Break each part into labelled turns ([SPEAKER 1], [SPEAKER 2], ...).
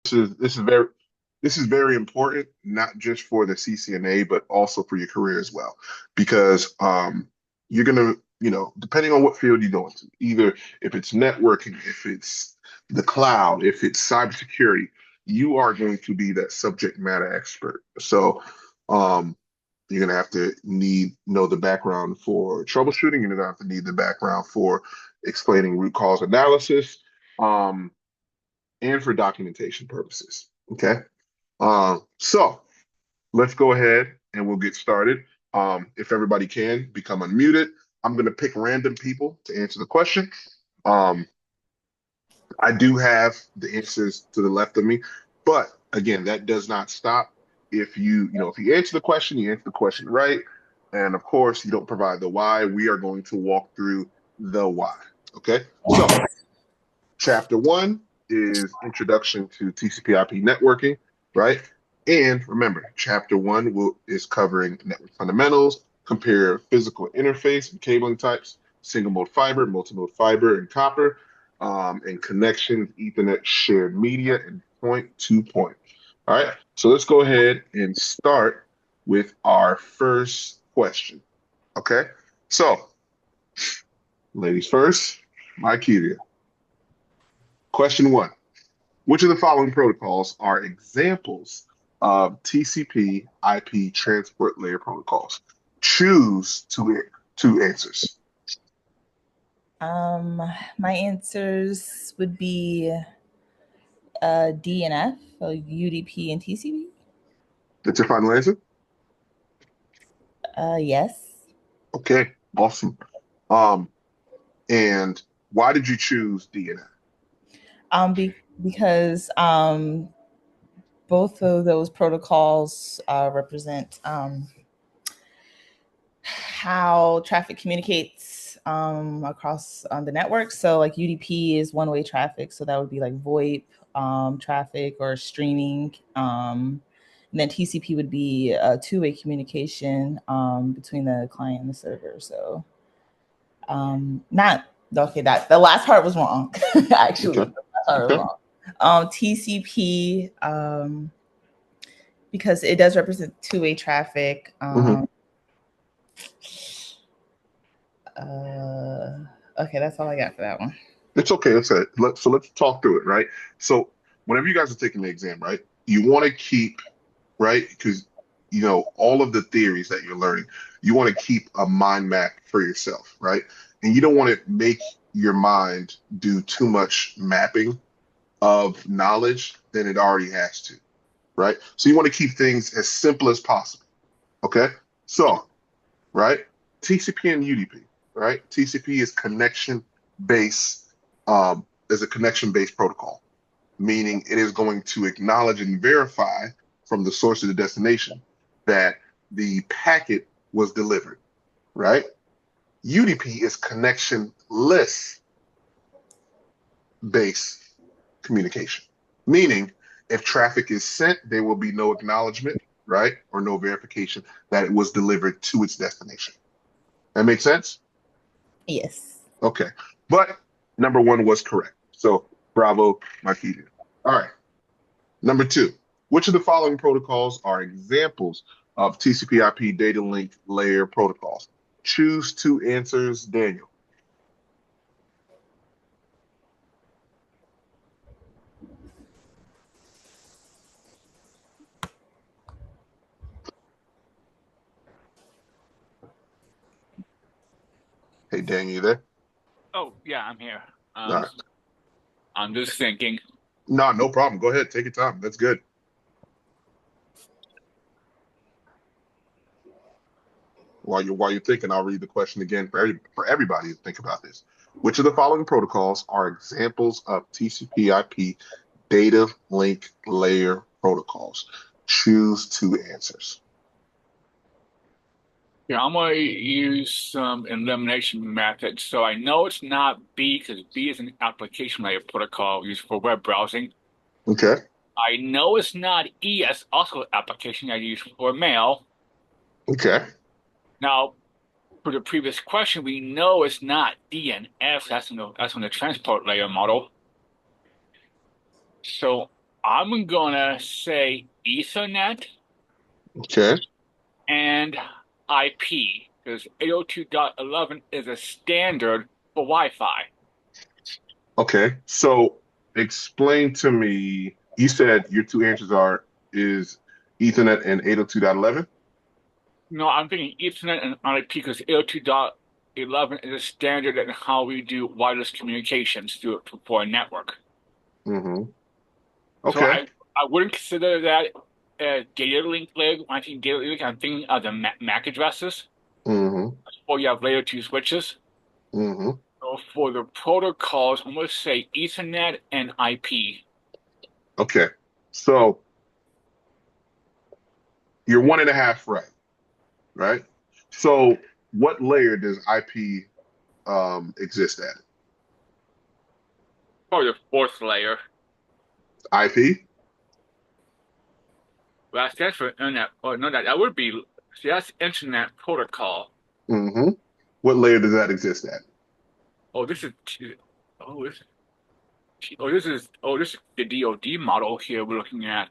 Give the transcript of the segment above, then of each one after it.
[SPEAKER 1] This is very important, not just for the CCNA, but also for your career as well, because you're gonna, depending on what field you go into, either if it's networking, if it's the cloud, if it's cybersecurity, you are going to be that subject matter expert. So you're gonna have to know the background for troubleshooting. You're gonna have to need the background for explaining root cause analysis. Um, and for documentation purposes. Okay. So let's go ahead and we'll get started. If everybody can become unmuted, I'm going to pick random people to answer the question. Um, I do have the answers to the left of me, but again, that does not stop. If you answer the question, you answer the question right. And of course, you don't provide the why. We are going to walk through the why. Okay. So Chapter one is Introduction to TCP/IP Networking, right? And remember, Chapter one is covering network fundamentals, compare physical interface and cabling types, single mode fiber, multi-mode fiber, and copper, and connections, Ethernet, shared media, and point to point. All right, so let's go ahead and start with our first question. Okay, so ladies first, my cue. Question one. Which of the following protocols are examples of TCP IP transport layer protocols? Choose two answers.
[SPEAKER 2] Um, my answers would be D and F, so UDP and TCP.
[SPEAKER 1] That's your final answer?
[SPEAKER 2] Yes.
[SPEAKER 1] Okay, awesome. Um, and why did you choose DNF?
[SPEAKER 2] Because both of those protocols represent how traffic communicates across the network. So, like UDP is one-way traffic, so that would be like VoIP traffic or streaming. And then TCP would be a two-way communication between the client and the server. So, not okay. That the last part was wrong. Actually,
[SPEAKER 1] Okay,
[SPEAKER 2] the last part was
[SPEAKER 1] okay.
[SPEAKER 2] wrong. TCP because it does represent two-way traffic.
[SPEAKER 1] Hmm.
[SPEAKER 2] Okay, that's all I got for that one.
[SPEAKER 1] It's okay. Let's talk through it, right? So whenever you guys are taking the exam, right, you want to keep, right, because all of the theories that you're learning, you want to keep a mind map for yourself, right? And you don't want to make your mind do too much mapping of knowledge than it already has to, right? So you want to keep things as simple as possible. Okay. So, right, TCP and UDP, right? TCP is is a connection-based protocol, meaning it is going to acknowledge and verify from the source to the destination that the packet was delivered, right? UDP is connectionless based communication, meaning if traffic is sent, there will be no acknowledgement, right? Or no verification that it was delivered to its destination. That makes sense?
[SPEAKER 2] Yes.
[SPEAKER 1] Okay. But number one was correct. So bravo, Marquita. All right. Number two, which of the following protocols are examples of TCP/IP data link layer protocols? Choose two answers, Daniel. Hey, Daniel, you there?
[SPEAKER 3] Oh, yeah, I'm here.
[SPEAKER 1] All right.
[SPEAKER 3] I'm just thinking.
[SPEAKER 1] No, no problem. Go ahead. Take your time. That's good. While you're thinking, I'll read the question again for everybody to think about this. Which of the following protocols are examples of TCP/IP data link layer protocols? Choose two answers.
[SPEAKER 3] Yeah, I'm gonna use some elimination methods. So I know it's not B because B is an application layer protocol used for web browsing.
[SPEAKER 1] Okay.
[SPEAKER 3] I know it's not E as also an application I use for mail.
[SPEAKER 1] Okay.
[SPEAKER 3] Now, for the previous question, we know it's not D and F. That's on the transport layer model. So I'm gonna say Ethernet
[SPEAKER 1] Okay.
[SPEAKER 3] and IP because 802.11 is a standard for Wi-Fi.
[SPEAKER 1] Okay. So explain to me, you said your two answers are is Ethernet and 802.11?
[SPEAKER 3] No, I'm thinking Ethernet and IP because 802.11 is a standard in how we do wireless communications through for a network.
[SPEAKER 1] Mm-hmm.
[SPEAKER 3] So
[SPEAKER 1] Okay.
[SPEAKER 3] I wouldn't consider that a data link layer. When I think data link, I'm thinking of the MAC addresses,
[SPEAKER 1] Mm-hmm.
[SPEAKER 3] or you have layer two switches.
[SPEAKER 1] Mm-hmm.
[SPEAKER 3] So for the protocols, I'm going to say Ethernet and IP.
[SPEAKER 1] Okay. So you're one and a half right, right? So what layer does IP exist at?
[SPEAKER 3] Probably the fourth layer.
[SPEAKER 1] IP?
[SPEAKER 3] Well, that stands for internet. Or no, that would be, see, that's internet protocol.
[SPEAKER 1] Mm-hmm. What layer does that exist at?
[SPEAKER 3] Oh, this is, oh, this is the DoD model here we're looking at.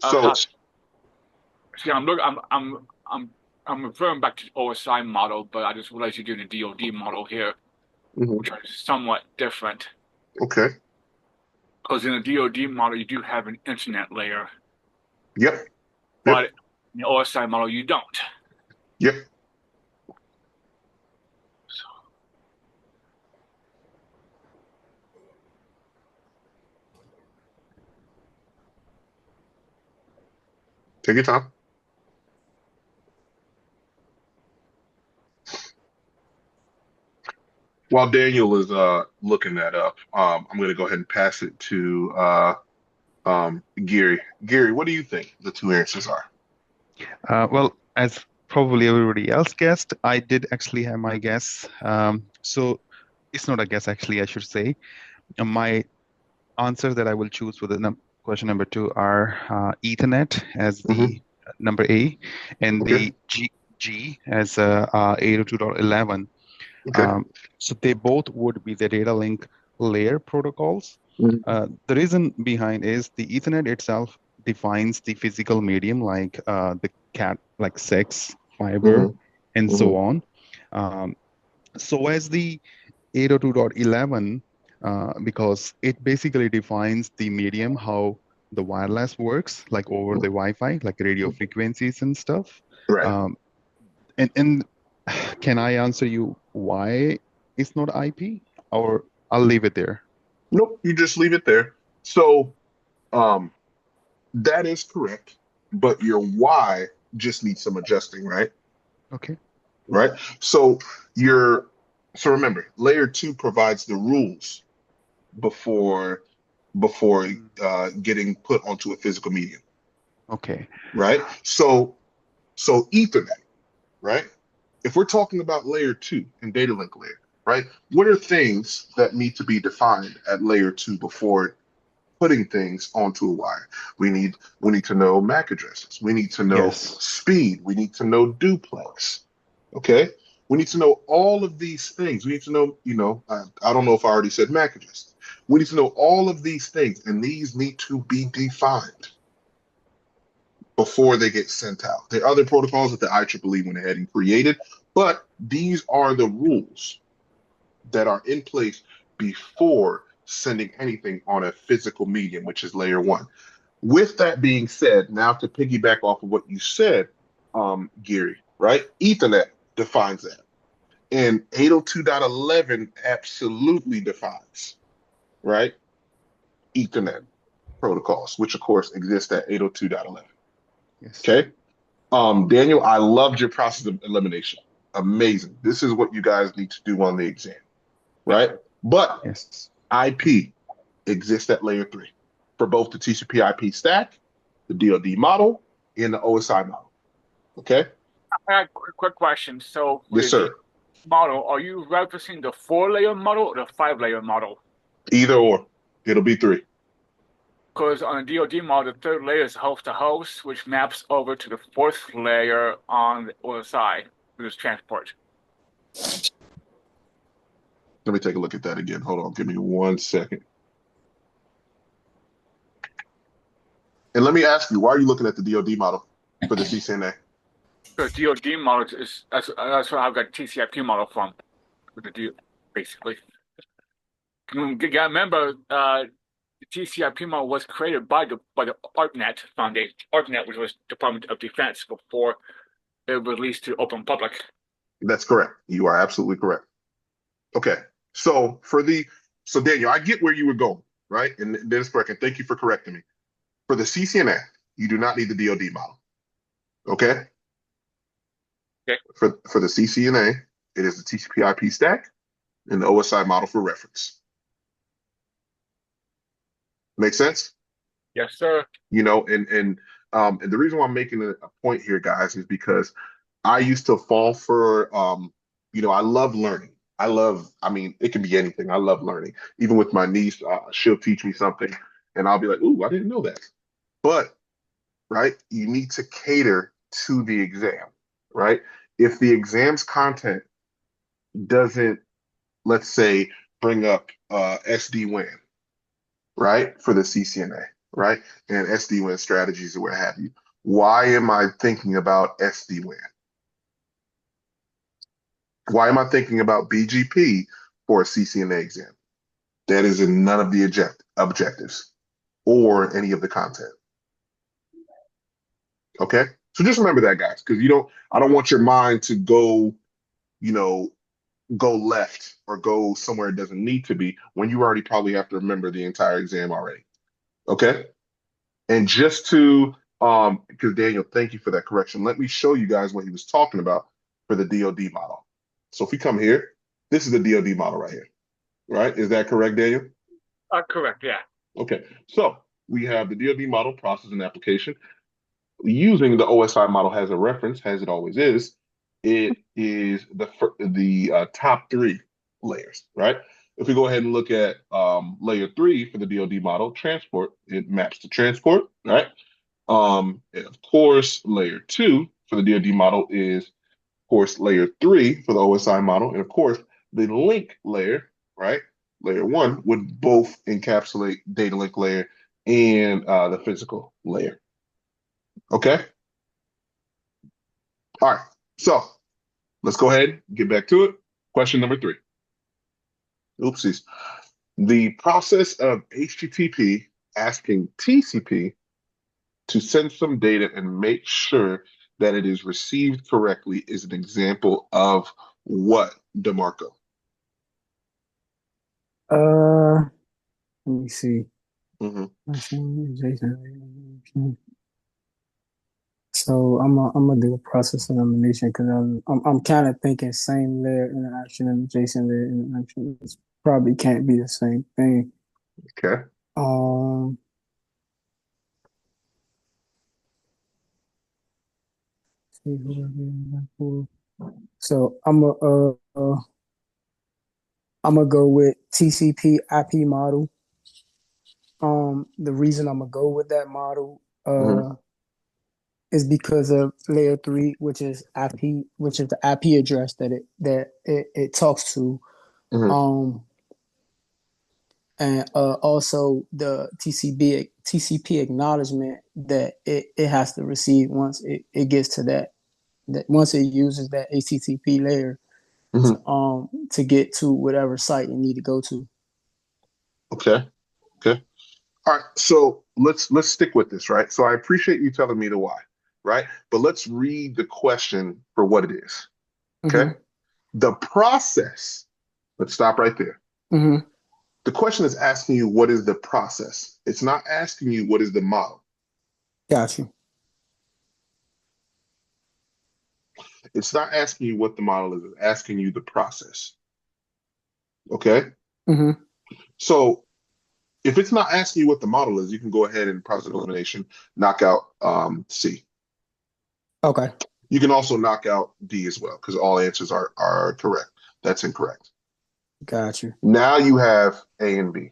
[SPEAKER 1] So,
[SPEAKER 3] Uh, See, I'm referring back to the OSI model, but I just realized you're doing a DoD model here,
[SPEAKER 1] mhm,
[SPEAKER 3] which are somewhat different.
[SPEAKER 1] okay.
[SPEAKER 3] Because in the DoD model, you do have an internet layer,
[SPEAKER 1] Yep.
[SPEAKER 3] but
[SPEAKER 1] Yep.
[SPEAKER 3] in the OSI model, you don't.
[SPEAKER 1] Yep. Take your time. While Daniel is looking that up, I'm going to go ahead and pass it to Gary. Gary, what do you think the two answers are?
[SPEAKER 4] Well, as probably everybody else guessed, I did actually have my guess. So it's not a guess, actually, I should say. My answers that I will choose for the question number two are Ethernet as
[SPEAKER 1] Hmm.
[SPEAKER 4] the number A, and
[SPEAKER 1] Okay.
[SPEAKER 4] the G as 802.11.
[SPEAKER 1] Okay.
[SPEAKER 4] Um, so they both would be the data link layer protocols.
[SPEAKER 1] Hmm.
[SPEAKER 4] The reason behind is the Ethernet itself defines the physical medium like the cat, like sex, fiber,
[SPEAKER 1] Hmm.
[SPEAKER 4] and
[SPEAKER 1] Hmm.
[SPEAKER 4] so on. Um, so as the 802.11, because it basically defines the medium, how the wireless works, like over the Wi-Fi, like radio frequencies and stuff.
[SPEAKER 1] Right.
[SPEAKER 4] Um, and can I answer you why it's not IP, or I'll leave it there?
[SPEAKER 1] Nope. You just leave it there. So, um, that is correct, but your why just needs some adjusting, right?
[SPEAKER 4] Okay.
[SPEAKER 1] Right. So your so remember, layer two provides the rules before before
[SPEAKER 4] Mm.
[SPEAKER 1] getting put onto a physical medium,
[SPEAKER 4] Okay.
[SPEAKER 1] right? So Ethernet, right? If we're talking about layer two and data link layer, right? What are things that need to be defined at layer two before putting things onto a wire? We need to know MAC addresses. We need to know
[SPEAKER 4] Yes.
[SPEAKER 1] speed. We need to know duplex. Okay. We need to know all of these things. We need to know, I don't know if I already said MAC addresses. We need to know all of these things, and these need to be defined before they get sent out. There are other protocols that the IEEE went ahead and created, but these are the rules that are in place before sending anything on a physical medium, which is layer one. With that being said, now to piggyback off of what you said, Gary, right? Ethernet defines that. And 802.11 absolutely defines, right? Ethernet protocols, which of course exist at 802.11.
[SPEAKER 4] Yes.
[SPEAKER 1] Okay. Daniel, I loved your process of elimination. Amazing. This is what you guys need to do on the exam, right? But
[SPEAKER 4] Yes.
[SPEAKER 1] IP exists at layer three for both the TCP IP stack, the DoD model, and the OSI model. Okay.
[SPEAKER 3] I got a quick question. So for
[SPEAKER 1] Yes,
[SPEAKER 3] the D
[SPEAKER 1] sir.
[SPEAKER 3] model, are you referencing the four-layer model or the five-layer model?
[SPEAKER 1] Either or. It'll be three.
[SPEAKER 3] Because on the DoD model, the third layer is host to host, which maps over to the fourth layer on the other side, which is transport.
[SPEAKER 1] Let me take a look at that again. Hold on, give me 1 second. And let me ask you, why are you looking at the DoD model for the CCNA?
[SPEAKER 3] The DoD model that's where I've got TCIP model from with the DoD, basically. You gotta remember, the TCIP model was created by the ARPANET Foundation, ARPANET, which was Department of Defense, before it was released to open public.
[SPEAKER 1] That's correct. You are absolutely correct. Okay. So Daniel, I get where you were going, right? And that is correct. And thank you for correcting me. For the CCNA, you do not need the DoD model. Okay.
[SPEAKER 3] Okay.
[SPEAKER 1] For the CCNA, it is the TCP/IP stack and the OSI model for reference. Make sense?
[SPEAKER 3] Yes, sir.
[SPEAKER 1] You know, and the reason why I'm making a point here, guys, is because I used to fall for I love learning. I mean, it can be anything. I love learning. Even with my niece, she'll teach me something and I'll be like, ooh, I didn't know that. But, right, you need to cater to the exam, right? If the exam's content doesn't, let's say, bring up SD-WAN, right, for the CCNA, right, and SD-WAN strategies or what have you, why am I thinking about SD-WAN? Why am I thinking about BGP for a CCNA exam? That is in none of the objectives or any of the content. Okay, so just remember that, guys, because I don't want your mind to go, go left or go somewhere it doesn't need to be when you already probably have to remember the entire exam already. Okay, and just to because Daniel, thank you for that correction. Let me show you guys what he was talking about for the DoD model. So if we come here, this is the DoD model right here, right? Is that correct, Daniel?
[SPEAKER 3] Correct, yeah.
[SPEAKER 1] Okay, so we have the DoD model process and application. Using the OSI model as a reference, as it always is, it is the top three layers, right? If we go ahead and look at layer 3 for the DoD model, transport, it maps to transport, right? And of course, layer 2 for the DoD model is, of course, layer 3 for the OSI model, and of course, the link layer, right? Layer 1 would both encapsulate data link layer and the physical layer. Okay. All right. So let's go ahead and get back to it. Question number 3. Oopsies. The process of HTTP asking TCP to send some data and make sure that it is received correctly is an example of what, DeMarco?
[SPEAKER 5] Let me see.
[SPEAKER 1] Mm-hmm.
[SPEAKER 5] So I'm gonna do a process elimination because I'm kind of thinking same layer interaction and adjacent layer interaction. It probably can't be the same thing.
[SPEAKER 1] Okay.
[SPEAKER 5] So I'm gonna go with TCP IP model. The reason I'm gonna go with that model is because of layer 3, which is IP, which is the IP address that it talks to. And also the TCP acknowledgement that it has to receive once it gets to that once it uses that HTTP layer to get to whatever site you need to go to.
[SPEAKER 1] Okay. Okay. All right. So let's stick with this, right? So I appreciate you telling me the why, right? But let's read the question for what it is. Okay. The process. Let's stop right there. The question is asking you what is the process. It's not asking you what is the model.
[SPEAKER 5] Got you.
[SPEAKER 1] It's not asking you what the model is. It's asking you the process. Okay. So if it's not asking you what the model is, you can go ahead and process elimination, knock out C.
[SPEAKER 5] Okay.
[SPEAKER 1] You can also knock out D as well because all answers are correct. That's incorrect.
[SPEAKER 5] Got you.
[SPEAKER 1] Now you have A and B.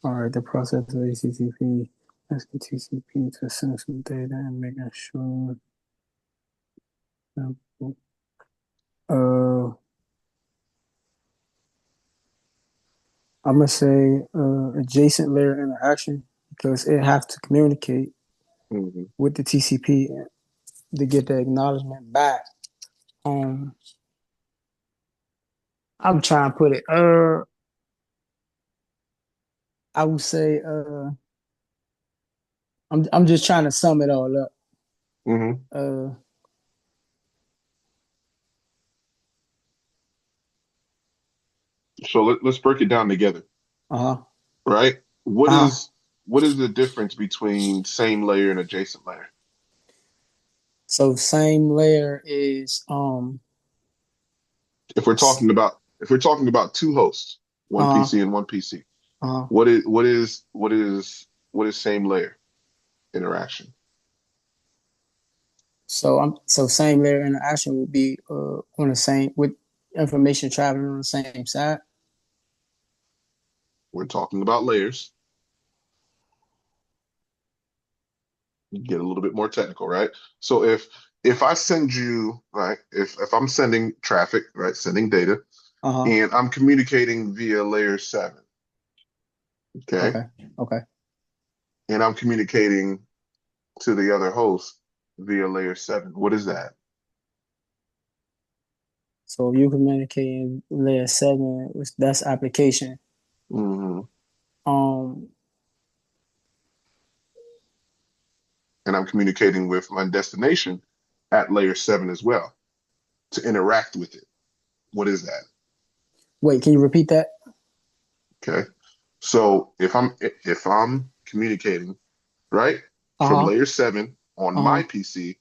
[SPEAKER 5] All right. The process of HTTP asking TCP to send some data and making sure. Uh, I'm gonna say adjacent layer interaction because it has to communicate
[SPEAKER 1] Mm-hmm.
[SPEAKER 5] with the TCP to get the acknowledgement back. Um, I'm trying to put it. I would say I'm just trying to sum it all up.
[SPEAKER 1] Mm-hmm.
[SPEAKER 5] Uh,
[SPEAKER 1] So let's break it down together,
[SPEAKER 5] uh-huh.
[SPEAKER 1] right?
[SPEAKER 5] Uh-huh.
[SPEAKER 1] What is the difference between same layer and adjacent layer?
[SPEAKER 5] So same layer is
[SPEAKER 1] If we're talking about two hosts, one
[SPEAKER 5] uh
[SPEAKER 1] PC and one PC,
[SPEAKER 5] uh
[SPEAKER 1] what is same layer interaction?
[SPEAKER 5] so same layer interaction would be on the same with information traveling on the same side.
[SPEAKER 1] We're talking about layers. You get a little bit more technical, right? So if I send you, right, if I'm sending traffic, right, sending data,
[SPEAKER 5] Uh-huh.
[SPEAKER 1] and I'm communicating via layer 7, okay,
[SPEAKER 5] Okay. Okay.
[SPEAKER 1] and I'm communicating to the other host via layer 7, what is that?
[SPEAKER 5] So if you communicating layer 7, which that's application.
[SPEAKER 1] Hmm.
[SPEAKER 5] Um
[SPEAKER 1] And I'm communicating with my destination at layer 7 as well to interact with it. What is that?
[SPEAKER 5] Wait, can you repeat that?
[SPEAKER 1] Okay. So if I'm communicating, right, from
[SPEAKER 5] Uh-huh.
[SPEAKER 1] layer 7 on my
[SPEAKER 5] Uh-huh.
[SPEAKER 1] PC,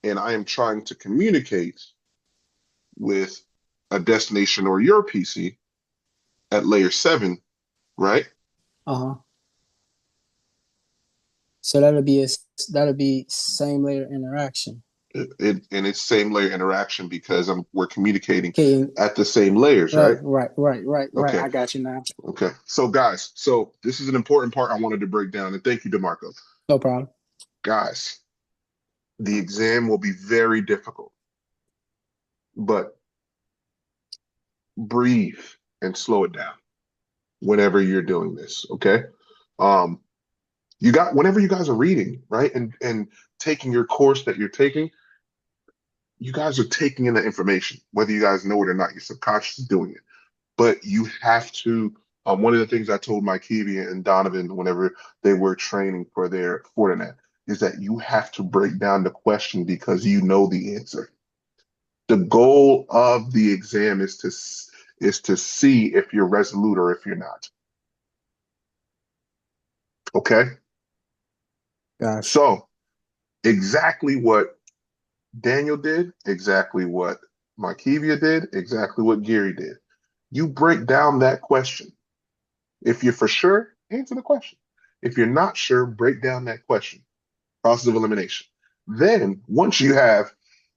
[SPEAKER 1] and I am trying to communicate with a destination or your PC at layer 7, right?
[SPEAKER 5] Uh-huh. So that'll be same layer interaction.
[SPEAKER 1] And it's same layer interaction because we're communicating
[SPEAKER 5] Okay,
[SPEAKER 1] at the same layers,
[SPEAKER 5] right,
[SPEAKER 1] right?
[SPEAKER 5] right.
[SPEAKER 1] Okay.
[SPEAKER 5] I got you now.
[SPEAKER 1] Okay. So guys, so this is an important part I wanted to break down, and thank you, DeMarco.
[SPEAKER 5] No problem.
[SPEAKER 1] Guys, the exam will be very difficult, but breathe and slow it down whenever you're doing this, okay? Um, whenever you guys are reading, right, and taking your course that you're taking, you guys are taking in the information, whether you guys know it or not. Your subconscious is doing it, but you have to. One of the things I told Mike Kevia and Donovan whenever they were training for their Fortinet is that you have to break down the question because you know the answer. The goal of the exam is to see if you're resolute or if you're not. Okay,
[SPEAKER 5] Gotcha.
[SPEAKER 1] so exactly what Daniel did, exactly what Markevia did, exactly what Gary did. You break down that question. If you're for sure, answer the question. If you're not sure, break down that question. Process of elimination. Then once you have,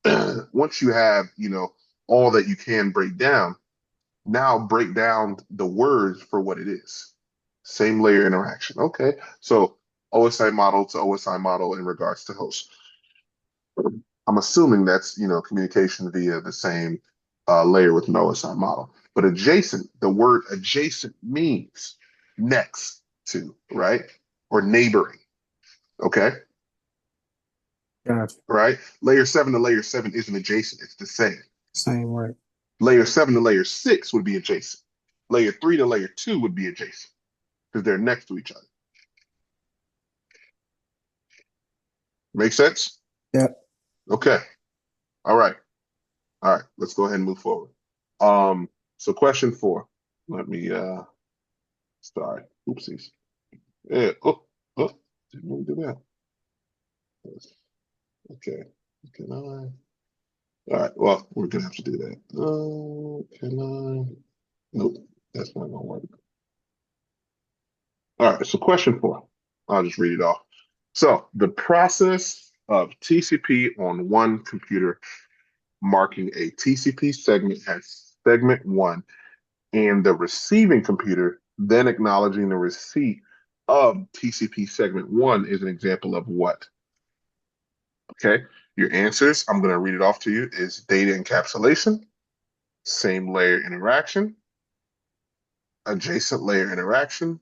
[SPEAKER 1] all that you can break down, now break down the words for what it is. Same layer interaction. Okay. So OSI model to OSI model in regards to host. I'm assuming that's, communication via the same layer with an OSI model. But adjacent, the word adjacent means next to, right? Or neighboring. Okay.
[SPEAKER 5] Gotcha.
[SPEAKER 1] Right. Layer 7 to layer 7 isn't adjacent. It's the same.
[SPEAKER 5] Same way.
[SPEAKER 1] Layer 7 to layer 6 would be adjacent. Layer 3 to layer 2 would be adjacent because they're next to each other. Make sense?
[SPEAKER 5] Yep.
[SPEAKER 1] Okay. All right. All right. Let's go ahead and move forward. So question 4. Let me sorry. Oopsies. Yeah. Oh, didn't mean to do that. Okay. Can I? All right. Well, we're gonna have to do that. Can I? Nope. That's not gonna work. All right. So question 4. I'll just read it off. So the process of TCP on one computer marking a TCP segment as segment 1 and the receiving computer then acknowledging the receipt of TCP segment 1 is an example of what? Okay, your answers, I'm going to read it off to you, is data encapsulation, same layer interaction, adjacent layer interaction,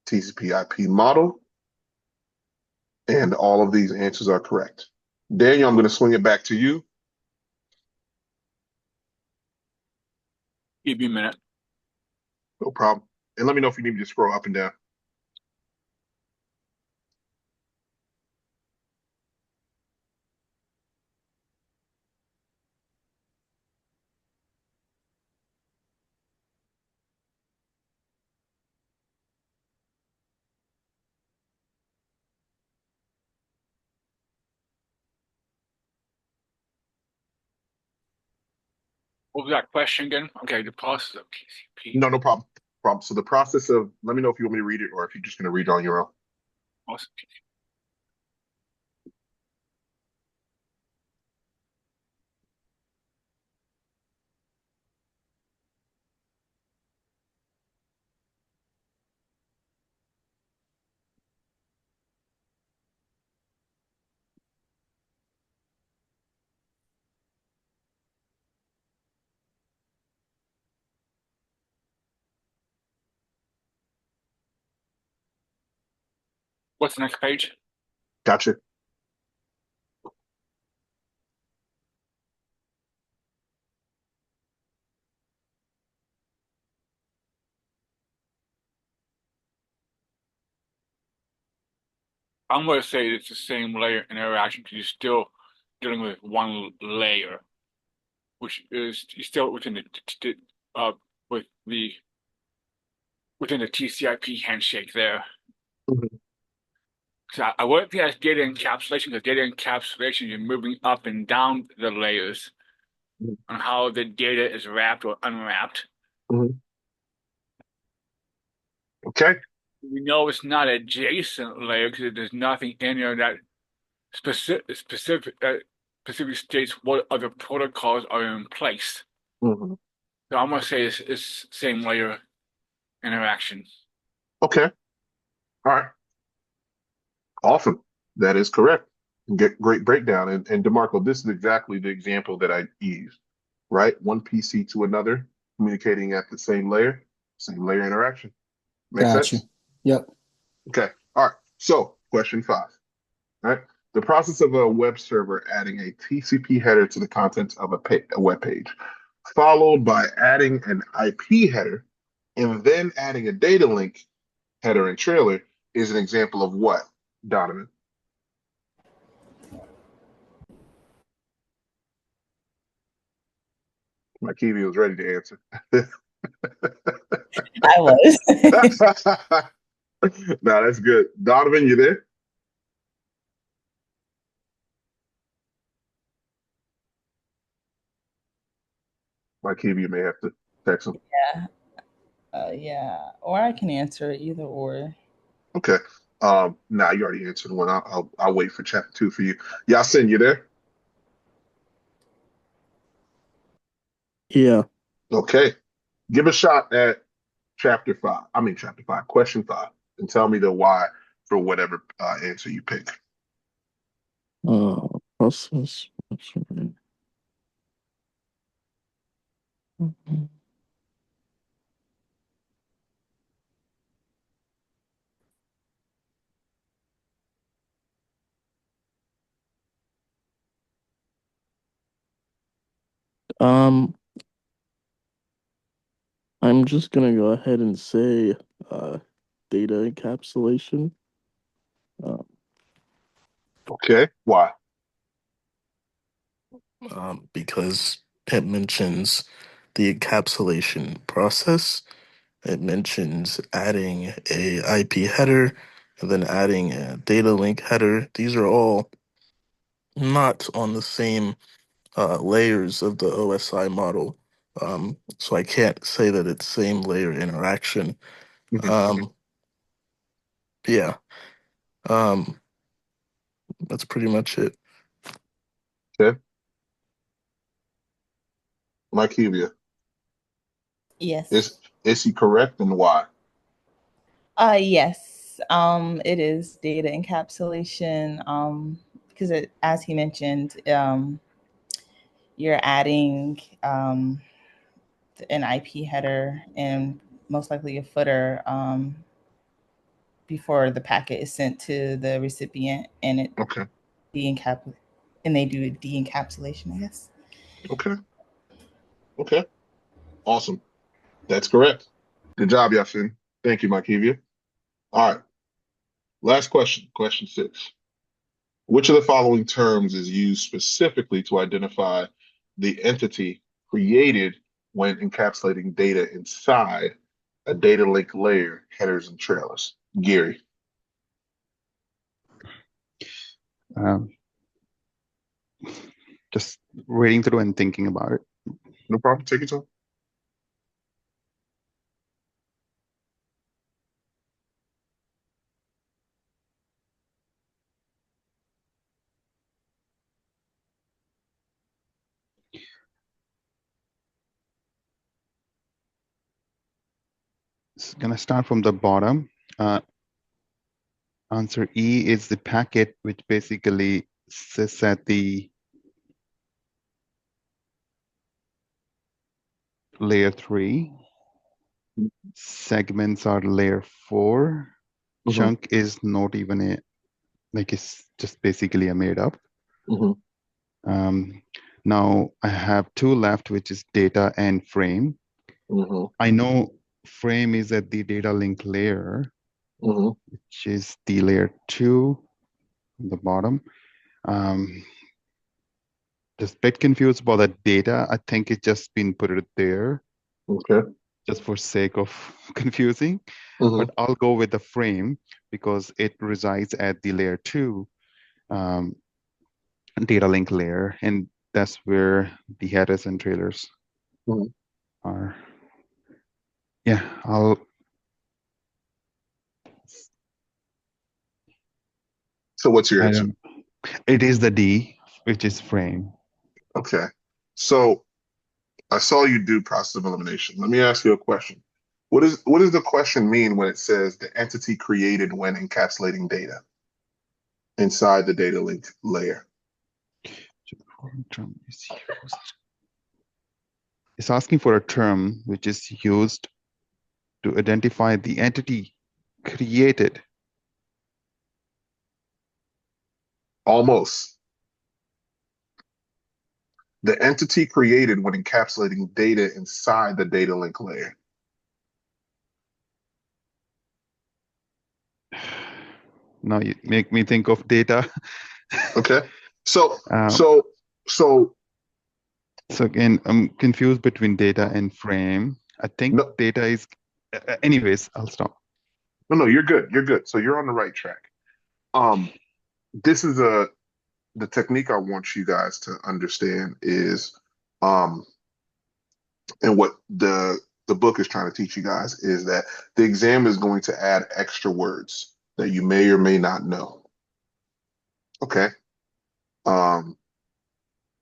[SPEAKER 1] TCP/IP model, and all of these answers are correct. Daniel, I'm going to swing it back to you.
[SPEAKER 3] Give me a minute.
[SPEAKER 1] No problem. And let me know if you need me to scroll up and down.
[SPEAKER 3] What was that question again? Okay, the process of TCP.
[SPEAKER 1] No problem. So the process of, let me know if you want me to read it or if you're just going to read it on your own.
[SPEAKER 3] Process of TCP. What's the next page?
[SPEAKER 1] Gotcha.
[SPEAKER 3] I'm going to say it's the same layer interaction because you're still dealing with one layer, which is still within with the within the TCP handshake there.
[SPEAKER 1] Mhm.
[SPEAKER 3] So I wouldn't think that's data encapsulation because data encapsulation you're moving up and down the layers
[SPEAKER 1] Mhm.
[SPEAKER 3] on how the data is wrapped or unwrapped.
[SPEAKER 1] Mhm. Okay.
[SPEAKER 3] We know it's not adjacent layer because there's nothing in there that specifically states what other protocols are in place.
[SPEAKER 1] Mhm.
[SPEAKER 3] So I'm gonna say it's same layer interaction.
[SPEAKER 1] Okay. All right. Awesome. That is correct. Great breakdown. And DeMarco, this is exactly the example that I used, right? One PC to another, communicating at the same layer interaction. Make
[SPEAKER 5] Got you.
[SPEAKER 1] sense?
[SPEAKER 5] Yep.
[SPEAKER 1] Okay. All right. So, question 5. All right. The process of a web server adding a TCP header to the contents of a web page, followed by adding an IP header and then adding a data link header and trailer is an example of what, Donovan? My Kiwi was ready to answer.
[SPEAKER 2] I was.
[SPEAKER 1] No, that's good. Donovan, you there? My Kiwi may have to text him.
[SPEAKER 2] Yeah. Yeah. Or I can answer it, either or.
[SPEAKER 1] Okay. Nah, you already answered one. I'll wait for chapter 2 for you. Yasin, you there?
[SPEAKER 5] Yeah.
[SPEAKER 1] Okay. Give a shot at chapter 5. I mean chapter 5, question 5, and tell me the why for whatever answer you pick.
[SPEAKER 5] Process. Um, I'm just gonna go ahead and say data encapsulation.
[SPEAKER 1] Okay. Why?
[SPEAKER 5] Because it mentions the encapsulation process. It mentions adding a IP header and then adding a data link header. These are all not on the same layers of the OSI model. So I can't say that it's same layer interaction.
[SPEAKER 1] Mhm.
[SPEAKER 5] Um, yeah, um, that's pretty much it.
[SPEAKER 1] Okay. Mike Hevia,
[SPEAKER 2] Yes.
[SPEAKER 1] is he correct and why?
[SPEAKER 2] Yes. It is data encapsulation. Because as he mentioned, you're adding an IP header and most likely a footer before the packet is sent to the recipient, and it and they do de-encapsulation, I guess.
[SPEAKER 1] Okay. Awesome. That's correct. Good job, Yasin. Thank you, Makivia. All right. Last question. Question 6. Which of the following terms is used specifically to identify the entity created when encapsulating data inside a data link layer, headers and trailers? Gary.
[SPEAKER 4] Just reading through and thinking about it.
[SPEAKER 1] No problem. Take your time.
[SPEAKER 4] It's going to start from the bottom. Answer E is the packet, which basically sits at the layer 3. Segments are layer 4. Chunk is not even it's just basically a made up. Now I have 2 left, which is data and frame. I know frame is at the data link layer, which is the layer 2 on the bottom. Just a bit confused about the data. I think it's just been put it there. Just for sake of confusing. But I'll go with the frame because it resides at the layer 2 data link layer, and that's where the headers and trailers are. Yeah,
[SPEAKER 1] So what's your answer?
[SPEAKER 4] It is the D, which is frame.
[SPEAKER 1] Okay. So I saw you do process of elimination. Let me ask you a question. What does the question mean when it says the entity created when encapsulating data inside the data link layer?
[SPEAKER 4] It's asking for a term which is used to identify the entity created.
[SPEAKER 1] Almost. The entity created when encapsulating data inside the data link layer.
[SPEAKER 4] Now you make me think of data.
[SPEAKER 1] Okay. So
[SPEAKER 4] again, I'm confused between data and frame. I think data is, anyways, I'll stop.
[SPEAKER 1] No, you're good. You're good. So you're on the right track. This is the technique I want you guys to understand is, and what the book is trying to teach you guys is that the exam is going to add extra words that you may or may not know. Okay.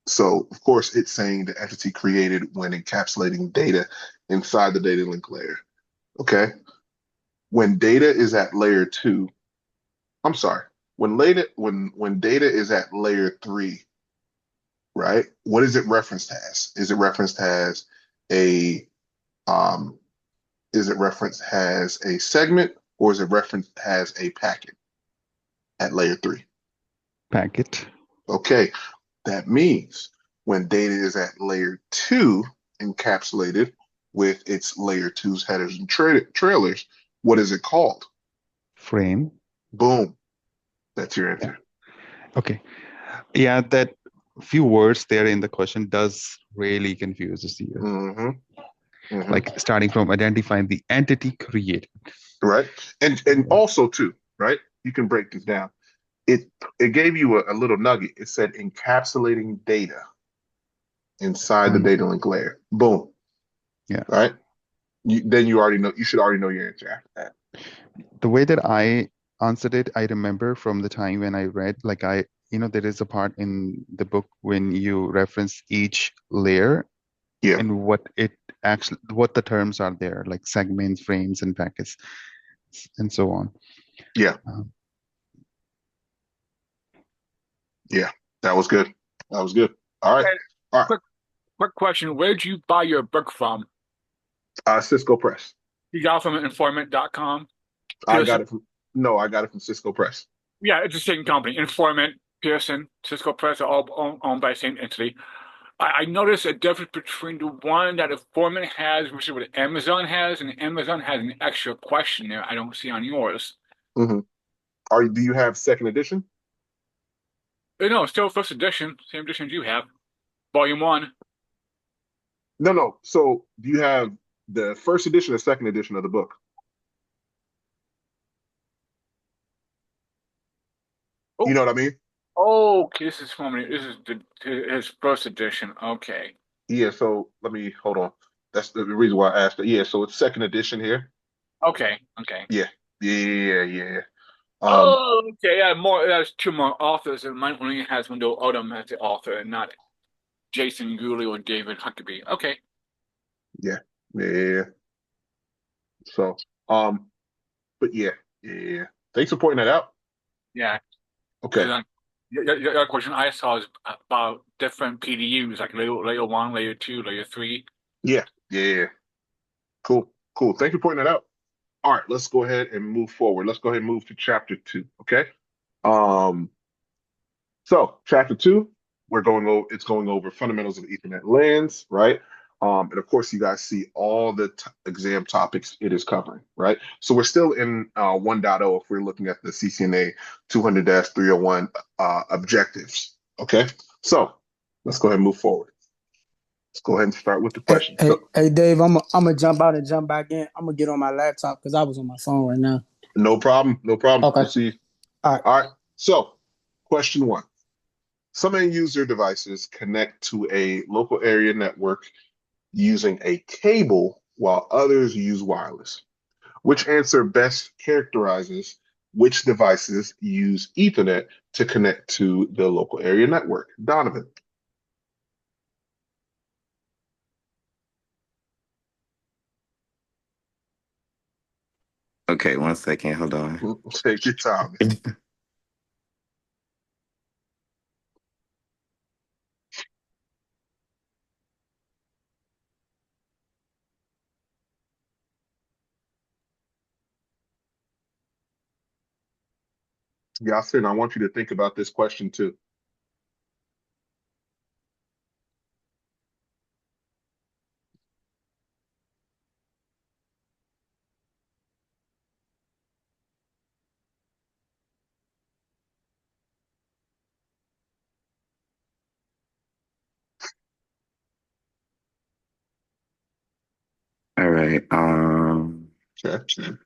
[SPEAKER 1] So of course it's saying the entity created when encapsulating data inside the data link layer. Okay. When data is at layer 2, I'm sorry, when data is at layer 3, right? What is it referenced as? Is it referenced as a segment, or is it referenced as a packet at layer 3?
[SPEAKER 4] Packet.
[SPEAKER 1] Okay. That means when data is at layer 2, encapsulated with its layer 2's headers and trailers, what is it called?
[SPEAKER 4] Frame.
[SPEAKER 1] Boom. That's your answer.
[SPEAKER 4] Okay. Yeah, that few words there in the question does really confuse you. Like starting from identifying the entity created.
[SPEAKER 1] Right. And also too, right? You can break this down. It gave you a little nugget. It said encapsulating data inside the data link layer. Boom.
[SPEAKER 4] Yeah.
[SPEAKER 1] Right. Then you already know. You should already know your answer after that.
[SPEAKER 4] The way that I answered it, I remember from the time when I read, there is a part in the book when you reference each layer.
[SPEAKER 1] Yeah.
[SPEAKER 4] And what the terms are there, like segments, frames, and packets, and so on.
[SPEAKER 1] Yeah. Yeah, that was good. That was good. All right.
[SPEAKER 3] Quick question. Where did you buy your book from?
[SPEAKER 1] Cisco Press.
[SPEAKER 3] You got it from informant.com.
[SPEAKER 1] I got
[SPEAKER 3] Pearson.
[SPEAKER 1] it from no, I got it from Cisco Press.
[SPEAKER 3] Yeah, it's the same company. Informant, Pearson, Cisco Press are all owned by the same entity. I noticed a difference between the one that Informant has, which is what Amazon has, and Amazon has an extra question there I don't see on yours.
[SPEAKER 1] Mm-hmm. Do you have second edition?
[SPEAKER 3] No, still first edition, same edition as you have, volume one.
[SPEAKER 1] No, no. So do you have the first edition or second edition of the book? You
[SPEAKER 3] Oh,
[SPEAKER 1] know what I mean?
[SPEAKER 3] okay, this is from this is his first edition. Okay,
[SPEAKER 1] Yeah, so let me hold on. That's the reason why I asked it. Yeah, so it's second edition here.
[SPEAKER 3] okay.
[SPEAKER 1] Yeah, yeah. Um,
[SPEAKER 3] Oh, okay, yeah, more. There's two more authors, and mine only has Wendell Odom as the author, and not Jason Gooley or David Huckabee. Okay,
[SPEAKER 1] yeah, yeah. So, um, but yeah. Thanks for pointing that out.
[SPEAKER 3] yeah.
[SPEAKER 1] Okay.
[SPEAKER 3] Because the other question I saw is about different PDUs, like layer one, layer two, layer three.
[SPEAKER 1] Yeah. Cool. Thank you for pointing that out. All right, let's go ahead and move forward. Let's go ahead and move to chapter 2. Okay. Um, so chapter 2, it's going over fundamentals of Ethernet LANs, right? And of course, you guys see all the exam topics it is covering, right? So we're still in 1.0 if we're looking at the CCNA 200-301 objectives. Okay. So let's go ahead and move forward. Let's go ahead and start with the
[SPEAKER 5] Hey,
[SPEAKER 1] question.
[SPEAKER 5] hey,
[SPEAKER 1] So,
[SPEAKER 5] hey, Dave, I'm gonna jump out and jump back in. I'm gonna get on my laptop because I was on my phone right now.
[SPEAKER 1] no problem.
[SPEAKER 5] Okay.
[SPEAKER 1] We'll see.
[SPEAKER 5] All right.
[SPEAKER 1] All right. So, question 1. Some end user devices connect to a local area network using a cable while others use wireless. Which answer best characterizes which devices use Ethernet to connect to the local area network? Donovan.
[SPEAKER 6] Okay, 1 second. Hold on.
[SPEAKER 1] Take your time. Yasin, I want you to think about this question too.
[SPEAKER 6] All right.
[SPEAKER 1] Okay.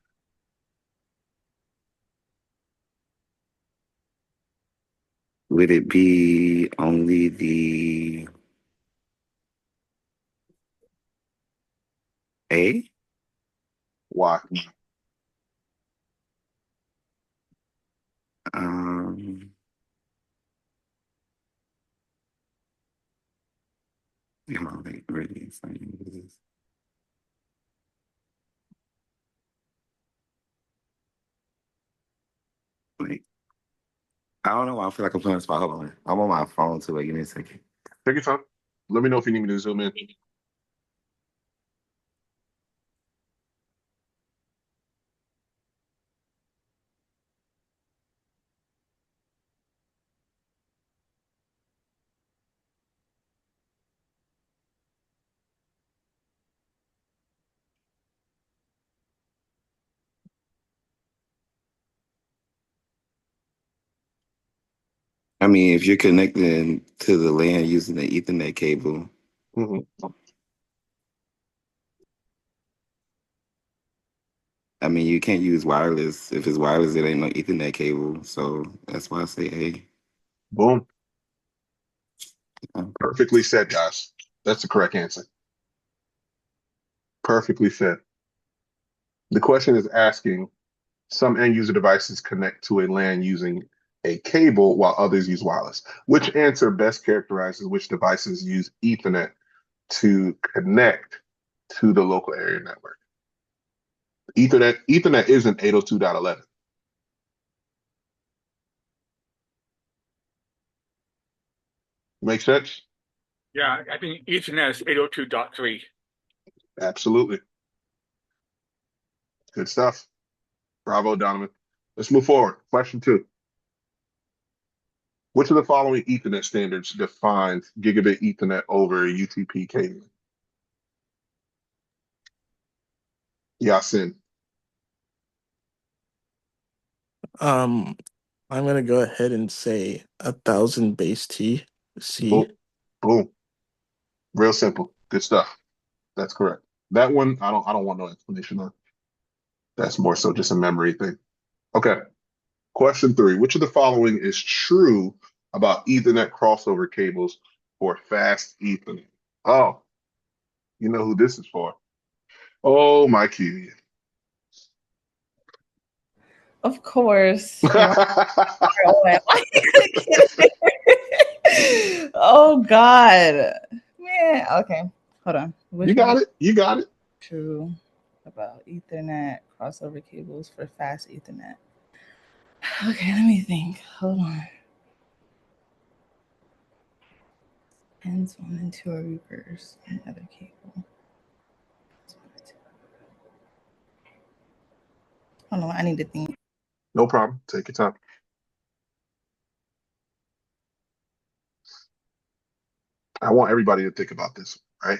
[SPEAKER 6] Would it be only the A?
[SPEAKER 1] Why?
[SPEAKER 6] Um, am I like really saying this? Like, I don't know why I feel like I'm playing a spot. Hold on. I'm on my phone too. Wait, give me a second.
[SPEAKER 1] Take your time. Let me know if you need me to zoom in.
[SPEAKER 6] I mean, if you're connecting to the LAN using the Ethernet cable,
[SPEAKER 1] Mm-hmm.
[SPEAKER 6] I mean, you can't use wireless. If it's wireless, it ain't no Ethernet cable. So that's why I say A.
[SPEAKER 1] Boom. Perfectly said, guys. That's the correct answer. Perfectly said. The question is asking some end user devices connect to a LAN using a cable while others use wireless. Which answer best characterizes which devices use Ethernet to connect to the local area network? Ethernet isn't 802.11. Make sense?
[SPEAKER 3] Yeah, I think Ethernet is 802.3.
[SPEAKER 1] Absolutely. Good stuff. Bravo, Donovan. Let's move forward. Question 2. Which of the following Ethernet standards defines gigabit Ethernet over UTP cabling? Yasin.
[SPEAKER 7] I'm gonna go ahead and say 1,000 base T C.
[SPEAKER 1] Boom. Boom. Real simple. Good stuff. That's correct. That one, I don't want no explanation on. That's more so just a memory thing. Okay. Question 3. Which of the following is true about Ethernet crossover cables for fast Ethernet? Oh, you know who this is for. Oh, my Kiwi.
[SPEAKER 2] Of course. Why you get it? Oh God. Man. Okay. Hold on.
[SPEAKER 1] You got it. You got it.
[SPEAKER 2] True about Ethernet crossover cables for fast Ethernet. Okay, let me think. Hold on. Pins 1 and 2 are reversed. Another cable. Hold on, I need to think.
[SPEAKER 1] No problem. Take your time. I want everybody to think about this, right?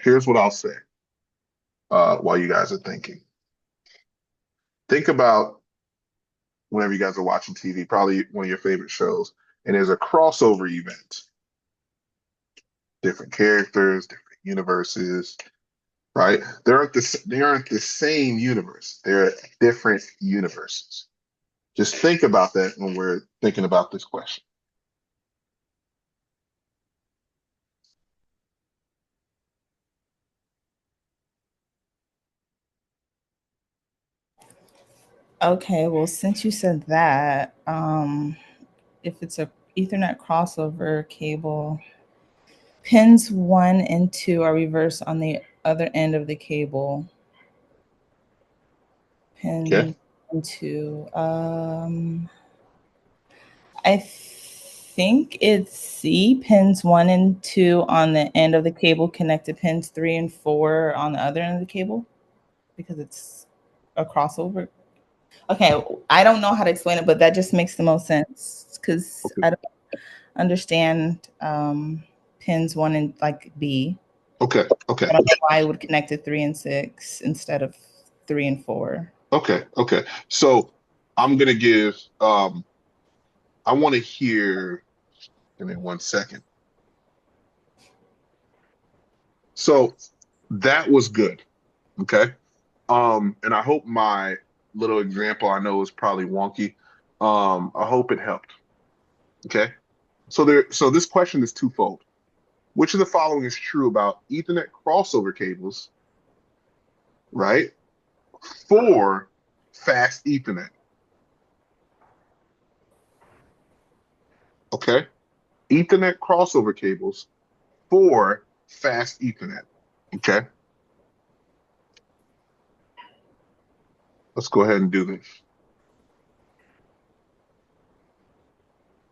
[SPEAKER 1] Here's what I'll say while you guys are thinking. Think about whenever you guys are watching TV, probably one of your favorite shows, and there's a crossover event. Different characters, different universes, right? They aren't the same universe. They're different universes. Just think about that when we're thinking about this question.
[SPEAKER 2] Okay, well, since you said that, if it's a Ethernet crossover cable, pins 1 and 2 are reversed on the other end of the cable. Pin
[SPEAKER 1] Okay.
[SPEAKER 2] 2. I think it's C, pins 1 and 2 on the end of the cable connect to pins 3 and 4 on the other end of the cable because it's a crossover. Okay, I don't know how to explain it, but that just makes the most sense because
[SPEAKER 1] Okay.
[SPEAKER 2] I don't understand pins 1 and like B.
[SPEAKER 1] Okay.
[SPEAKER 2] I don't know why it would connect to 3 and 6 instead of 3 and 4.
[SPEAKER 1] Okay. So I'm gonna give I want to hear, give me 1 second. So that was good. Okay. And I hope my little example, I know is probably wonky. I hope it helped. Okay. So this question is twofold. Which of the following is true about Ethernet crossover cables, right? For fast Ethernet. Okay. Ethernet crossover cables for fast Ethernet. Okay. Let's go ahead and do this.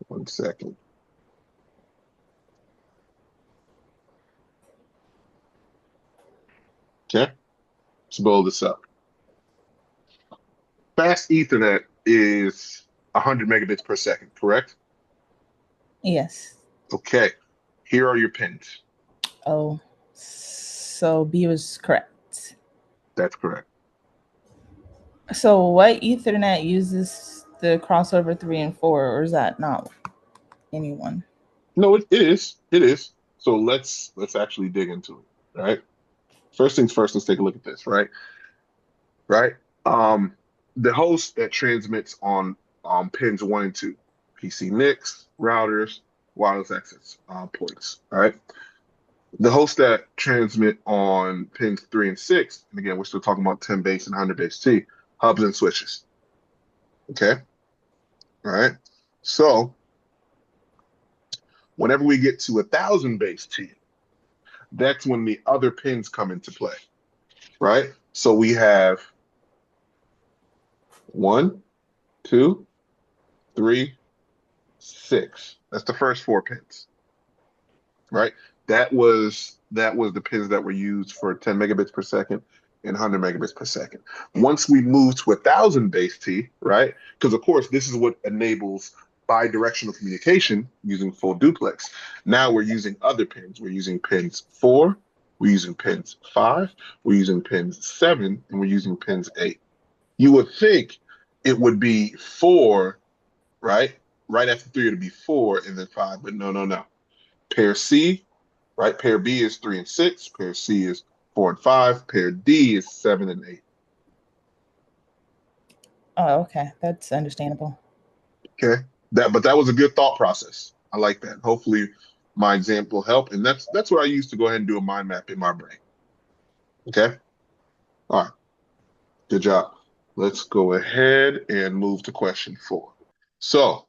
[SPEAKER 1] 1 second. Okay. Let's blow this up. Fast Ethernet is 100 megabits per second, correct?
[SPEAKER 2] Yes.
[SPEAKER 1] Okay. Here are your pins.
[SPEAKER 2] Oh, so B was correct.
[SPEAKER 1] That's correct.
[SPEAKER 2] So what Ethernet uses the crossover 3 and 4, or is that not anyone?
[SPEAKER 1] No, it is. It is. So let's actually dig into it, right? First things first, let's take a look at this, right? Right? The host that transmits on pins 1 and 2, PC NICs, routers, wireless access ports, all right? The hosts that transmit on pins 3 and 6, and again, we're still talking about 10 base and 100 base T, hubs and switches. Okay. All right. So whenever we get to 1,000 base T, that's when the other pins come into play. Right. So we have 1, 2, 3, 6. That's the first 4 pins. Right. That was the pins that were used for 10 megabits per second and 100 megabits per second. Once we move to 1,000 base T, right? Because of course, this is what enables bi-directional communication using full duplex. Now we're using other pins. We're using pins 4, we're using pins 5, we're using pins 7, and we're using pins 8. You would think it would be 4, right? Right after 3, it'd be 4 and then 5, but no, no, no. Pair C, right? Pair B is 3 and 6. Pair C is 4 and 5. Pair D is 7 and 8.
[SPEAKER 2] Oh, okay. That's understandable.
[SPEAKER 1] Okay. But that was a good thought process. I like that. Hopefully my example helped. And that's what I used to go ahead and do a mind map in my brain. Okay. All right. Good job. Let's go ahead and move to question 4. So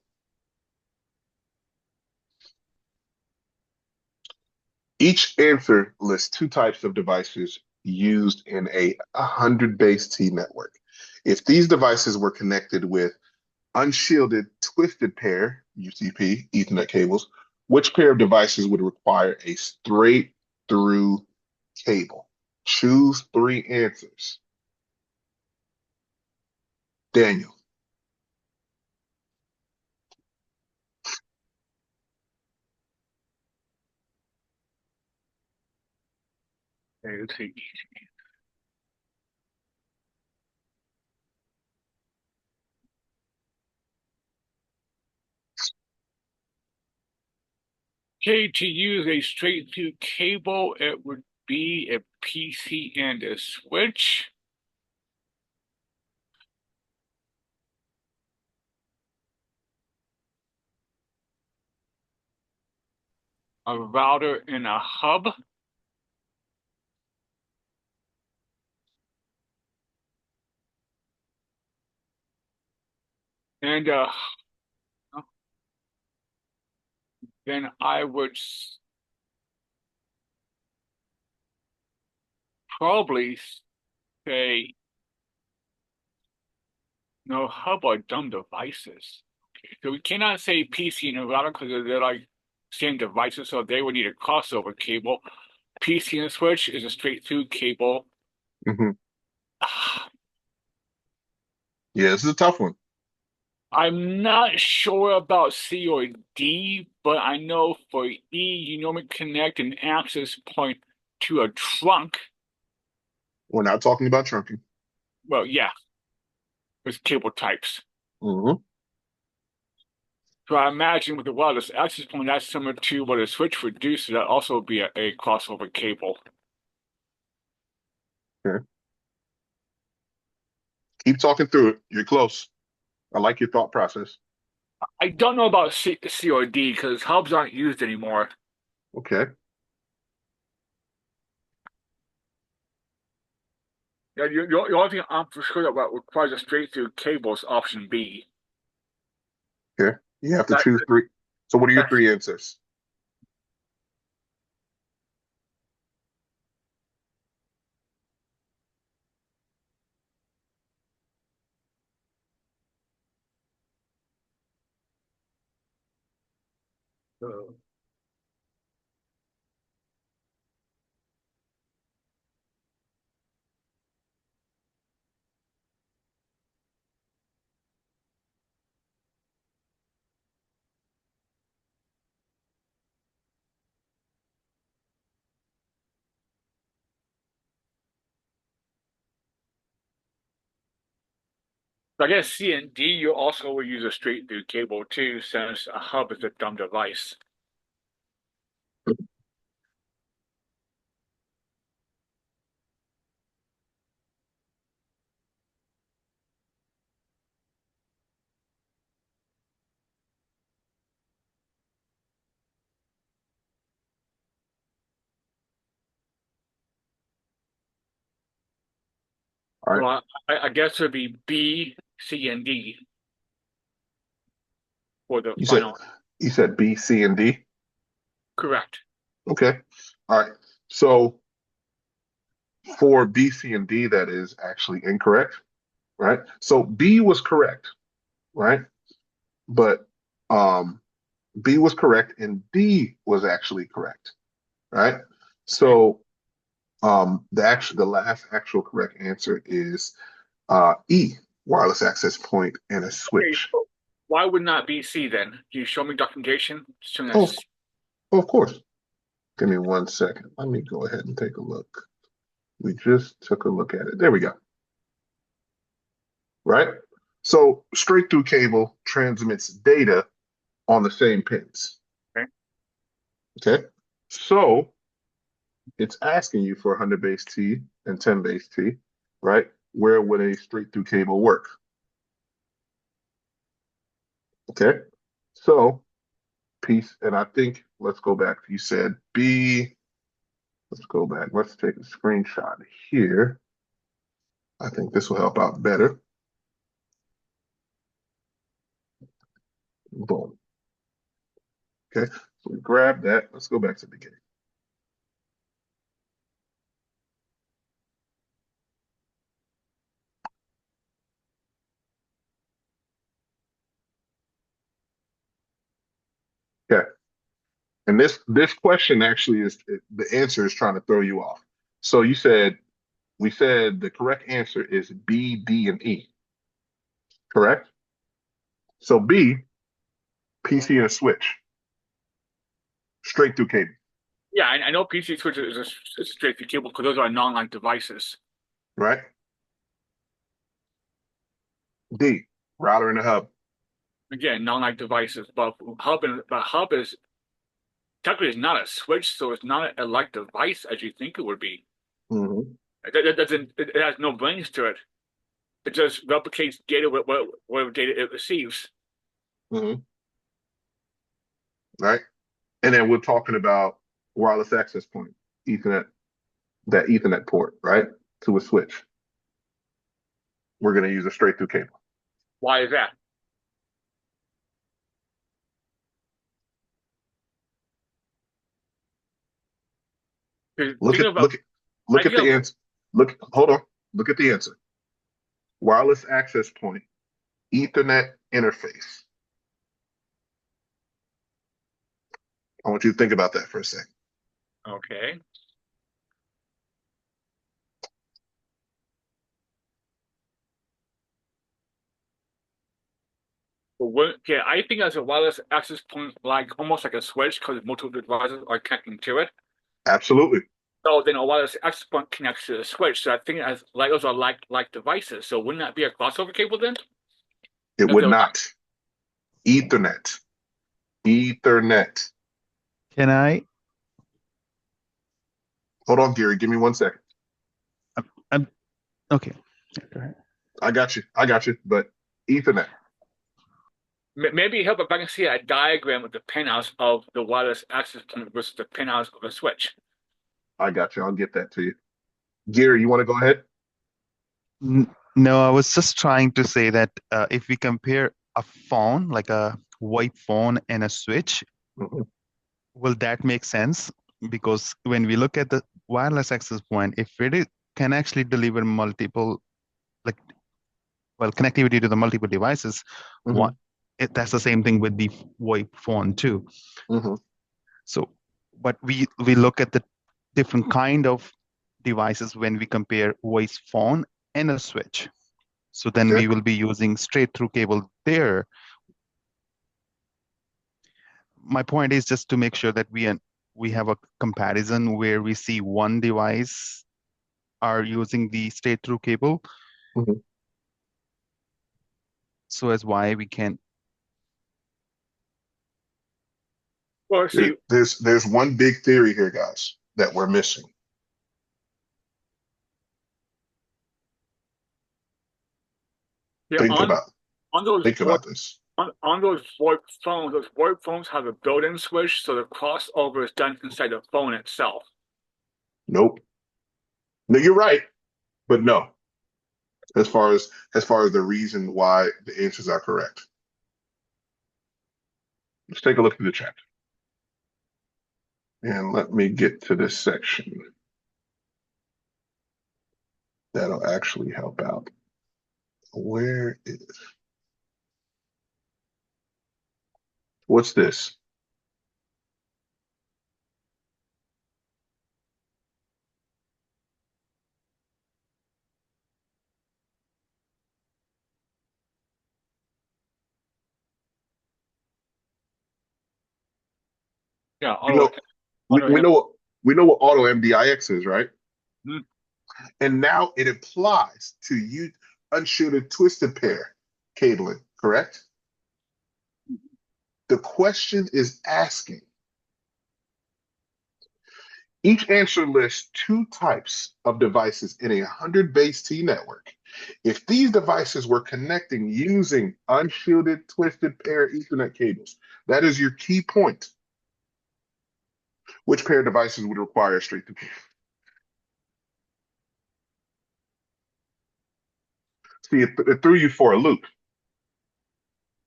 [SPEAKER 1] each answer lists 2 types of devices used in a 100 base T network. If these devices were connected with unshielded twisted pair UTP Ethernet cables, which pair of devices would require a straight through cable? Choose 3 answers. Daniel.
[SPEAKER 3] Okay, let's see. Okay, to use a straight through cable, it would be a PC and a switch. A router and a hub. And then I would probably say no hub or dumb devices. Okay, so we cannot say PC and a router because they're like same devices, so they would need a crossover cable. PC and switch is a straight through cable.
[SPEAKER 1] Mm-hmm. Yeah, this is a tough one.
[SPEAKER 3] I'm not sure about C or D, but I know for E, you normally connect an access point to a trunk.
[SPEAKER 1] We're not talking about trunking.
[SPEAKER 3] Well, yeah, with cable types.
[SPEAKER 1] Mm-hmm.
[SPEAKER 3] So I imagine with the wireless access point, that's similar to what a switch would do, so that also would be a crossover cable.
[SPEAKER 1] Okay. Keep talking through it. You're close. I like your thought process.
[SPEAKER 3] I don't know about C or D because hubs aren't used anymore.
[SPEAKER 1] Okay.
[SPEAKER 3] Yeah, the only thing I'm for sure about requires a straight through cable is option B.
[SPEAKER 1] Okay. You have to
[SPEAKER 3] That,
[SPEAKER 1] choose 3. So what are your
[SPEAKER 3] that's
[SPEAKER 1] 3 answers?
[SPEAKER 3] I guess C and D, you also will use a straight through cable too, since a hub is a dumb device.
[SPEAKER 1] All right.
[SPEAKER 3] Well, I guess it would be B, C, and D for the
[SPEAKER 1] You said
[SPEAKER 3] final.
[SPEAKER 1] you said B, C, and D.
[SPEAKER 3] Correct.
[SPEAKER 1] Okay. All right. So for B, C, and D, that is actually incorrect, right? So B was correct, right? But um, B was correct and D was actually correct, right?
[SPEAKER 3] Okay.
[SPEAKER 1] So The last actual correct answer is E, wireless access point and a
[SPEAKER 3] Okay,
[SPEAKER 1] switch.
[SPEAKER 3] so why would not be C then? Can you show me documentation showing
[SPEAKER 1] Oh,
[SPEAKER 3] that's
[SPEAKER 1] of course. Give me 1 second. Let me go ahead and take a look. We just took a look at it. There we go. Right? So straight through cable transmits data on the same pins.
[SPEAKER 3] okay?
[SPEAKER 1] Okay. So it's asking you for 100 base T and 10 base T, right? Where would a straight through cable work? Okay. So piece, and I think let's go back. You said B. Let's go back. Let's take a screenshot here. I think this will help out better. Boom. Okay. So we grab that. Let's go back to the beginning. Okay. And this question actually is the answer is trying to throw you off. So we said the correct answer is B, D, and E. Correct? So B, PC and a switch, straight through cable,
[SPEAKER 3] Yeah, I know PC switch is a straight through cable because those are non-like devices.
[SPEAKER 1] right? D, router and a hub.
[SPEAKER 3] Again, non-like devices, but hub is technically is not a switch, so it's not a like device as you think it would be.
[SPEAKER 1] Mm-hmm.
[SPEAKER 3] It doesn't. It has no brains to it. It just replicates data whatever data it receives.
[SPEAKER 1] Mm-hmm. Right? And then we're talking about wireless access point, Ethernet, that Ethernet port, right? To a switch. We're going to use a straight through cable.
[SPEAKER 3] Why is that?
[SPEAKER 1] Look at look at
[SPEAKER 3] I
[SPEAKER 1] look at
[SPEAKER 3] think
[SPEAKER 1] the
[SPEAKER 3] of
[SPEAKER 1] answer. Hold on. Look at the answer. Wireless access point, Ethernet interface. I want you to think about that for a second.
[SPEAKER 3] okay. Okay, I think as a wireless access point, like almost like a switch, because multiple devices are connecting to it.
[SPEAKER 1] Absolutely.
[SPEAKER 3] So then a wireless access point connects to the switch. So I think as like those are like devices. So wouldn't that be a crossover cable then?
[SPEAKER 1] It
[SPEAKER 3] If
[SPEAKER 1] would
[SPEAKER 3] they're
[SPEAKER 1] not. Ethernet. Ethernet.
[SPEAKER 4] Can I?
[SPEAKER 1] Hold on, Gary. Give me 1 second.
[SPEAKER 4] I'm okay. Go ahead.
[SPEAKER 1] I got you. I got you. But Ethernet.
[SPEAKER 3] maybe help if I can see a diagram of the pinouts of the wireless access point versus the pinouts of a switch.
[SPEAKER 1] I got you. I'll get that to you. Gary, you want to go ahead?
[SPEAKER 4] No, I was just trying to say that if we compare a phone, like a white phone and a switch,
[SPEAKER 1] Mm-hmm.
[SPEAKER 4] will that make sense? Because when we look at the wireless access point, if can actually deliver multiple, like, well, connectivity to the multiple devices,
[SPEAKER 1] Mm-hmm.
[SPEAKER 4] that's the same thing with the VoIP phone too.
[SPEAKER 1] Mm-hmm.
[SPEAKER 4] So, but we look at the different kind of devices when we compare voice phone and a switch. So then
[SPEAKER 1] Okay.
[SPEAKER 4] we will be using straight through cable there. My point is just to make sure that we have a comparison where we see one device are using the straight through cable.
[SPEAKER 1] Mm-hmm.
[SPEAKER 4] So as why we can.
[SPEAKER 3] Well, see,
[SPEAKER 1] There's one big theory here, guys, that we're missing.
[SPEAKER 3] yeah,
[SPEAKER 1] Think about
[SPEAKER 3] on those
[SPEAKER 1] think
[SPEAKER 3] VoIP
[SPEAKER 1] about this.
[SPEAKER 3] on those VoIP phones have a built-in switch, so the crossover is done inside the phone itself.
[SPEAKER 1] Nope. No, you're right, but no. As far as the reason why the answers are correct. Let's take a look at the chat. And let me get to this section. That'll actually help out. Where is what's this?
[SPEAKER 3] Yeah,
[SPEAKER 1] You know,
[SPEAKER 3] auto
[SPEAKER 1] we know what auto MDIX is, right?
[SPEAKER 3] Mhm.
[SPEAKER 1] And now it applies to you unshielded twisted pair cabling, correct? The question is asking, each answer lists two types of devices in a 100 base T network. If these devices were connecting using unshielded twisted pair Ethernet cables, that is your key point. Which pair of devices would require straight to pair? See, it threw you for a loop,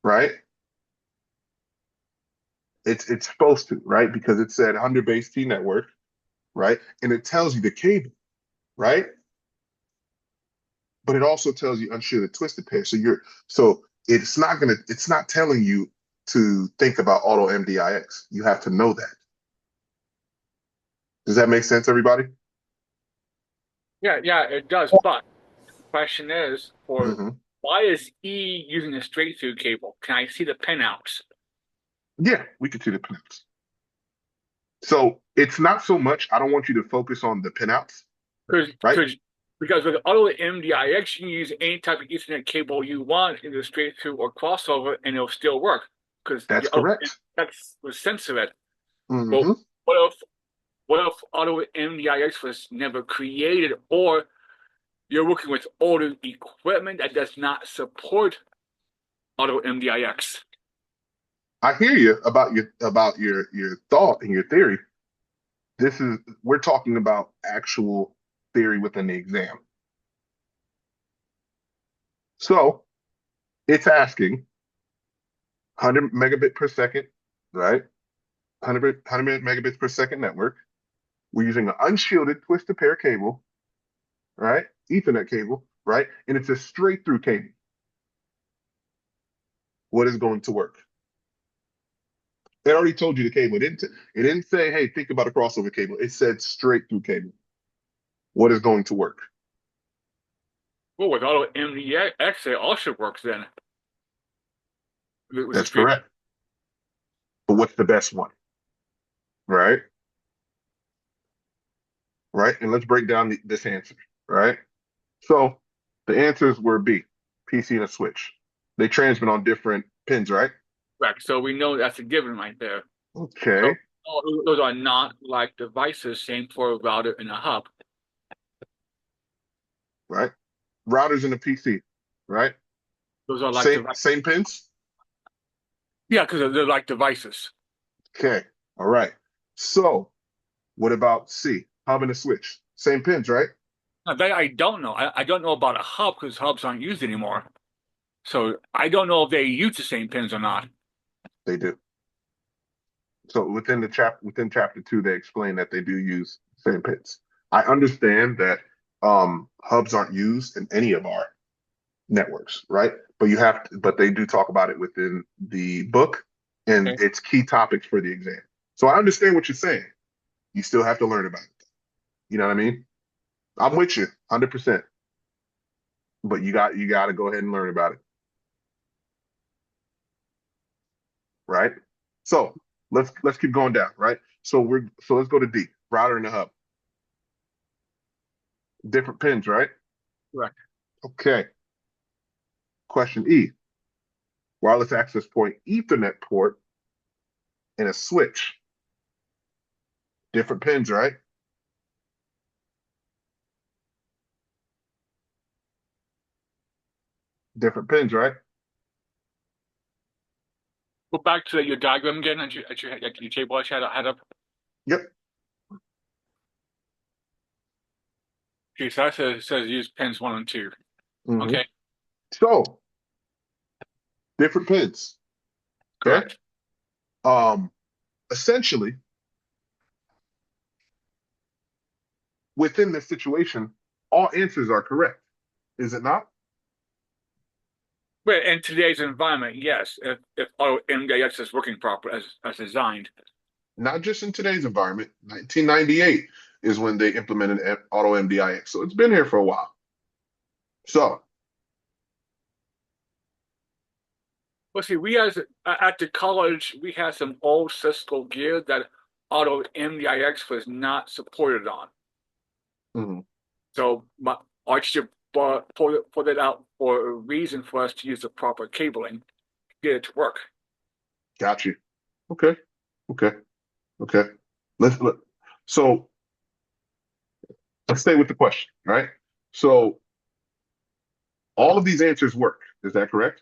[SPEAKER 1] right? It's supposed to, right? Because it said 100 base T network, right? And it tells you the cable, right? But it also tells you unshielded twisted pair. So it's not telling you to think about auto MDIX. You have to know that. Does that make sense, everybody?
[SPEAKER 3] yeah, it does. But the question is,
[SPEAKER 1] Hmm.
[SPEAKER 3] why is E using a straight through cable? Can I see the pinouts?
[SPEAKER 1] Yeah, we can see the pinouts. So it's not so much, I don't want you to focus on the pinouts,
[SPEAKER 3] Because
[SPEAKER 1] right?
[SPEAKER 3] because with auto MDIX, you can use any type of Ethernet cable you want, either straight through or crossover, and it'll still work. Because
[SPEAKER 1] That's
[SPEAKER 3] the auto
[SPEAKER 1] correct.
[SPEAKER 3] MDIX will censor it. But
[SPEAKER 1] Hmm.
[SPEAKER 3] what if auto MDIX was never created, or you're working with older equipment that does not support auto MDIX?
[SPEAKER 1] I hear you about your thought and your theory. We're talking about actual theory within the exam. So it's asking 100 megabit per second, right? 100 megabits per second network. We're using an unshielded twisted pair cable, right? Ethernet cable, right? And it's a straight through cable. What is going to work? It already told you the cable. It didn't say, hey, think about a crossover cable. It said straight through cable. What is going to work?
[SPEAKER 3] Well, with auto MDX, it also works then. With a
[SPEAKER 1] That's
[SPEAKER 3] straight.
[SPEAKER 1] correct. But what's the best one? Right? Right? And let's break down this answer, right? So the answers were B, PC and a switch. They transmit on different pins, right?
[SPEAKER 3] Correct. So we know that's a given right there.
[SPEAKER 1] Okay,
[SPEAKER 3] So those are not like devices, same for a router and a hub.
[SPEAKER 1] right. Routers in the PC, right?
[SPEAKER 3] Those are like
[SPEAKER 1] Same pins.
[SPEAKER 3] yeah, because they're like devices.
[SPEAKER 1] Okay, all right. So what about C, hub and a switch? Same pins, right?
[SPEAKER 3] Now, that I don't know. I don't know about a hub because hubs aren't used anymore. So I don't know if they use the same pins or not.
[SPEAKER 1] They do. So within chapter 2, they explain that they do use same pins. I understand that hubs aren't used in any of our networks, right? But they do talk about it within the book, and
[SPEAKER 3] Okay.
[SPEAKER 1] it's key topics for the exam. So I understand what you're saying. You still have to learn about it. You know what I mean? I'm with you 100%, but you got to go ahead and learn about it, right? So let's keep going down, right? So let's go to D, router and the hub. Different pins, right?
[SPEAKER 3] Correct.
[SPEAKER 1] Okay. Question E, wireless access point Ethernet port and a switch. Different pins, right? Different pins, right?
[SPEAKER 3] Go back to your diagram again at your table I had up.
[SPEAKER 1] Yep.
[SPEAKER 3] Okay, so that says use pins 1 and 2.
[SPEAKER 1] Hmm.
[SPEAKER 3] Okay,
[SPEAKER 1] So different pins. Okay.
[SPEAKER 3] correct.
[SPEAKER 1] Um, Essentially, within this situation, all answers are correct. Is it not?
[SPEAKER 3] But in today's environment, yes, if auto MDX is working properly as designed.
[SPEAKER 1] Not just in today's environment. 1998 is when they implemented auto MDIX. So it's been here for a while. So,
[SPEAKER 3] Well, see, at the college, we had some old Cisco gear that auto MDIX was not supported on.
[SPEAKER 1] Mhm.
[SPEAKER 3] So Archie pulled it out for a reason for us to use the proper cabling to get it to work.
[SPEAKER 1] Got you. Okay. Okay. Okay. Let so let's stay with the question, right? So all of these answers work. Is that correct?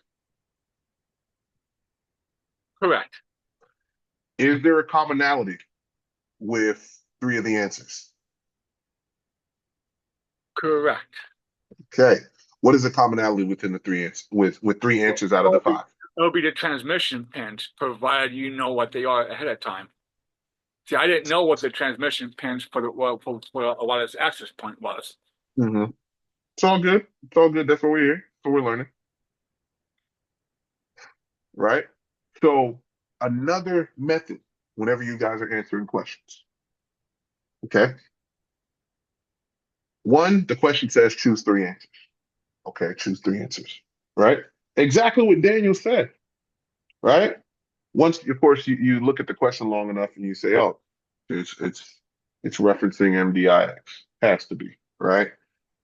[SPEAKER 3] Correct.
[SPEAKER 1] Is there a commonality with three of the answers?
[SPEAKER 3] Correct.
[SPEAKER 1] Okay. What is the commonality within the three answers with three answers out of the five?
[SPEAKER 3] It'll be the transmission pins, provided you know what they are ahead of time. See, I didn't know what the transmission pins for a wireless access point was.
[SPEAKER 1] Mm-hmm. It's all good. It's all good. That's what we're here. That's what we're learning. Right? So another method whenever you guys are answering questions. Okay. One, the question says choose three answers. Okay, choose three answers. Right? Exactly what Daniel said. Right? Once, of course, you look at the question long enough and you say, oh, it's referencing MDIX. Has to be, right?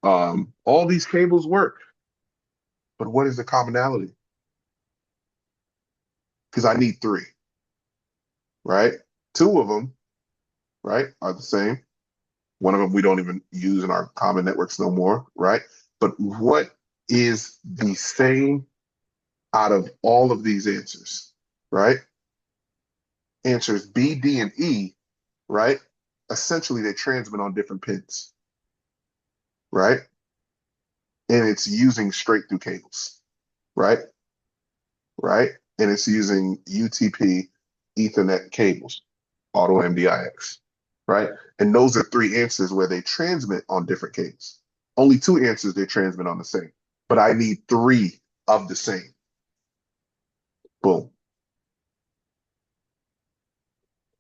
[SPEAKER 1] All these cables work, but what is the commonality? Because I need three, right? Two of them, right, are the same. One of them we don't even use in our common networks no more, right? But what is the same out of all of these answers, right? Answers B, D, and E, right? Essentially, they transmit on different pins, right? And it's using straight through cables, right? Right? And it's using UTP Ethernet cables, auto MDIX, right? And those are three answers where they transmit on different cables. Only two answers they transmit on the same, but I need three of the same. Boom.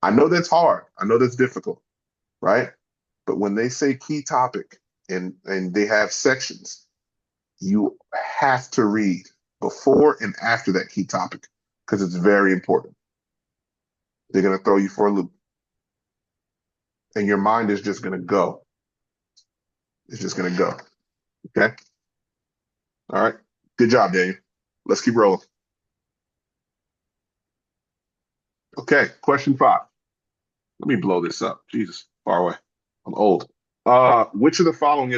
[SPEAKER 1] I know that's hard. I know that's difficult, right? But when they say key topic and they have sections, you have to read before and after that key topic because it's very important. They're going to throw you for a loop. And your mind is just going to go. It's just going to go. Okay. All right. Good job, Daniel. Let's keep rolling. Okay. Question 5. Let me blow this up. Jesus, far away. I'm old. Which of the following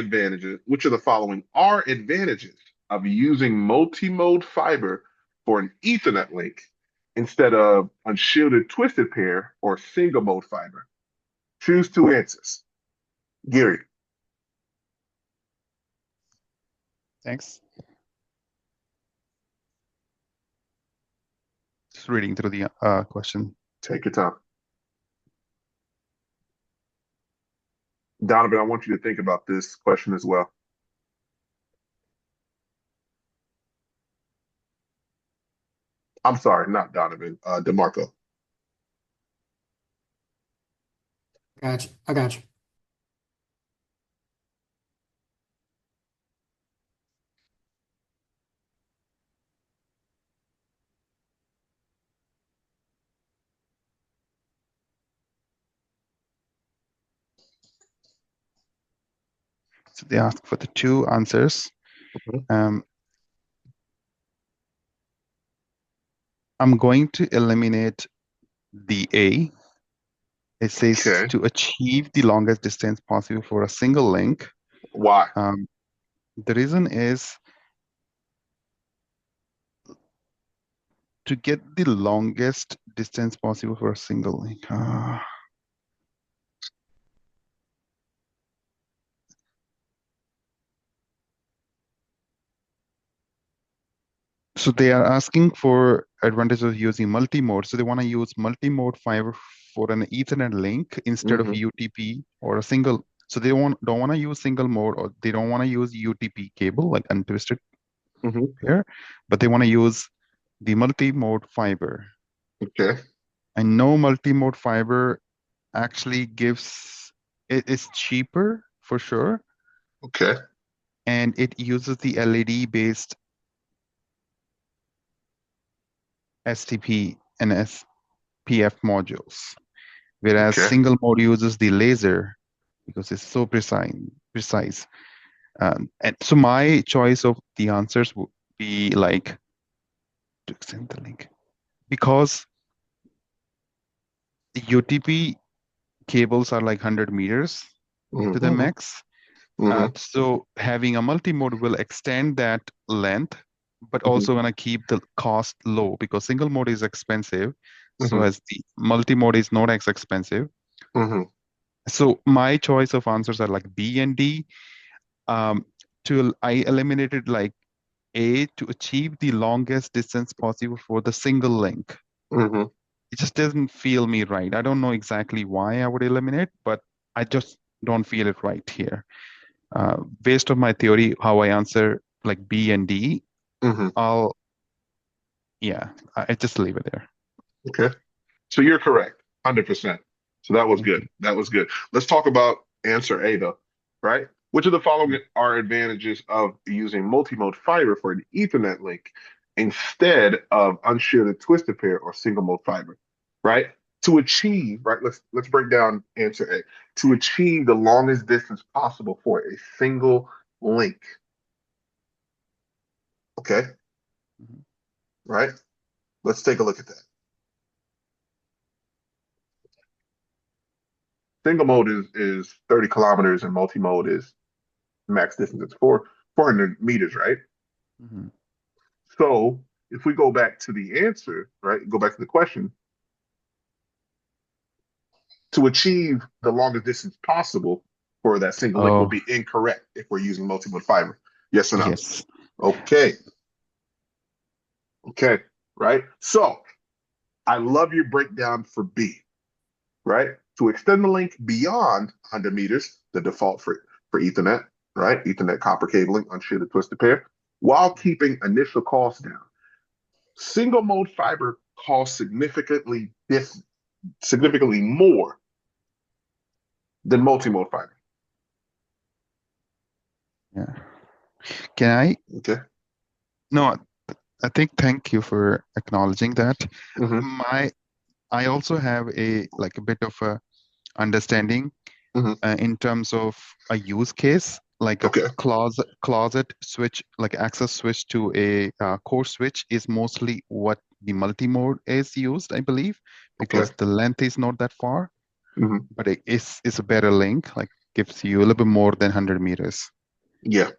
[SPEAKER 1] are advantages of using multi-mode fiber for an Ethernet link instead of unshielded twisted pair or single mode fiber? Choose two answers. Gary.
[SPEAKER 4] Thanks. Just reading through the question.
[SPEAKER 1] Take your time. Donovan, I want you to think about this question as well. I'm sorry, not Donovan, DeMarco.
[SPEAKER 8] I got you.
[SPEAKER 4] So they ask for the two answers.
[SPEAKER 1] Mhm.
[SPEAKER 4] I'm going to eliminate the A. It says
[SPEAKER 1] Okay.
[SPEAKER 4] to achieve the longest distance possible for a single link.
[SPEAKER 1] Why?
[SPEAKER 4] The reason is to get the longest distance possible for a single link. So they are asking for advantage of using multi-mode. So they want to use multi-mode fiber for an Ethernet link instead of
[SPEAKER 1] Mhm.
[SPEAKER 4] UTP or a single. So they don't want to use single mode, or they don't want to use UTP cable like untwisted
[SPEAKER 1] Mhm.
[SPEAKER 4] pair, but they want to use the multi-mode fiber.
[SPEAKER 1] Okay.
[SPEAKER 4] And no multi-mode fiber actually gives it is cheaper for sure,
[SPEAKER 1] Okay.
[SPEAKER 4] and it uses the LED-based STP and SPF modules. whereas
[SPEAKER 1] Okay.
[SPEAKER 4] single mode uses the laser because it's so precise. And so my choice of the answers would be like to extend the link because the UTP cables are like 100 meters to the
[SPEAKER 1] Mm-hmm.
[SPEAKER 4] max.
[SPEAKER 1] Mm-hmm.
[SPEAKER 4] So having a multi-mode will extend that length, but
[SPEAKER 1] Mm-hmm.
[SPEAKER 4] also gonna keep the cost low because single mode is expensive. So
[SPEAKER 1] Mm-hmm.
[SPEAKER 4] as the multi-mode is not as expensive.
[SPEAKER 1] Mm-hmm.
[SPEAKER 4] So my choice of answers are like B and D. Um, I eliminated like A to achieve the longest distance possible for the single link.
[SPEAKER 1] Mm-hmm.
[SPEAKER 4] It just doesn't feel me right. I don't know exactly why I would eliminate, but I just don't feel it right here. Based on my theory, how I answer like B and D,
[SPEAKER 1] Mm-hmm.
[SPEAKER 4] I'll, yeah, I just leave it there.
[SPEAKER 1] Okay. So you're correct, 100%. So that was
[SPEAKER 4] Thank
[SPEAKER 1] good.
[SPEAKER 4] you.
[SPEAKER 1] That was good. Let's talk about answer A though, right? Which of the following are advantages of using multimode fiber for an Ethernet link instead of unshielded twisted pair or single mode fiber, right? To achieve, right? Let's break down answer A. To achieve the longest distance possible for a single link, okay?
[SPEAKER 4] Mhm.
[SPEAKER 1] Right? Let's take a look at that. Single mode is 30 kilometers and multi-mode is max distance is 400 meters, right?
[SPEAKER 4] Mhm.
[SPEAKER 1] So if we go back to the answer, right, go back to the question, to achieve the longest distance possible for that single link would
[SPEAKER 4] Oh,
[SPEAKER 1] be incorrect if we're using multi-mode fiber. Yes or no?
[SPEAKER 4] yes.
[SPEAKER 1] Okay, okay, right? So I love your breakdown for B, right? To extend the link beyond 100 meters, the default for Ethernet, right? Ethernet copper cabling, unshielded twisted pair, while keeping initial costs down. Single mode fiber costs significantly more than multi-mode fiber.
[SPEAKER 4] Yeah. Can I?
[SPEAKER 1] Okay.
[SPEAKER 4] No, I think thank you for acknowledging that.
[SPEAKER 1] Mm-hmm.
[SPEAKER 4] My, I also have a like a bit of a understanding
[SPEAKER 1] Mm-hmm.
[SPEAKER 4] in terms of a use case, like a
[SPEAKER 1] Okay.
[SPEAKER 4] closet switch, like access switch to a core switch is mostly what the multi-mode is used, I believe,
[SPEAKER 1] Okay.
[SPEAKER 4] because the length is not that far,
[SPEAKER 1] Mm-hmm.
[SPEAKER 4] but it's a better link, like gives you a little bit more than 100 meters.
[SPEAKER 1] Yeah.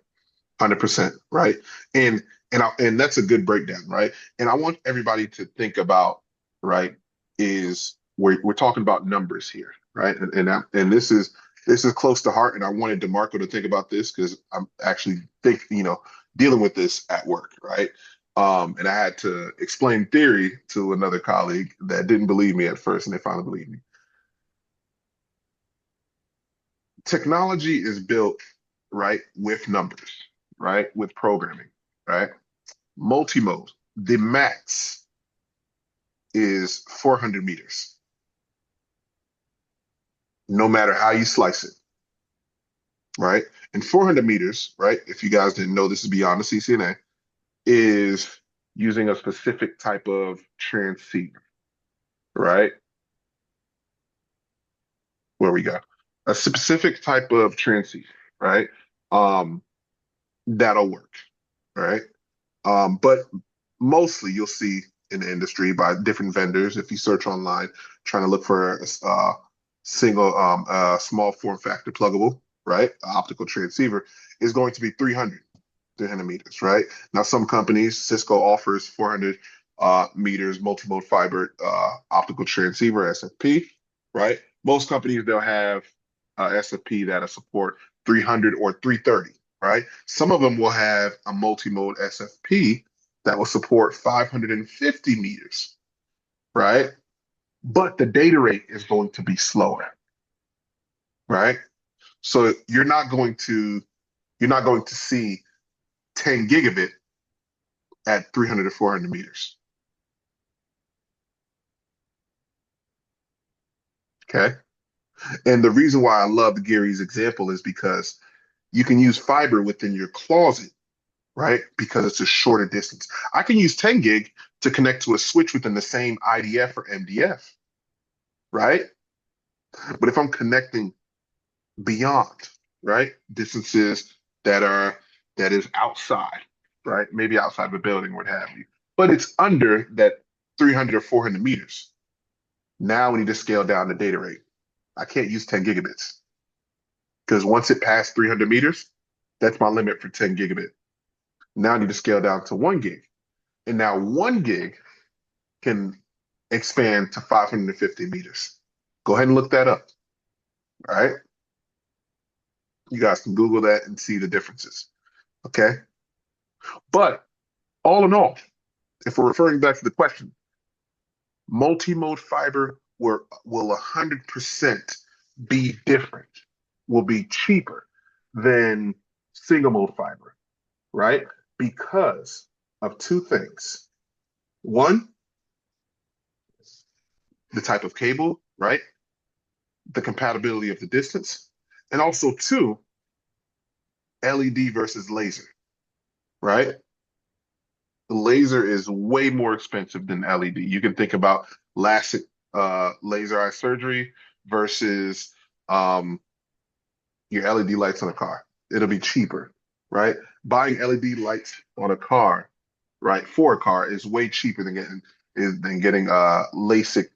[SPEAKER 1] 100%. Right. And and that's a good breakdown, right? And I want everybody to think about, right, is we're talking about numbers here, right? And this is close to heart, and I wanted DeMarco to think about this because I'm actually dealing with this at work, right? And I had to explain theory to another colleague that didn't believe me at first, and they finally believed me. Technology is built, right, with numbers, right, with programming, right? Multimode, the max is 400 meters, no matter how you slice it, right? And 400 meters, right? If you guys didn't know, this is beyond the CCNA, is using a specific type of transceiver, right? Where we go, a specific type of transceiver, right? Um, that'll work, right? But mostly you'll see in the industry by different vendors. If you search online, trying to look for a single, small form factor pluggable, right? Optical transceiver is going to be 300 meters, right? Now, some companies, Cisco offers 400 meters multimode fiber optical transceiver, SFP, right? Most companies, they'll have SFP that'll support 300 or 330, right? Some of them will have a multimode SFP that will support 550 meters, right? But the data rate is going to be slower, right? So you're not going to see 10 gigabit at 300 to 400 meters. Okay. And the reason why I love Gary's example is because you can use fiber within your closet, right? Because it's a shorter distance. I can use 10 gig to connect to a switch within the same IDF or MDF, right? But if I'm connecting beyond, right, distances that is outside, right, maybe outside of a building, what have you, but it's under that 300 or 400 meters. Now we need to scale down the data rate. I can't use 10 gigabits because once it passed 300 meters, that's my limit for 10 gigabit. Now I need to scale down to 1 gig. And now 1 gig can expand to 550 meters. Go ahead and look that up. All right. You guys can Google that and see the differences. Okay. But all in all, if we're referring back to the question, multi-mode fiber will 100% be different, will be cheaper than single mode fiber, right? Because of two things. One, the type of cable, right? The compatibility of the distance. And also two, LED versus laser, right? The laser is way more expensive than LED. You can think about LASIK laser eye surgery versus your LED lights on a car. It'll be cheaper, right? Buying LED lights on a car, right, for a car is way cheaper than getting LASIK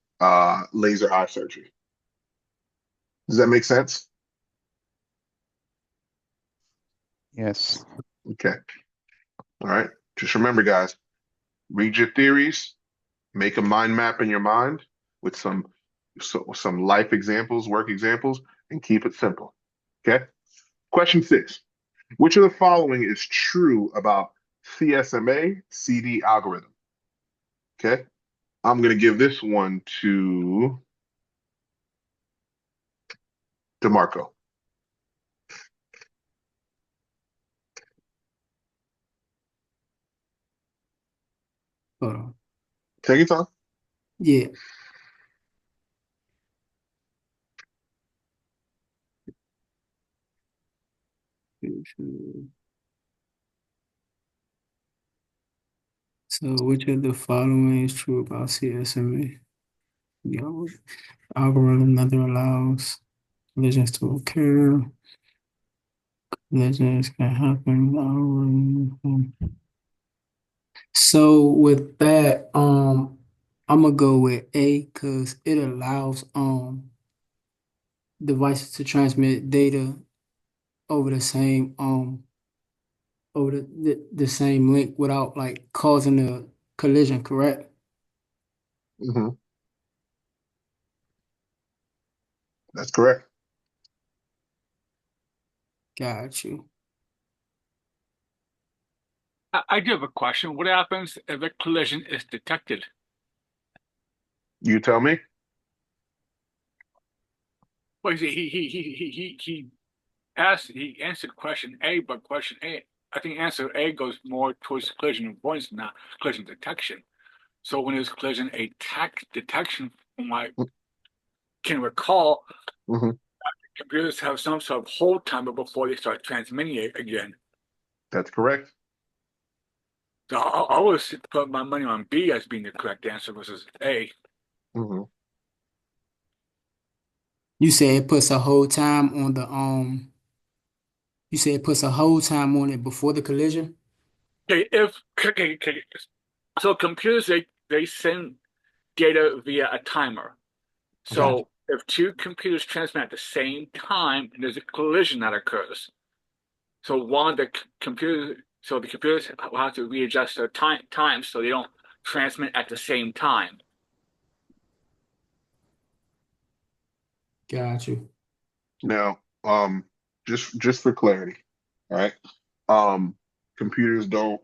[SPEAKER 1] laser eye surgery. Does that make sense?
[SPEAKER 4] Yes.
[SPEAKER 1] Okay. All right. Just remember, guys, read your theories, make a mind map in your mind with some life examples, work examples, and keep it simple. Okay. Question 6. Which of the following is true about CSMA CD algorithm? Okay. I'm going to give this one to DeMarco.
[SPEAKER 5] Hold on.
[SPEAKER 1] Take your time.
[SPEAKER 5] Yeah. So which of the following is true about CSMA? The algorithm neither allows collisions to occur. Collisions can happen. So with that, I'm gonna go with A because it allows devices to transmit data over the same over the same link without like causing a collision, correct?
[SPEAKER 1] Hmm. That's correct.
[SPEAKER 5] Got you.
[SPEAKER 3] I do have a question. What happens if a collision is detected?
[SPEAKER 1] You tell me.
[SPEAKER 3] Well, he answered question A, but question A, I think answer A goes more towards collision avoidance, not collision detection. So when there's collision detection, from what I can recall,
[SPEAKER 1] Hmm.
[SPEAKER 3] computers have some sort of hold timer before they start transmitting it again.
[SPEAKER 1] That's correct.
[SPEAKER 3] So I always put my money on B as being the correct answer versus A.
[SPEAKER 1] Hmm.
[SPEAKER 5] You said it puts a whole time on the you said it puts a whole time on it before the collision?
[SPEAKER 3] Okay. So computers they send data via a timer.
[SPEAKER 5] Got
[SPEAKER 3] So if two computers transmit at the same time, there's a collision that occurs. So the computers will have to readjust their time so they don't transmit at the same time.
[SPEAKER 5] got you.
[SPEAKER 1] Now, just for clarity, all right. Um, computers don't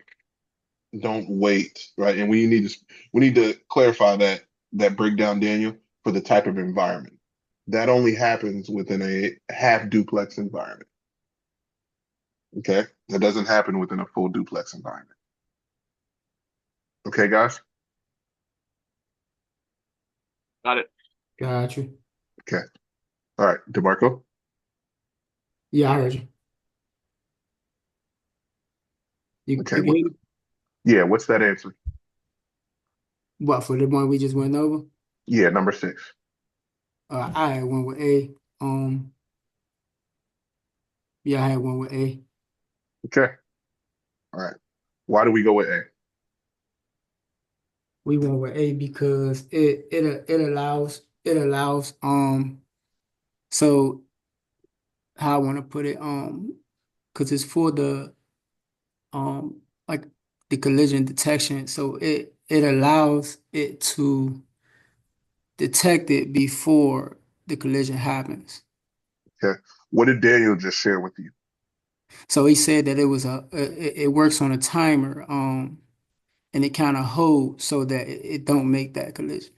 [SPEAKER 1] wait, right? And we need to clarify that breakdown, Daniel, for the type of environment. That only happens within a half duplex environment. Okay? That doesn't happen within a full duplex environment. Okay, guys?
[SPEAKER 3] Got it.
[SPEAKER 5] Got you.
[SPEAKER 1] Okay. All right, DeMarco.
[SPEAKER 5] Yeah, I heard you. You
[SPEAKER 1] Okay,
[SPEAKER 5] you
[SPEAKER 1] what
[SPEAKER 5] get it?
[SPEAKER 1] yeah, what's that answer?
[SPEAKER 5] What for the one we just went over?
[SPEAKER 1] Yeah, number 6.
[SPEAKER 8] I had one with A. Yeah, I had one with A.
[SPEAKER 1] Okay. All right. Why do we go with A?
[SPEAKER 8] We went with A because it allows so how I want to put it because it's for the like the collision detection, so it allows it to detect it before the collision happens.
[SPEAKER 1] Okay. What did Daniel just share with you?
[SPEAKER 8] So he said that it works on a timer, and it kind of holds so that it don't make that collision.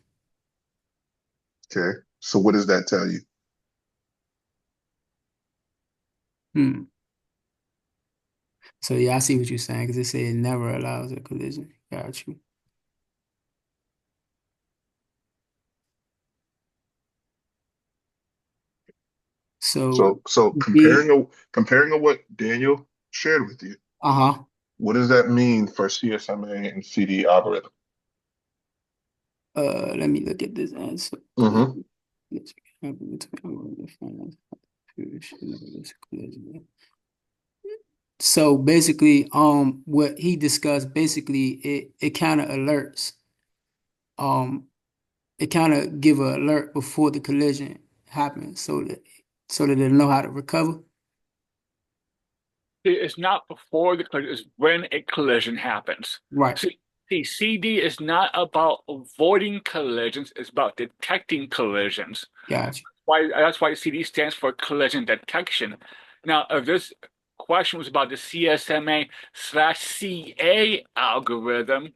[SPEAKER 1] Okay. So what does that tell you?
[SPEAKER 8] Hmm. So yeah, I see what you're saying because it said it never allows a collision. Got you. So
[SPEAKER 1] So
[SPEAKER 8] B,
[SPEAKER 1] comparing what Daniel shared with you,
[SPEAKER 8] uh-huh.
[SPEAKER 1] what does that mean for CSMA and CD algorithm?
[SPEAKER 8] Let me look at this answer.
[SPEAKER 1] Mm-hmm.
[SPEAKER 8] So basically, what he discussed, basically, it kind of alerts, um, it kind of give an alert before the collision happens, so that they know how to recover.
[SPEAKER 3] It's not before the collision, it's when a collision happens.
[SPEAKER 8] Right.
[SPEAKER 3] See, CD is not about avoiding collisions, it's about detecting collisions.
[SPEAKER 8] Gotcha.
[SPEAKER 3] That's why CD stands for collision detection. Now, if this question was about the CSMA/CA algorithm,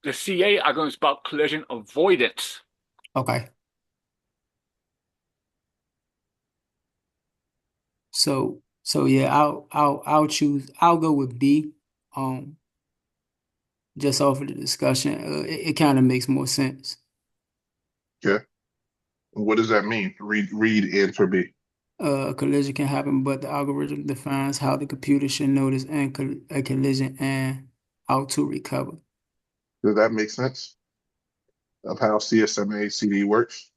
[SPEAKER 3] the CA algorithm is about collision avoidance.
[SPEAKER 8] Okay. So yeah, I'll go with B. Um, just off of the discussion, it kind of makes more sense.
[SPEAKER 1] Okay. What does that mean? Read answer B.
[SPEAKER 8] A collision can happen, but the algorithm defines how the computer should notice a collision and how to recover.
[SPEAKER 1] Does that make sense of how CSMA CD works?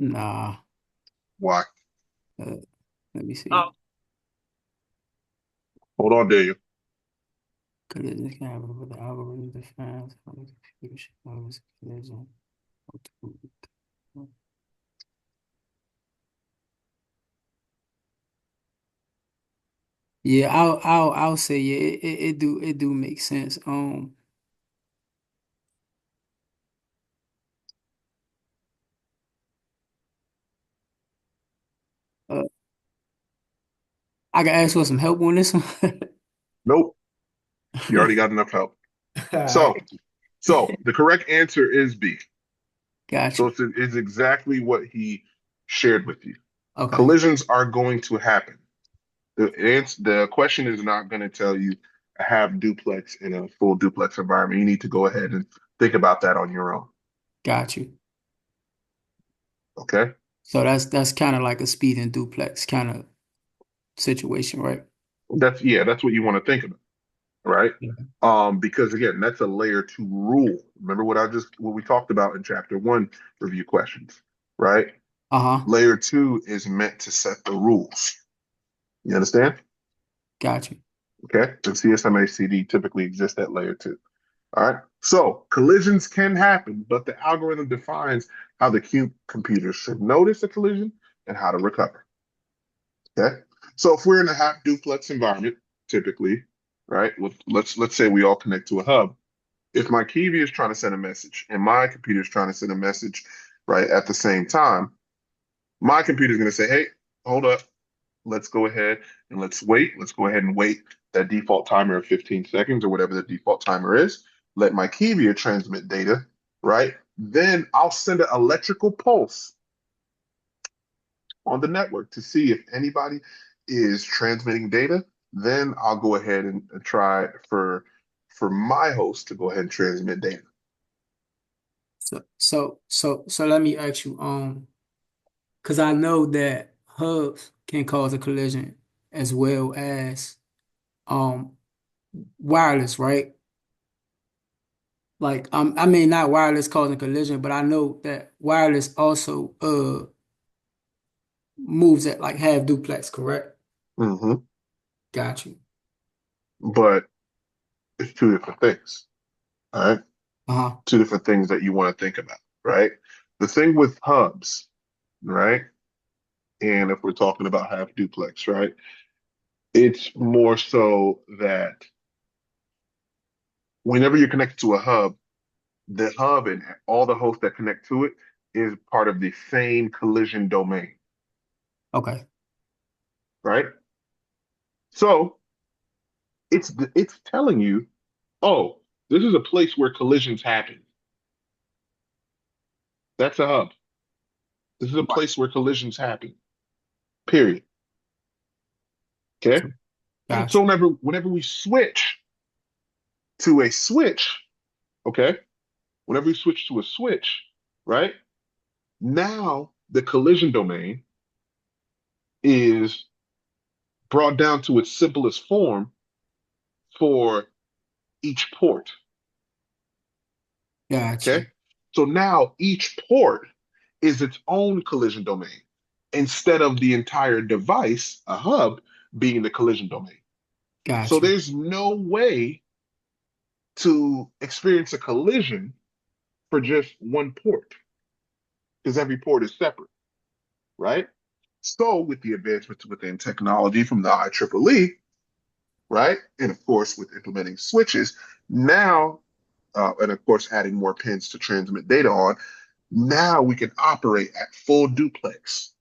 [SPEAKER 8] Nah,
[SPEAKER 1] Why?
[SPEAKER 8] uh, let me see.
[SPEAKER 3] Uh,
[SPEAKER 1] Hold on, Daniel.
[SPEAKER 8] Collisions can happen, but the algorithm defines how the computer should notice a collision. How to recover. Yeah, I'll say yeah, it do make sense. Uh, I can ask for some help on this one.
[SPEAKER 1] Nope. You already got enough help.
[SPEAKER 8] All
[SPEAKER 1] So,
[SPEAKER 8] right,
[SPEAKER 1] so the correct answer is B.
[SPEAKER 8] got
[SPEAKER 1] So
[SPEAKER 8] you.
[SPEAKER 1] it's exactly what he shared with you.
[SPEAKER 8] Okay,
[SPEAKER 1] Collisions are going to happen. The question is not going to tell you a half duplex in a full duplex environment. You need to go ahead and think about that on your own.
[SPEAKER 8] got you.
[SPEAKER 1] Okay.
[SPEAKER 8] So that's kind of like a speed and duplex kind of situation, right?
[SPEAKER 1] That's what you want to think about, right?
[SPEAKER 8] Yeah.
[SPEAKER 1] Because again, that's a layer two rule. Remember what we talked about in chapter one review questions, right?
[SPEAKER 8] Uh-huh.
[SPEAKER 1] Layer two is meant to set the rules. You understand?
[SPEAKER 8] Got you.
[SPEAKER 1] Okay. And CSMA CD typically exists at layer two. All right. So collisions can happen, but the algorithm defines how the computer should notice a collision and how to recover. Okay. So if we're in a half duplex environment, typically, right? Let's say we all connect to a hub. If my Kiwi is trying to send a message and my computer is trying to send a message, right, at the same time, my computer is going to say, "Hey, hold up. Let's go ahead and let's wait. Let's go ahead and wait that default timer of 15 seconds or whatever the default timer is. Let my Kiwi transmit data, right? Then I'll send an electrical pulse on the network to see if anybody is transmitting data. Then I'll go ahead and try for my host to go ahead and transmit data.
[SPEAKER 8] So let me ask you, because I know that hubs can cause a collision as well as um wireless, right? Like I mean not wireless causing collision, but I know that wireless also moves at like half duplex, correct?
[SPEAKER 1] Hmm.
[SPEAKER 8] Got you.
[SPEAKER 1] But it's two different things. All right.
[SPEAKER 8] Uh-huh.
[SPEAKER 1] Two different things that you want to think about, right? The thing with hubs, right? And if we're talking about half duplex, right? It's more so that whenever you're connected to a hub, the hub and all the hosts that connect to it is part of the same collision domain,
[SPEAKER 8] Okay.
[SPEAKER 1] right? So it's telling you, oh, this is a place where collisions happen. That's a hub. This is a
[SPEAKER 8] Right.
[SPEAKER 1] place where collisions happen. Period. Okay.
[SPEAKER 8] Got
[SPEAKER 1] So
[SPEAKER 8] you.
[SPEAKER 1] whenever we switch to a switch, okay, whenever we switch to a switch, right? Now the collision domain is brought down to its simplest form for each port.
[SPEAKER 8] Got
[SPEAKER 1] Okay.
[SPEAKER 8] you.
[SPEAKER 1] So now each port is its own collision domain instead of the entire device, a hub, being the collision domain. So
[SPEAKER 8] Got you.
[SPEAKER 1] there's no way to experience a collision for just one port because every port is separate, right? So with the advancements within technology from the IEEE, right, and of course with implementing switches, now, and of course adding more pins to transmit data on, now we can operate at full duplex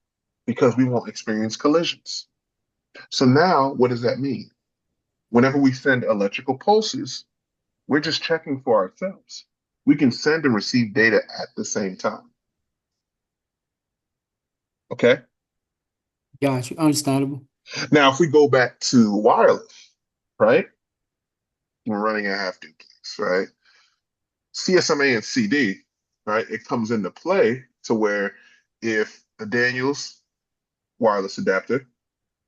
[SPEAKER 1] because we won't experience collisions. So now, what does that mean? Whenever we send electrical pulses, we're just checking for ourselves. We can send and receive data at the same time. Okay.
[SPEAKER 8] Got you. Understandable.
[SPEAKER 1] Now, if we go back to wireless, right? We're running a half duplex, right? CSMA and CD, right? It comes into play to where if a Daniels wireless adapter,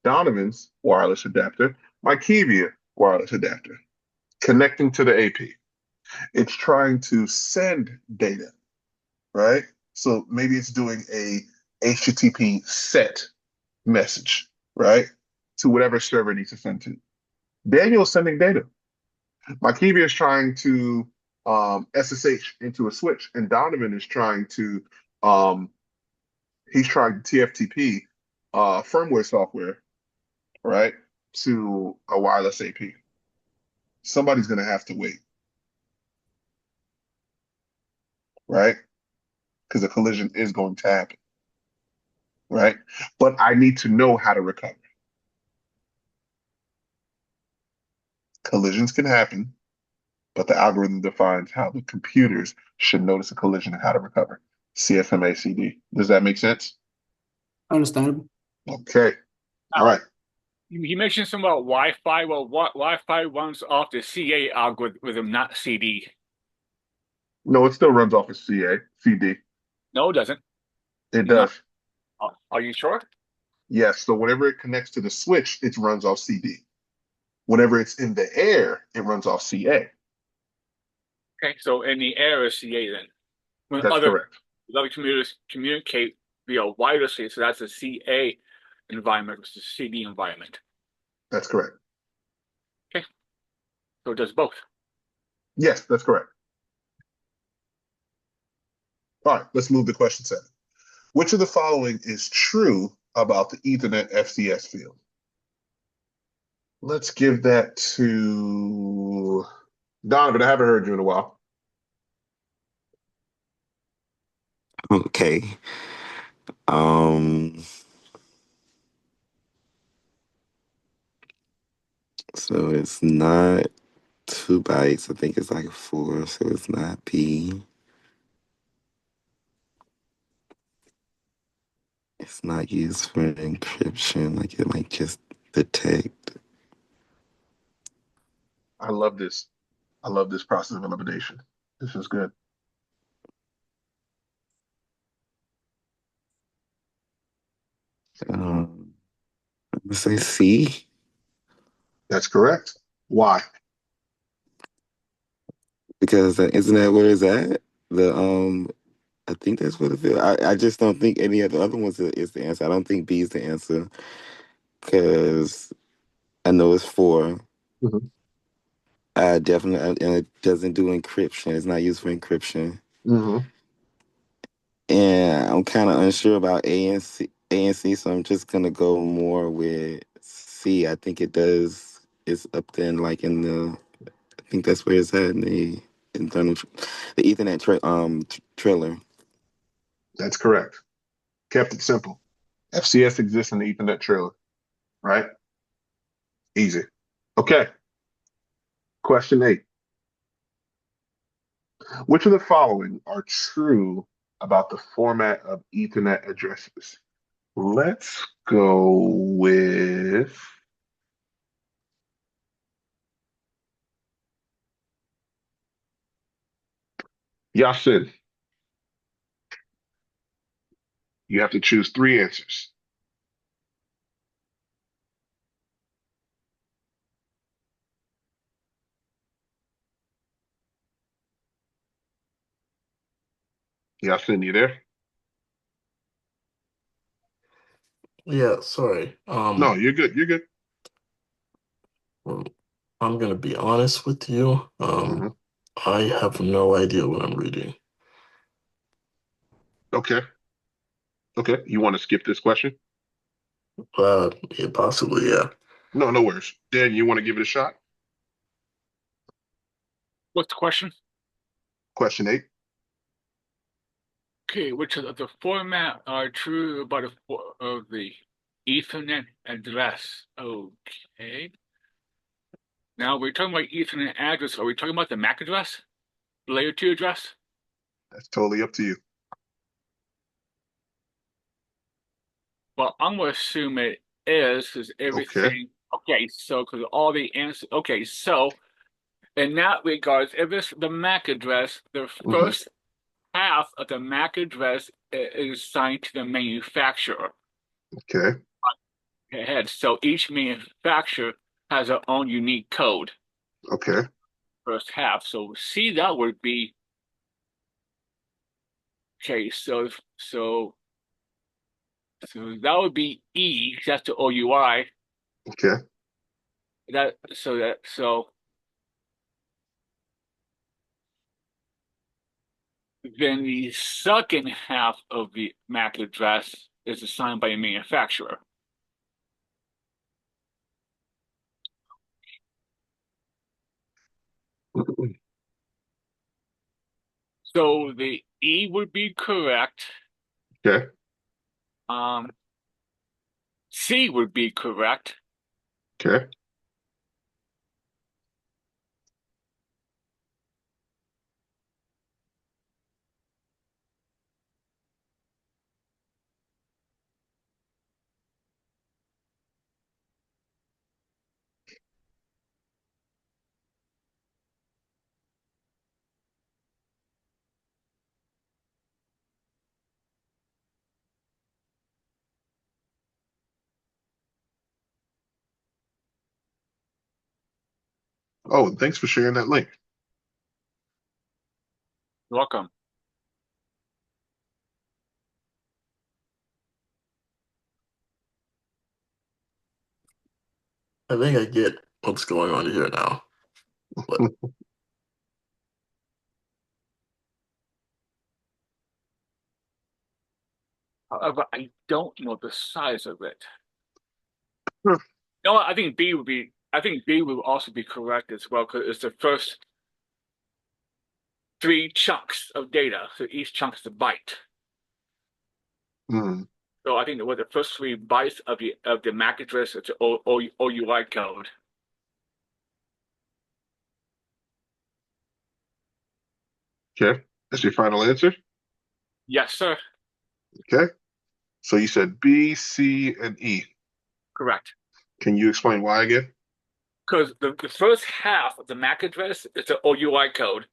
[SPEAKER 1] Donovan's wireless adapter, my Kivia wireless adapter, connecting to the AP. It's trying to send data, right? So maybe it's doing a HTTP set message, right? To whatever server it needs to send to. Daniel's sending data. Makivia is trying to SSH into a switch, and Donovan is trying to he's trying to TFTP firmware software, right, to a wireless AP. Somebody's going to have to wait, right? Because a collision is going to happen, right? But I need to know how to recover. Collisions can happen, but the algorithm defines how the computers should notice a collision and how to recover. CFMA CD. Does that make sense?
[SPEAKER 8] Understandable.
[SPEAKER 1] Okay. All
[SPEAKER 3] Now,
[SPEAKER 1] right.
[SPEAKER 3] you mentioned something about Wi-Fi. Well, Wi-Fi runs off the CA algorithm, not CD.
[SPEAKER 1] No, it still runs off of CD.
[SPEAKER 3] No, it doesn't.
[SPEAKER 1] It
[SPEAKER 3] No.
[SPEAKER 1] does.
[SPEAKER 3] Are you sure?
[SPEAKER 1] Yes. So whenever it connects to the switch, it runs off CD. Whenever it's in the air, it runs off CA.
[SPEAKER 3] Okay, so in the air is CA then. When
[SPEAKER 1] That's correct.
[SPEAKER 3] other computers communicate via wirelessly, so that's a CA environment versus CD environment.
[SPEAKER 1] That's correct.
[SPEAKER 3] Okay, so it does both.
[SPEAKER 1] Yes, that's correct. All right, let's move to question 7. Which of the following is true about the Ethernet FCS field? Let's give that to Donovan. I haven't heard you in a while.
[SPEAKER 6] Okay. Um, so it's not 2 bytes. I think it's like 4, so it's not B. It's not used for encryption, like it might just detect.
[SPEAKER 1] I love this. I love this process of elimination. This is good.
[SPEAKER 6] I'm gonna say C.
[SPEAKER 1] That's correct. Why?
[SPEAKER 6] Because isn't that where it's at? The I think that's what it is. I just don't think any of the other ones is the answer. I don't think B is the answer because I know it's 4.
[SPEAKER 1] Mhm.
[SPEAKER 6] Definitely, and it doesn't do encryption. It's not used for encryption.
[SPEAKER 1] Mhm.
[SPEAKER 6] And I'm kind of unsure about A and C, so I'm just gonna go more with C. I think it does. It's up there, like in the. I think that's where it's at in the internal, the Ethernet trailer.
[SPEAKER 1] That's correct. Kept it simple. FCS exists in the Ethernet trailer, right? Easy. Okay. Question 8. Which of the following are true about the format of Ethernet addresses? Let's go with Yasin. You have to choose 3 answers. Yasin, you there?
[SPEAKER 7] Yeah, sorry.
[SPEAKER 1] No, you're good. You're good.
[SPEAKER 7] Well, I'm gonna be honest with you.
[SPEAKER 1] Mhm.
[SPEAKER 7] I have no idea what I'm reading.
[SPEAKER 1] Okay. Okay. You want to skip this question?
[SPEAKER 7] Yeah, possibly, yeah.
[SPEAKER 1] No, no worries. Dan, you want to give it a shot?
[SPEAKER 3] What's the question?
[SPEAKER 1] Question 8.
[SPEAKER 3] Okay, which of the format are true about of the Ethernet address? Okay. Now we're talking about Ethernet address. Are we talking about the MAC address? Layer 2 address?
[SPEAKER 1] That's totally up to you.
[SPEAKER 3] Well, I'm going to assume it is
[SPEAKER 1] Okay.
[SPEAKER 3] everything. Okay, so because all the answers. Okay, so in that regards, if it's the MAC address, the
[SPEAKER 1] Mhm.
[SPEAKER 3] first half of the MAC address is assigned to the manufacturer.
[SPEAKER 1] Okay.
[SPEAKER 3] Ahead, so each manufacturer has their own unique code.
[SPEAKER 1] Okay.
[SPEAKER 3] First half, so C that would be okay. So that would be E. That's the OUI.
[SPEAKER 1] Okay.
[SPEAKER 3] So then the second half of the MAC address is assigned by a manufacturer. So the E would be correct.
[SPEAKER 1] Okay.
[SPEAKER 3] Um, C would be correct.
[SPEAKER 1] Okay. Oh, and thanks for sharing that link.
[SPEAKER 3] Welcome.
[SPEAKER 7] I think I get what's going on here now. But
[SPEAKER 3] However, I don't know the size of it.
[SPEAKER 1] Sure.
[SPEAKER 3] No, I think B would be. I think B would also be correct as well because it's the first 3 chunks of data. So each chunk is a byte.
[SPEAKER 1] Mm.
[SPEAKER 3] So I think that with the first 3 bytes of the MAC address, it's an OUI code.
[SPEAKER 1] Okay. That's your final answer?
[SPEAKER 3] Yes, sir.
[SPEAKER 1] Okay. So you said B, C, and E.
[SPEAKER 3] Correct.
[SPEAKER 1] Can you explain why again?
[SPEAKER 3] Because the first half of the MAC address is the OUI code,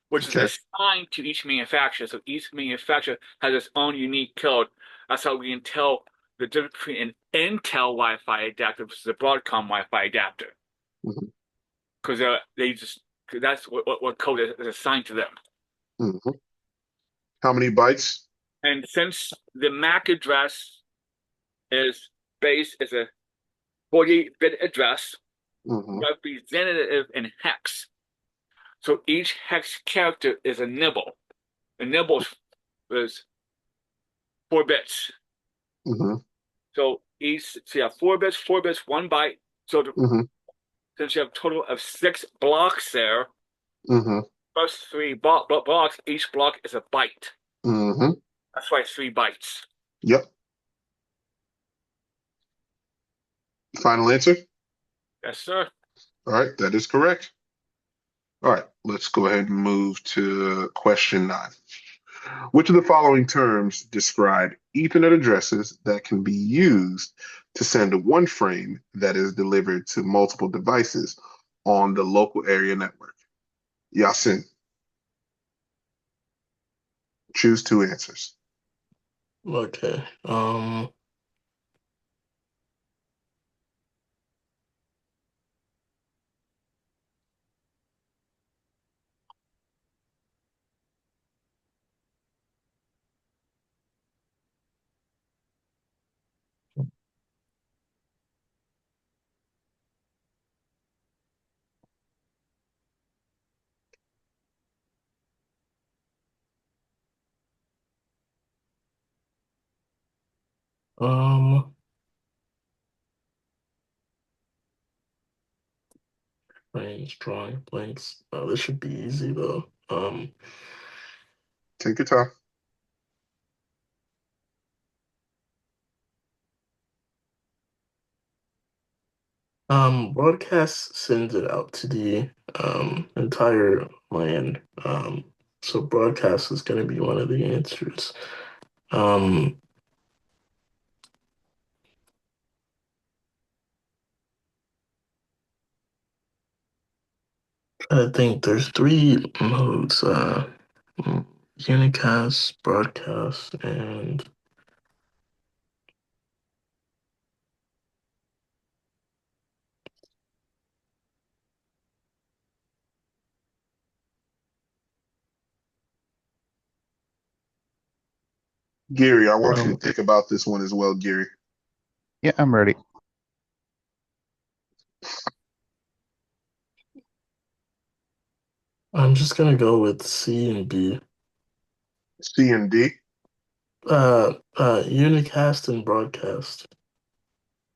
[SPEAKER 3] which is
[SPEAKER 1] Okay.
[SPEAKER 3] assigned to each manufacturer. So each manufacturer has its own unique code. That's how we can tell the difference between an Intel Wi-Fi adapter versus a Broadcom Wi-Fi adapter.
[SPEAKER 1] Mhm.
[SPEAKER 3] Because they just because that's what code is assigned to them.
[SPEAKER 1] Mhm. How many bytes?
[SPEAKER 3] And since the MAC address is a 48-bit address,
[SPEAKER 1] Mhm.
[SPEAKER 3] representative in hex. So each hex character is a nibble. The nibble is 4 bits.
[SPEAKER 1] Mhm.
[SPEAKER 3] So you have 4 bits, 1 byte. So
[SPEAKER 1] Mhm.
[SPEAKER 3] since you have a total of 6 blocks there,
[SPEAKER 1] Mhm.
[SPEAKER 3] first 3 blocks, each block is a byte.
[SPEAKER 1] Mhm.
[SPEAKER 3] That's why it's 3 bytes.
[SPEAKER 1] Yep. Final answer?
[SPEAKER 3] Yes, sir.
[SPEAKER 1] All right, that is correct. All right, let's go ahead and move to question 9. Which of the following terms describe Ethernet addresses that can be used to send one frame that is delivered to multiple devices on the local area network? Yasin, choose 2 answers.
[SPEAKER 7] Okay. Um, Brains drawing blanks. This should be easy though.
[SPEAKER 1] Take your time.
[SPEAKER 7] Broadcast sends it out to the entire land. So broadcast is going to be one of the answers. Um, I think there's 3 modes: unicast, broadcast, and
[SPEAKER 1] Gary, I want you to
[SPEAKER 7] um,
[SPEAKER 1] think about this one as well, Gary.
[SPEAKER 4] Yeah, I'm ready.
[SPEAKER 7] I'm just gonna go with C and B.
[SPEAKER 1] C and D.
[SPEAKER 7] Unicast and broadcast.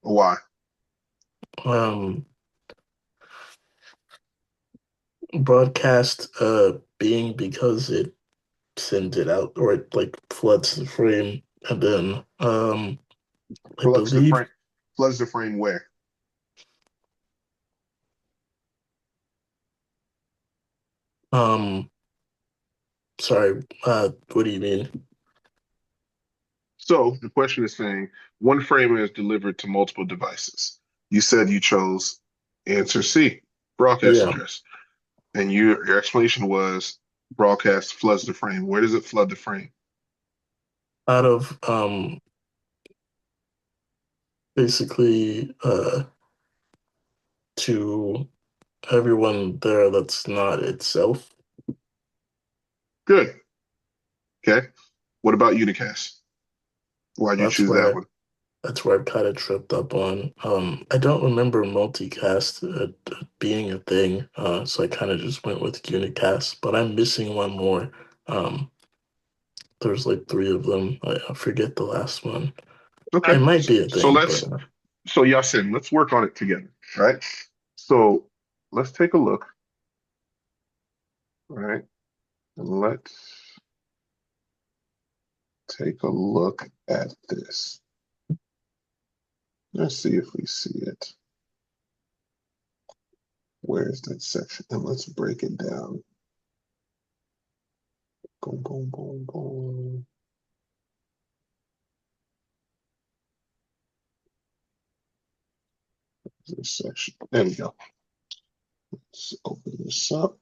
[SPEAKER 1] Why?
[SPEAKER 7] Um, Broadcast being because it sends it out or it like floods the frame, and then I
[SPEAKER 1] Floods the
[SPEAKER 7] believe
[SPEAKER 1] frame. Floods the frame where?
[SPEAKER 7] um sorry, what do you mean?
[SPEAKER 1] So the question is saying one frame is delivered to multiple devices. You said you chose answer C, broadcast
[SPEAKER 7] Yeah,
[SPEAKER 1] address. And your explanation was broadcast floods the frame. Where does it flood the frame?
[SPEAKER 7] out of basically to everyone there that's not itself.
[SPEAKER 1] Good. Okay. What about unicast? Why'd you
[SPEAKER 7] That's
[SPEAKER 1] choose that
[SPEAKER 7] where
[SPEAKER 1] one?
[SPEAKER 7] that's where I've kind of tripped up on. I don't remember multicast being a thing, so I kind of just went with unicast, but I'm missing one more. Um, there's like 3 of them. I forget the last one.
[SPEAKER 1] Okay.
[SPEAKER 7] It might
[SPEAKER 1] So,
[SPEAKER 7] be a
[SPEAKER 1] so
[SPEAKER 7] thing, but
[SPEAKER 1] let's so Yasin, let's work on it together. Right. So let's take a look. All right. And let's take a look at this. Let's see if we see it. Where's that section? And let's break it down. Boom, boom, boom, boom. This section. There we go. Let's open this up.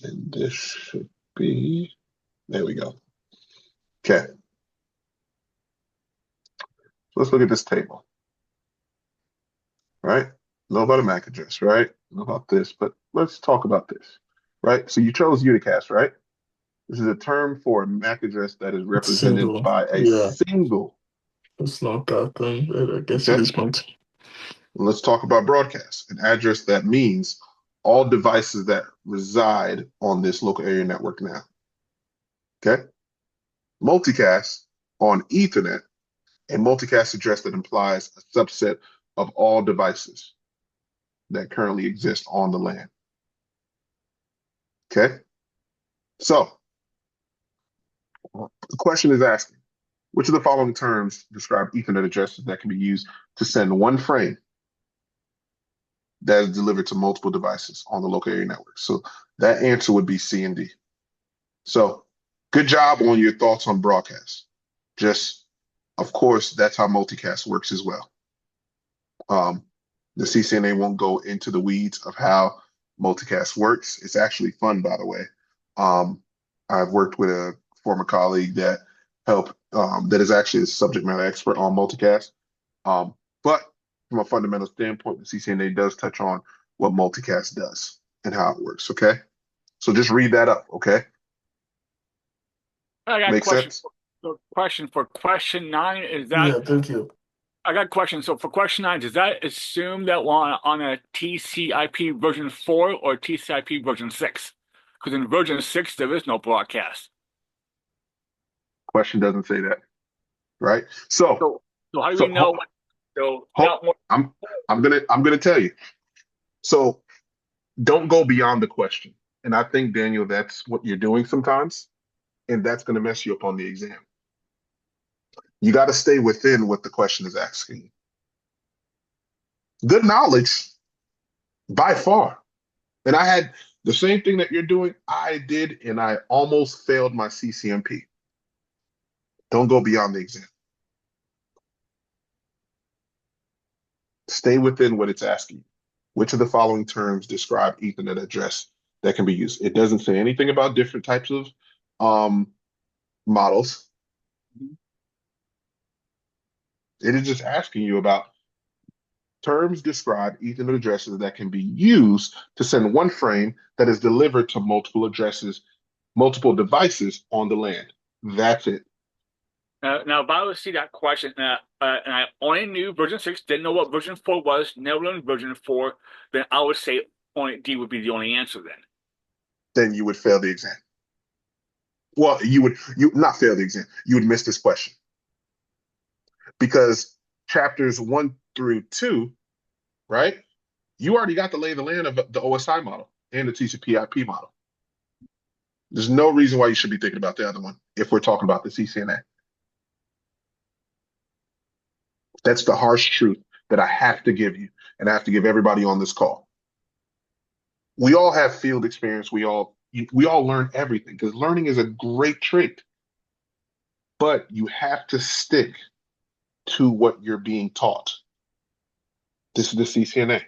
[SPEAKER 1] And this should be, there we go. Okay. So let's look at this table. All right. Know about a MAC address, right? Know about this, but let's talk about this, right? So you chose unicast, right? This is a term for a MAC address that is
[SPEAKER 7] It's
[SPEAKER 1] represented
[SPEAKER 7] single.
[SPEAKER 1] by a
[SPEAKER 7] Yeah,
[SPEAKER 1] single.
[SPEAKER 7] it's not that then. I guess it
[SPEAKER 1] Okay.
[SPEAKER 7] is multi.
[SPEAKER 1] Let's talk about broadcast, an address that means all devices that reside on this local area network now. Okay. Multicast on Ethernet, a multicast address that implies a subset of all devices that currently exist on the LAN. Okay. So the question is asking, which of the following terms describe Ethernet addresses that can be used to send one frame that is delivered to multiple devices on the local area network? So that answer would be C and D. So good job on your thoughts on broadcast. Just, of course, that's how multicast works as well. The CCNA won't go into the weeds of how multicast works. It's actually fun, by the way. I've worked with a former colleague that that is actually a subject matter expert on multicast. But from a fundamental standpoint, the CCNA does touch on what multicast does and how it works. Okay. So just read that up. Okay.
[SPEAKER 3] I got a
[SPEAKER 1] Make sense?
[SPEAKER 3] question for question 9. Is that
[SPEAKER 7] Yeah, thank you.
[SPEAKER 3] I got a question. So for question 9, does that assume that we're on a TCP version 4 or TCP version 6? Because in version 6 there is no broadcast.
[SPEAKER 1] Question doesn't say that, right? So,
[SPEAKER 3] So how do
[SPEAKER 1] so
[SPEAKER 3] we know?
[SPEAKER 1] I'm gonna tell you. So don't go beyond the question. And I think, Daniel, that's what you're doing sometimes, and that's going to mess you up on the exam. You got to stay within what the question is asking. Good knowledge, by far. And I had the same thing that you're doing, I did, and I almost failed my CCNP. Don't go beyond the exam. Stay within what it's asking. Which of the following terms describe Ethernet address that can be used? It doesn't say anything about different types of models. It is just asking you about terms describe Ethernet addresses that can be used to send one frame that is delivered to multiple addresses, multiple devices on the LAN. That's it.
[SPEAKER 3] Now, if I would see that question, and I only knew version 6, didn't know what version 4 was, never learned version 4, then I would say only D would be the only answer then.
[SPEAKER 1] Then you would fail the exam. Well, you not fail the exam. You would miss this question because chapters 1 through 2, right? You already got the lay of the land of the OSI model and the TCP/IP model. There's no reason why you should be thinking about the other one if we're talking about the CCNA. That's the harsh truth that I have to give you, and I have to give everybody on this call. We all have field experience. We all learn everything because learning is a great trait, but you have to stick to what you're being taught. This is the CCNA.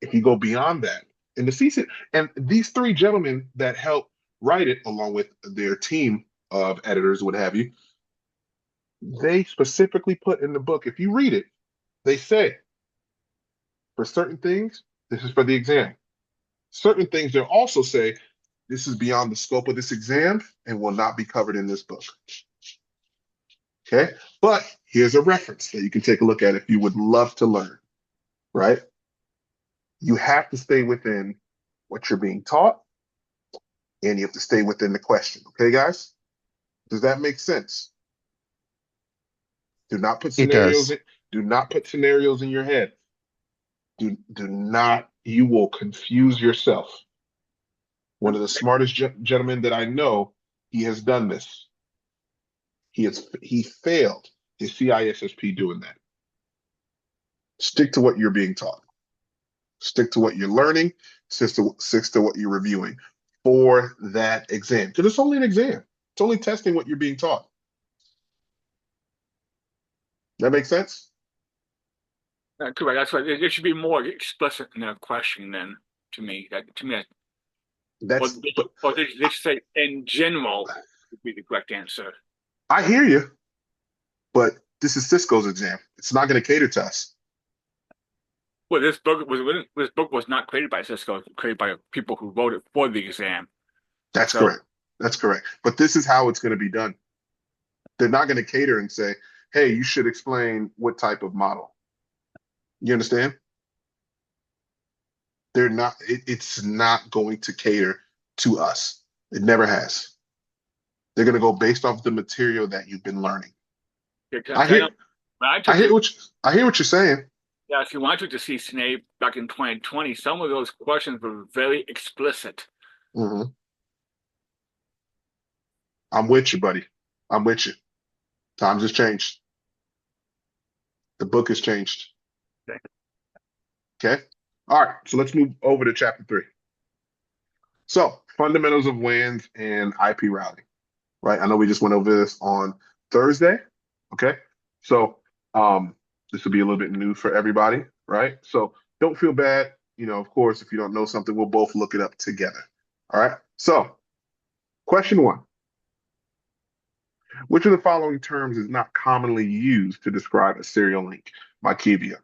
[SPEAKER 1] If you go beyond that, and the CCNA, and these 3 gentlemen that help write it, along with their team of editors, what have you, they specifically put in the book, if you read it, they say, for certain things, this is for the exam. Certain things they'll also say, this is beyond the scope of this exam and will not be covered in this book. Okay, but here's a reference that you can take a look at if you would love to learn, right? You have to stay within what you're being taught, and you have to stay within the question. Okay, guys? Does that make sense? Do not put
[SPEAKER 4] It
[SPEAKER 1] scenarios
[SPEAKER 4] does.
[SPEAKER 1] in, do not put scenarios in your head. Do not, you will confuse yourself. One of the smartest gentlemen that I know, he has done this. He failed his CISSP doing that. Stick to what you're being taught. Stick to what you're learning. Stick to what you're reviewing for that exam. Because it's only an exam. It's only testing what you're being taught. That makes sense?
[SPEAKER 3] Correct. That's right. It should be more explicit in that question then, to me. Or they should say in general would be the correct answer.
[SPEAKER 1] I hear you, but this is Cisco's exam. It's not going to cater to us.
[SPEAKER 3] Well, this book was not created by Cisco. It was created by people who wrote it for the exam.
[SPEAKER 1] That's
[SPEAKER 3] So
[SPEAKER 1] correct. That's correct. But this is how it's going to be done. They're not going to cater and say, hey, you should explain what type of model. You understand? They're not, it's not going to cater to us. It never has. They're going to go based off the material that you've been learning. I
[SPEAKER 3] I know
[SPEAKER 1] hear,
[SPEAKER 3] when I
[SPEAKER 1] I
[SPEAKER 3] took
[SPEAKER 1] hear
[SPEAKER 3] the
[SPEAKER 1] what I hear what you're saying.
[SPEAKER 3] yeah, see, when I took the CCNA back in 2020, some of those questions were very explicit.
[SPEAKER 1] Hmm. I'm with you, buddy. I'm with you. Times has changed. The book has changed.
[SPEAKER 3] Okay.
[SPEAKER 1] Okay. All right. So let's move over to chapter 3. So fundamentals of WANs and IP routing. Right. I know we just went over this on Thursday. Okay. So this will be a little bit new for everybody. Right. So don't feel bad. Of course, if you don't know something, we'll both look it up together. All right. So question 1. Which of the following terms is not commonly used to describe a serial link? Makivia.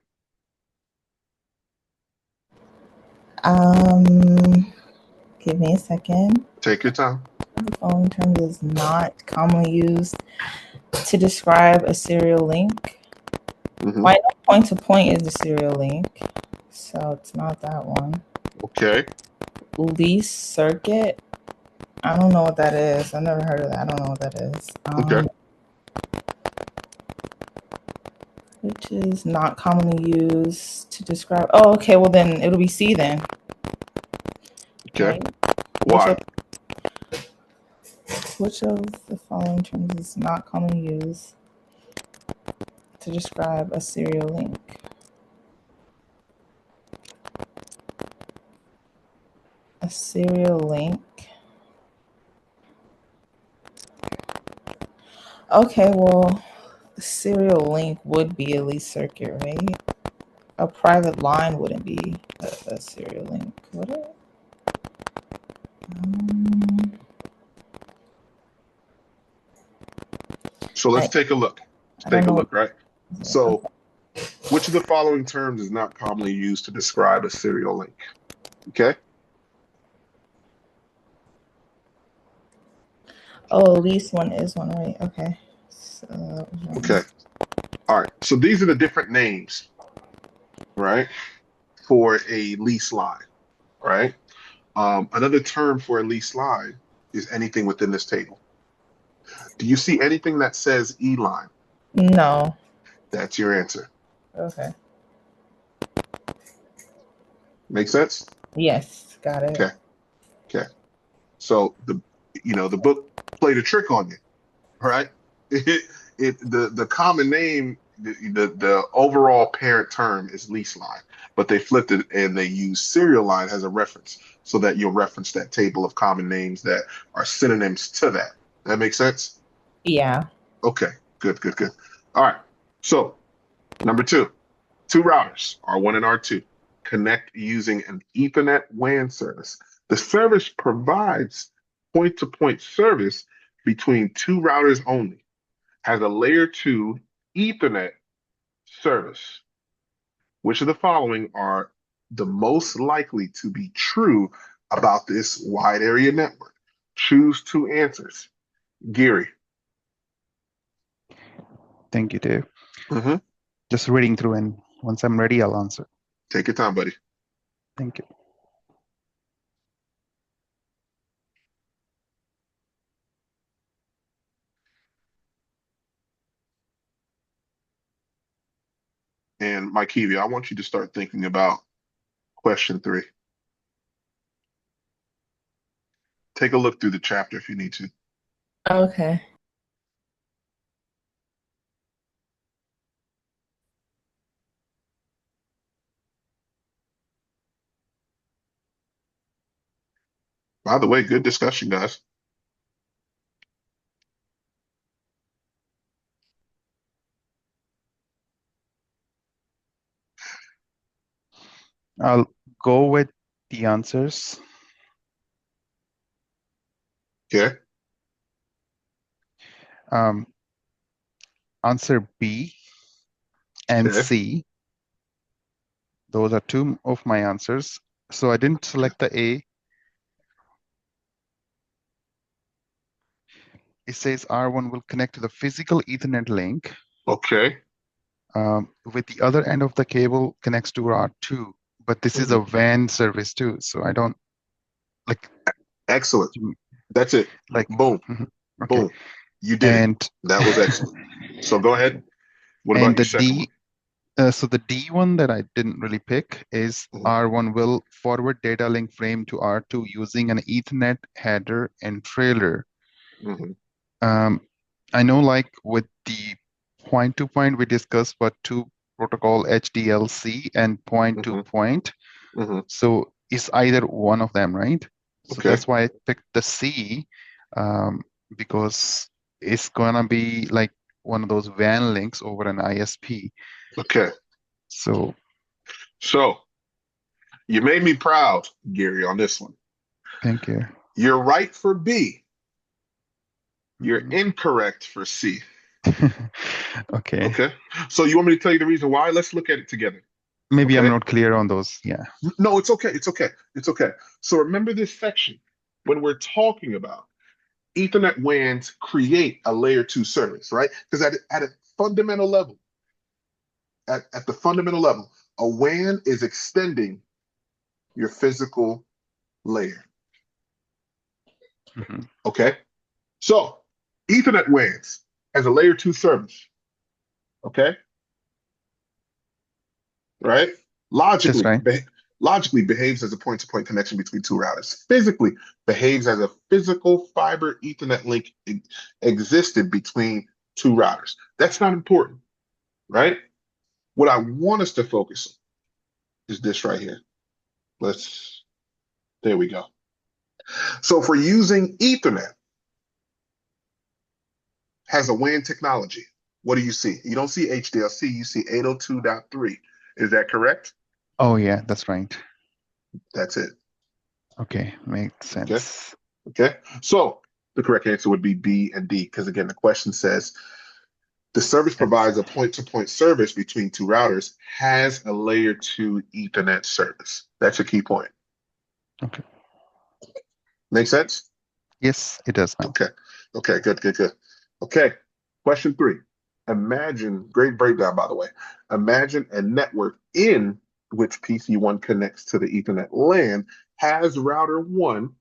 [SPEAKER 2] Give me a second.
[SPEAKER 1] Take your time.
[SPEAKER 2] The following term is not commonly used to describe a serial link.
[SPEAKER 1] Hmm.
[SPEAKER 2] Why no point to point is a serial link, so it's not that one.
[SPEAKER 1] Okay.
[SPEAKER 2] Least circuit. I don't know what that is. I've never heard of that. I don't know what that is.
[SPEAKER 1] Okay.
[SPEAKER 2] Which is not commonly used to describe. Oh, okay. Well, then it'll be C then.
[SPEAKER 1] Okay.
[SPEAKER 2] Right?
[SPEAKER 1] Why?
[SPEAKER 2] Which of the following terms is not commonly used to describe a serial link? A serial link. Okay, well, a serial link would be a least circuit, right? A private line wouldn't be a serial link, would it?
[SPEAKER 1] So let's take a look.
[SPEAKER 2] I don't
[SPEAKER 1] Take a
[SPEAKER 2] know.
[SPEAKER 1] look, right? So which of the following terms is not commonly used to describe a serial link? Okay.
[SPEAKER 2] Oh, at least one is one, right? Okay. So,
[SPEAKER 1] Okay. All right. So these are the different names, right, for a lease line, right? Another term for a lease line is anything within this table. Do you see anything that says E line?
[SPEAKER 2] no.
[SPEAKER 1] That's your answer.
[SPEAKER 2] Okay.
[SPEAKER 1] Make sense?
[SPEAKER 2] Yes, got it.
[SPEAKER 1] Okay. Okay. So the book played a trick on you, right? The common name, the overall parent term is lease line, but they flipped it and they use serial line as a reference so that you'll reference that table of common names that are synonyms to that. That makes sense?
[SPEAKER 2] Yeah.
[SPEAKER 1] Okay, good, good, good. All right. So number 2, two routers, R1 and R2, connect using an Ethernet WAN service. The service provides point-to-point service between two routers only, has a layer 2 Ethernet service. Which of the following are the most likely to be true about this wide area network? Choose 2 answers. Geary.
[SPEAKER 4] Thank you, Dave.
[SPEAKER 1] Mm-hmm.
[SPEAKER 4] Just reading through, and once I'm ready, I'll answer.
[SPEAKER 1] Take your time, buddy.
[SPEAKER 4] Thank you.
[SPEAKER 1] And Mike Heavey, I want you to start thinking about question 3. Take a look through the chapter if you need to.
[SPEAKER 2] Okay.
[SPEAKER 1] By the way, good discussion, guys.
[SPEAKER 4] I'll go with the answers.
[SPEAKER 1] Okay.
[SPEAKER 4] Answer B and
[SPEAKER 1] Okay.
[SPEAKER 4] C. Those are two of my answers. So I didn't select the A. It says R1 will connect to the physical Ethernet link.
[SPEAKER 1] Okay.
[SPEAKER 4] With the other end of the cable connects to R2, but this is a WAN service too. So I don't like.
[SPEAKER 1] Excellent. That's it.
[SPEAKER 4] Like,
[SPEAKER 1] Boom.
[SPEAKER 4] okay.
[SPEAKER 1] Boom. You did it. That was excellent. So go ahead. What about your second one?
[SPEAKER 4] So the D one that I didn't really pick is R1 will forward data link frame to R2 using an Ethernet header and trailer. I know, like with the point-to-point, we discussed what two protocol HDLC and point-to-point. So it's either one of them, right? So that's why I picked the C, because it's gonna be like one of those WAN links over an ISP.
[SPEAKER 1] Okay.
[SPEAKER 4] So
[SPEAKER 1] you made me proud, Gary, on this one.
[SPEAKER 4] Thank you.
[SPEAKER 1] You're right for B. You're incorrect for C.
[SPEAKER 4] Okay.
[SPEAKER 1] Okay. So you want me to tell you the reason why? Let's look at it together.
[SPEAKER 4] Maybe I'm not clear on those. Yeah.
[SPEAKER 1] No, it's okay. It's okay. It's okay. So remember this section when we're talking about Ethernet WANs create a layer 2 service, right? Because at a fundamental level, at the fundamental level, a WAN is extending your physical layer. Okay. So Ethernet WANs as a layer 2 service. Okay. Right? Logically behaves as a point-to-point connection between two routers. Physically behaves as a physical fiber Ethernet link existed between two routers. That's not important, right? What I want us to focus on is this right here. There we go. So if we're using Ethernet has a WAN technology, what do you see? You don't see HDLC, you see 802.3. Is that correct?
[SPEAKER 4] Oh, yeah, that's right.
[SPEAKER 1] That's it.
[SPEAKER 4] Okay, makes sense.
[SPEAKER 1] Okay. So the correct answer would be B and D, because again, the question says the service provides a point-to-point service between two routers, has a layer 2 Ethernet service. That's a key point.
[SPEAKER 4] Okay.
[SPEAKER 1] Make sense?
[SPEAKER 4] Yes, it does now.
[SPEAKER 1] Okay. Okay, good. Okay. Question 3. Imagine, great breakdown, by the way. Imagine a network in which PC1 connects to the Ethernet LAN has router 1,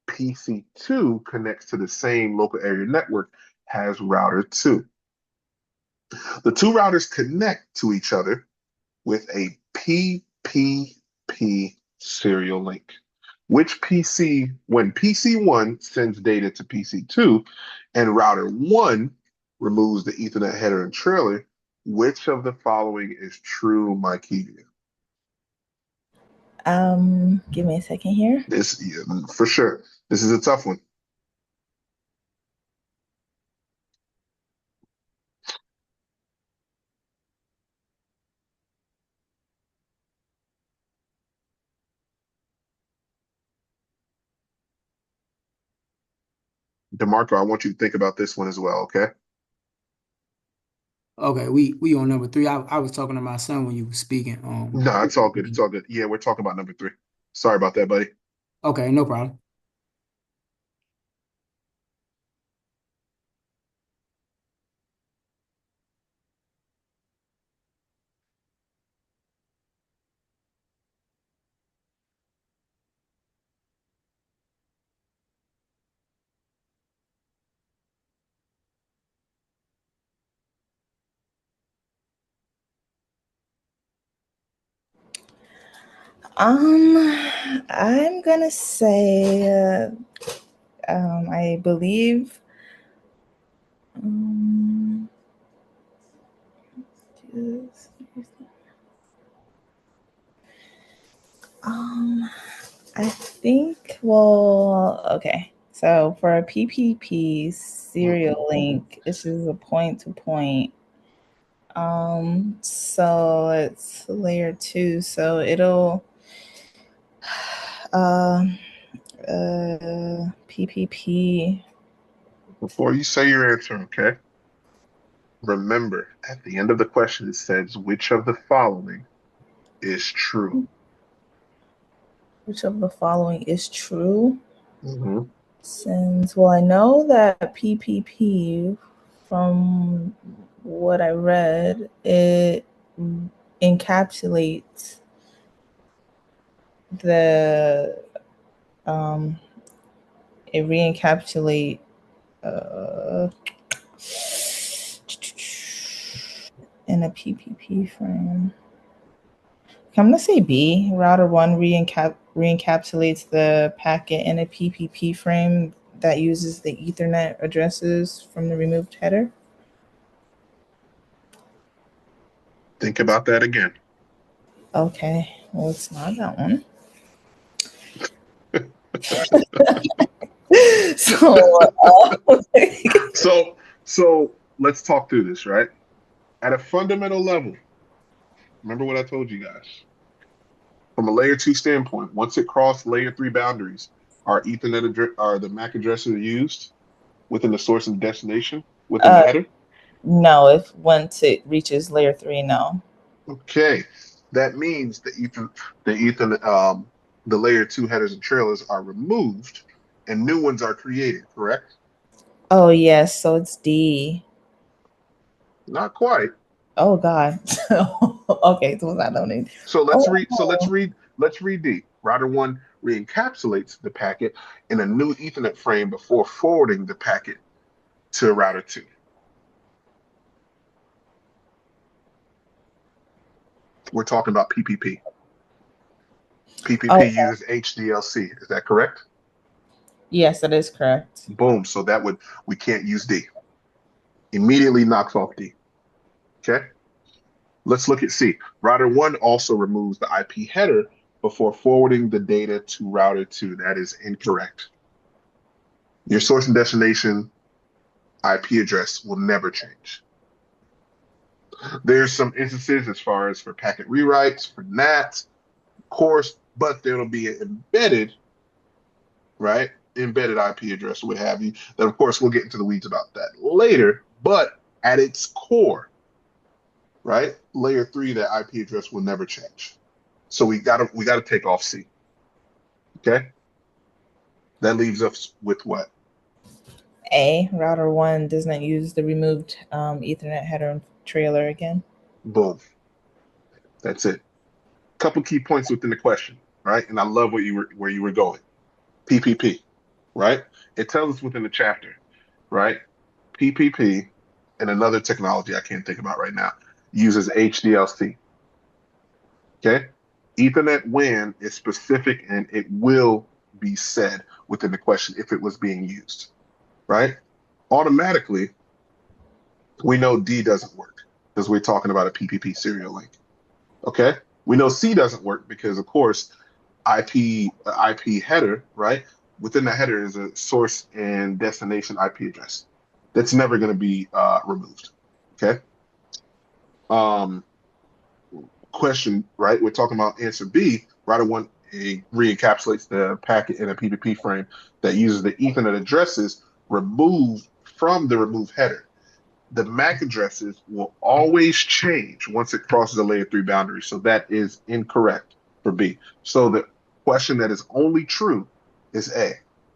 [SPEAKER 1] PC2 connects to the same local area network, has router 2. The two routers connect to each other with a PPP serial link. When PC1 sends data to PC2 and router 1 removes the Ethernet header and trailer, which of the following is true, Mykevia?
[SPEAKER 2] Give me a second here.
[SPEAKER 1] This, for sure. This is a tough one. DeMarco, I want you to think about this one as well, okay?
[SPEAKER 8] Okay, we on number 3. I was talking to my son when you were speaking.
[SPEAKER 1] No, it's all good. It's all good. Yeah, we're talking about number 3. Sorry about that, buddy.
[SPEAKER 8] Okay, no problem.
[SPEAKER 2] I'm gonna say, I believe, I think, well, okay. So for a PPP serial link, this is a point to point. So it's layer 2. So it'll PPP.
[SPEAKER 1] Before you say your answer, okay? Remember, at the end of the question, it says, which of the following is true?
[SPEAKER 2] Which of the following is true?
[SPEAKER 1] Mm-hmm.
[SPEAKER 2] Since, well, I know that PPP, from what I read, it encapsulates the it re-encapsulate in a PPP frame. I'm gonna say B. Router 1 re-encapsulates the packet in a PPP frame that uses the Ethernet addresses from the removed header.
[SPEAKER 1] Think about that again.
[SPEAKER 2] Okay, well, it's not that one.
[SPEAKER 1] So let's talk through this, right? At a fundamental level, remember what I told you guys. From a layer 2 standpoint, once it crossed layer 3 boundaries, are the MAC addresses used within the source and destination within the header?
[SPEAKER 2] No, if once it reaches layer 3, no.
[SPEAKER 1] Okay, that means the layer 2 headers and trailers are removed and new ones are created, correct?
[SPEAKER 2] Oh yes, so it's D.
[SPEAKER 1] Not quite.
[SPEAKER 2] Oh God. Okay, so I don't need.
[SPEAKER 1] So let's
[SPEAKER 2] Oh,
[SPEAKER 1] read. Let's read D. Router 1 re-encapsulates the packet in a new Ethernet frame before forwarding the packet to router 2. We're talking about PPP. PPP
[SPEAKER 2] oh
[SPEAKER 1] uses HDLC. Is that correct?
[SPEAKER 2] yes, that is correct.
[SPEAKER 1] Boom. So we can't use D. Immediately knocks off D. Okay. Let's look at C. Router 1 also removes the IP header before forwarding the data to router 2. That is incorrect. Your source and destination IP address will never change. There's some instances as far as for packet rewrites, for NATs, of course, but there'll be an embedded, right? Embedded IP address, what have you. Then, of course, we'll get into the weeds about that later. But at its core, right, layer 3, that IP address will never change. So we gotta take off C. Okay, that leaves us with what?
[SPEAKER 2] A, router 1 does not use the removed Ethernet header and trailer again.
[SPEAKER 1] Boom. That's it. Couple key points within the question, right? And I love where you were going. PPP, right? It tells us within the chapter, right? PPP and another technology I can't think about right now uses HDLC. Okay, Ethernet WAN is specific and it will be said within the question if it was being used, right? Automatically, we know D doesn't work because we're talking about a PPP serial link. Okay, we know C doesn't work because, of course, IP header, right? Within the header is a source and destination IP address. That's never going to be removed. Okay. Um, Question, right? We're talking about answer B. Router 1 re-encapsulates the packet in a PPP frame that uses the Ethernet addresses removed from the removed header. The MAC addresses will always change once it crosses the layer 3 boundary. So that is incorrect for B. So the question that is only true is A.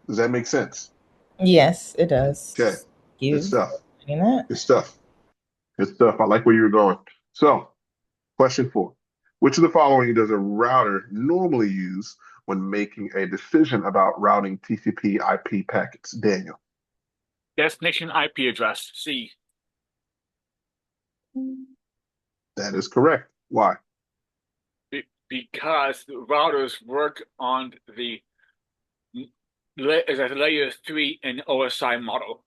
[SPEAKER 1] Does that make sense?
[SPEAKER 2] Yes, it does.
[SPEAKER 1] Okay. Good
[SPEAKER 2] You
[SPEAKER 1] stuff.
[SPEAKER 2] saying that?
[SPEAKER 1] Good stuff. Good stuff. I like where you were going. So, question 4. Which of the following does a router normally use when making a decision about routing TCP IP packets? Daniel.
[SPEAKER 3] Destination IP address, C.
[SPEAKER 1] That is correct. Why?
[SPEAKER 3] Because the routers work on the layer 3 and OSI model.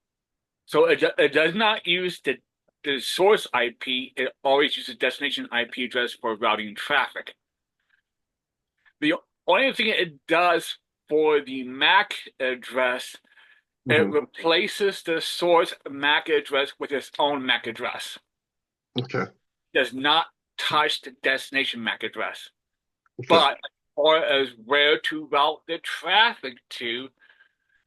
[SPEAKER 3] So it does not use the source IP. It always uses destination IP address for routing traffic. The only thing it does for the MAC address, it replaces the source MAC address with its own MAC address.
[SPEAKER 1] Okay.
[SPEAKER 3] Does not touch the destination MAC address.
[SPEAKER 1] Okay.
[SPEAKER 3] But as far as where to route the traffic to,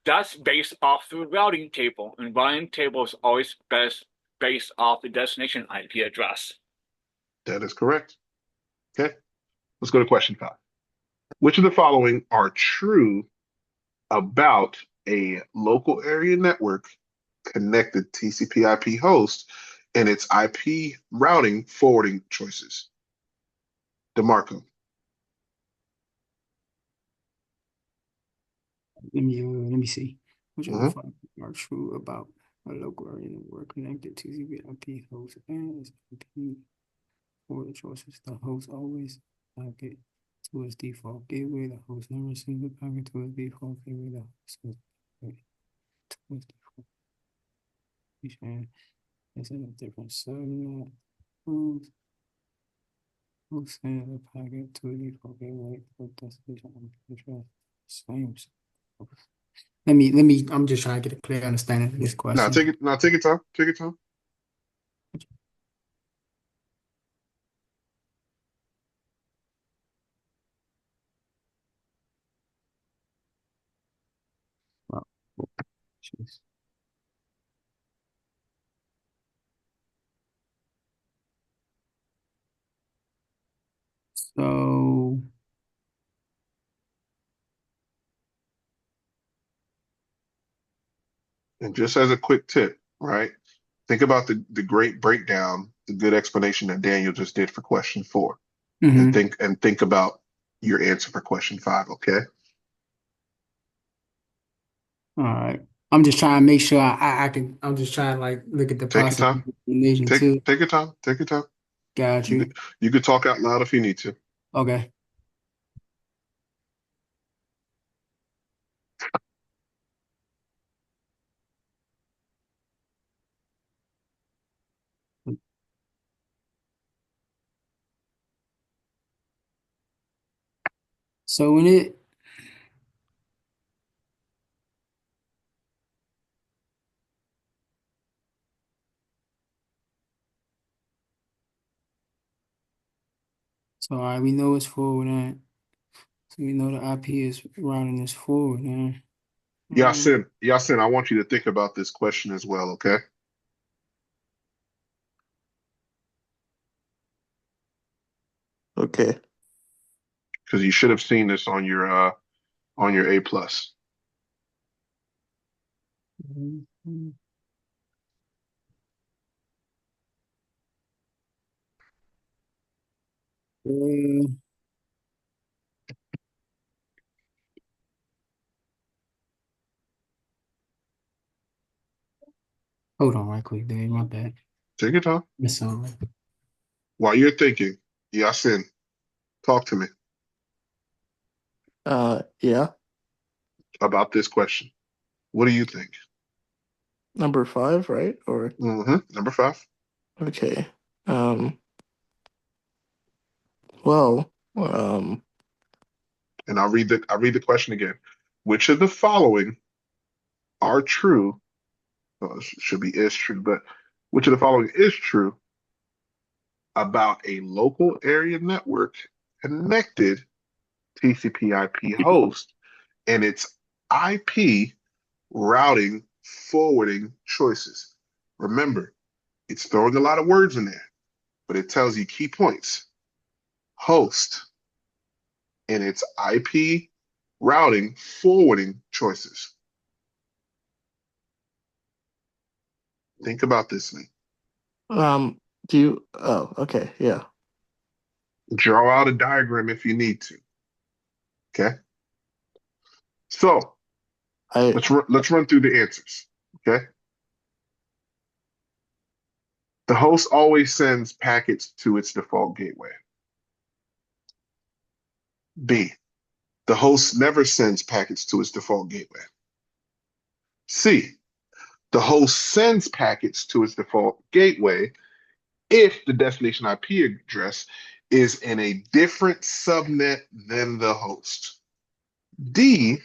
[SPEAKER 3] that's based off the routing table. And routing table is always based off the destination IP address.
[SPEAKER 1] That is correct. Okay. Let's go to question 5. Which of the following are true about a local area network connected TCP/IP host and its IP routing forwarding choices? DeMarco.
[SPEAKER 8] Let me see. Which of the
[SPEAKER 1] Mhm.
[SPEAKER 8] following are true about a local area network connected to TCP/IP host and its IP for the choices? The host always packet to its default gateway. The host never sends the packet to its default gateway. The host sends the packet to its default. It's in a different subnet. Host sends the packet to its default gateway. The destination address same. Let me. I'm just trying to get a clear understanding of this
[SPEAKER 1] Now
[SPEAKER 8] question.
[SPEAKER 1] take it. Now take your time. Take your time.
[SPEAKER 8] Wow. Jeez. So
[SPEAKER 1] And just as a quick tip, right? Think about the great breakdown, the good explanation that Daniel just did for question 4, and
[SPEAKER 8] mhm.
[SPEAKER 1] think about your answer for question 5. Okay.
[SPEAKER 8] All right. I'm just trying to make sure I can. I'm just trying to like look at the
[SPEAKER 1] Take your
[SPEAKER 8] possible
[SPEAKER 1] time.
[SPEAKER 8] explanation
[SPEAKER 1] Take
[SPEAKER 8] too.
[SPEAKER 1] take your time. Take your time.
[SPEAKER 8] Got
[SPEAKER 1] You could
[SPEAKER 8] you.
[SPEAKER 1] you could talk out loud if you need to.
[SPEAKER 8] Okay. So when it so all right, we know it's forward and so we know the IP is routing this forward and
[SPEAKER 1] Yasin, I want you to think about this question as well, okay?
[SPEAKER 7] Okay.
[SPEAKER 1] Because you should have seen this on your A plus.
[SPEAKER 8] uh, hold on right quick, Dave. My bad.
[SPEAKER 1] Take your time.
[SPEAKER 8] That's all right.
[SPEAKER 1] While you're thinking, Yasin, talk to me
[SPEAKER 7] Yeah.
[SPEAKER 1] about this question. What do you think?
[SPEAKER 7] Number 5, right? Or
[SPEAKER 1] Number 5.
[SPEAKER 7] okay. Um, well,
[SPEAKER 1] And I'll read the question again. Which of the following are true? Well, it should be is true, but which of the following is true about a local area network connected TCP/IP host and its IP routing forwarding choices? Remember, it's throwing a lot of words in there, but it tells you key points. Host and its IP routing forwarding choices. Think about this thing.
[SPEAKER 7] do you oh, okay, yeah.
[SPEAKER 1] Draw out a diagram if you need to. Okay. So
[SPEAKER 7] I
[SPEAKER 1] let's run through the answers. Okay. The host always sends packets to its default gateway. B. The host never sends packets to its default gateway. C. The host sends packets to its default gateway if the destination IP address is in a different subnet than the host. D.